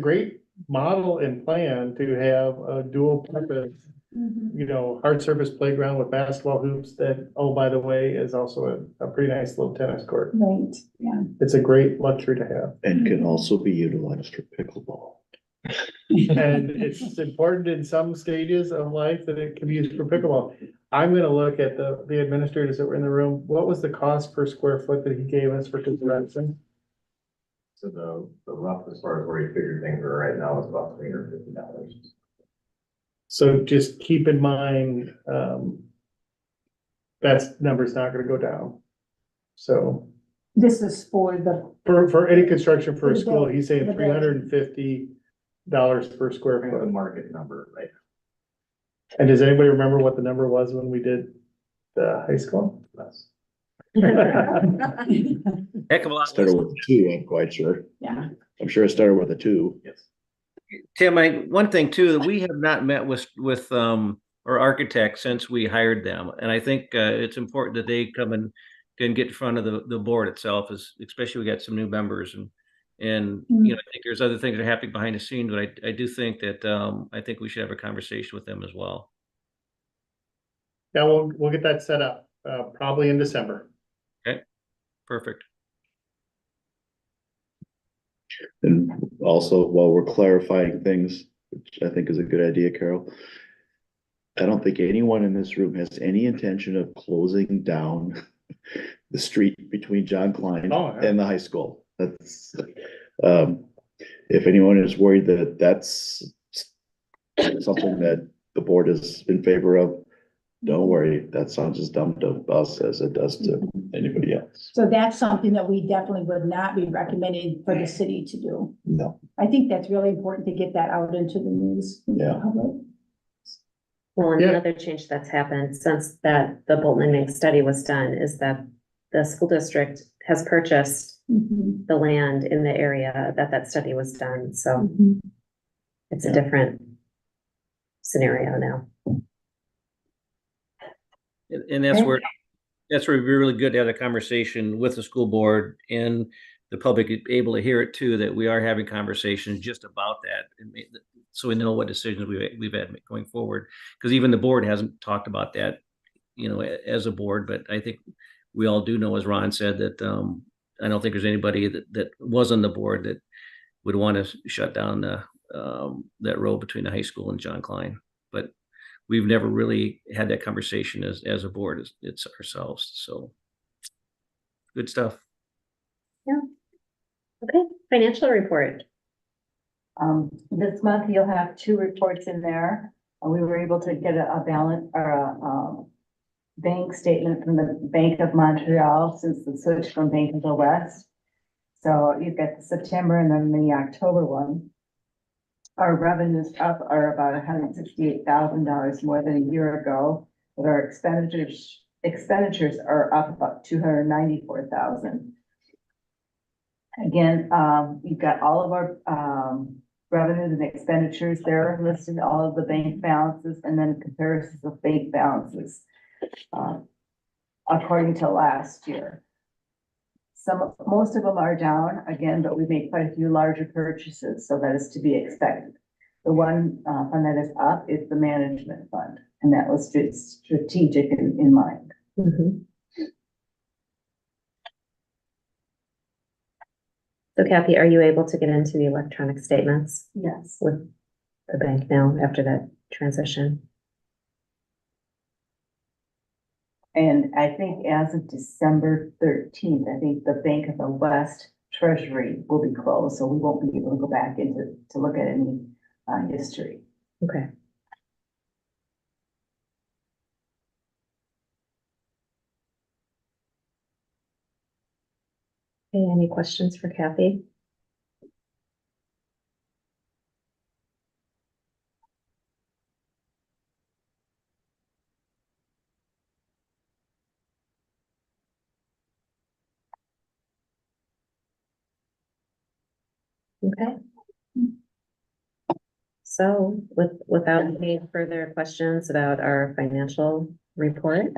great model and plan to have a dual purpose, you know, hard surface playground with basketball hoops that, oh, by the way, is also a pretty nice little tennis court. Right, yeah. It's a great luxury to have. And can also be utilized for pickleball. And it's important in some stages of life that it can be used for pickleball. I'm gonna look at the administrators that were in the room. What was the cost per square foot that he gave us for construction? So the rough, as far as where you figure things are right now, is about $350. So just keep in mind, that number's not gonna go down. So This is for the, for any construction for For a the school, building, he's saying for the building. $350 per square Kind of the foot. market number, right? And does anybody remember what the number was when we did the high school? Less. Heck of a lot. Started with a 2, I'm quite sure. yeah. I'm sure it started with a 2. Yes. Tim, one thing too, that we have not met with our architect since we hired them. And I think it's important that they come and can get in front of the board itself, especially we got some new members and you know, I think there's other things that are happening behind the scenes, but I do think that I think we should have a conversation with them as well. Yeah, we'll get that set up, probably in December. Okay, perfect. And also, while we're clarifying things, which I think is a good idea, Carol, I don't think anyone in this room has any intention of closing down the street between John Klein and the high school. That's, if anyone is worried that that's something that the board is in favor of, don't worry, that sounds as dumb to us as it does to anybody else. So that's something that we definitely would not be recommending for the city to do. No. I think that's really important to get that out into the news. Yeah. Well, and another change that's happened since the Bolton and Mink study was done is that the school district has purchased the land in the area that study was done. So it's a different scenario now. And that's where it'd be really good to have a conversation with the school board and the public able to hear it too, that we are having conversations just about that. And so we know what decisions we've had going forward. Because even the board hasn't talked about that, you know, as a board, but I think we all do know, as Ron said, that I don't think there's anybody that was on the board that would want to shut down that road between the high school and John Klein. But we've never really had that conversation as a board. It's ourselves. So good stuff. Yeah. Okay, financial report. This month you'll have 2 reports in there. We were able to get a balance or a bank statement from the Bank of Montreal since the switch from Bank of the West. So you've got the September and then the October one. Our revenues up are about $168,000 more than a year ago, but our expenditures are up about $294,000. Again, you've got all of our revenues and expenditures there listed, all of the bank balances, and then comparisons of bank balances according to last year. Most of them are down again, but we made quite a few larger purchases, so that is to be expected. The one fund that is up is the management fund, and that was strategic in mind. So Kathy, are you able to get into the electronic statements? Yes. With the bank now after that transition? And I think as of December 13th, I think the Bank of the West Treasury will be closed, so we won't be able to go back into to look at any history. Okay. Okay, any questions for Kathy? Okay. So without any further questions about our financial report,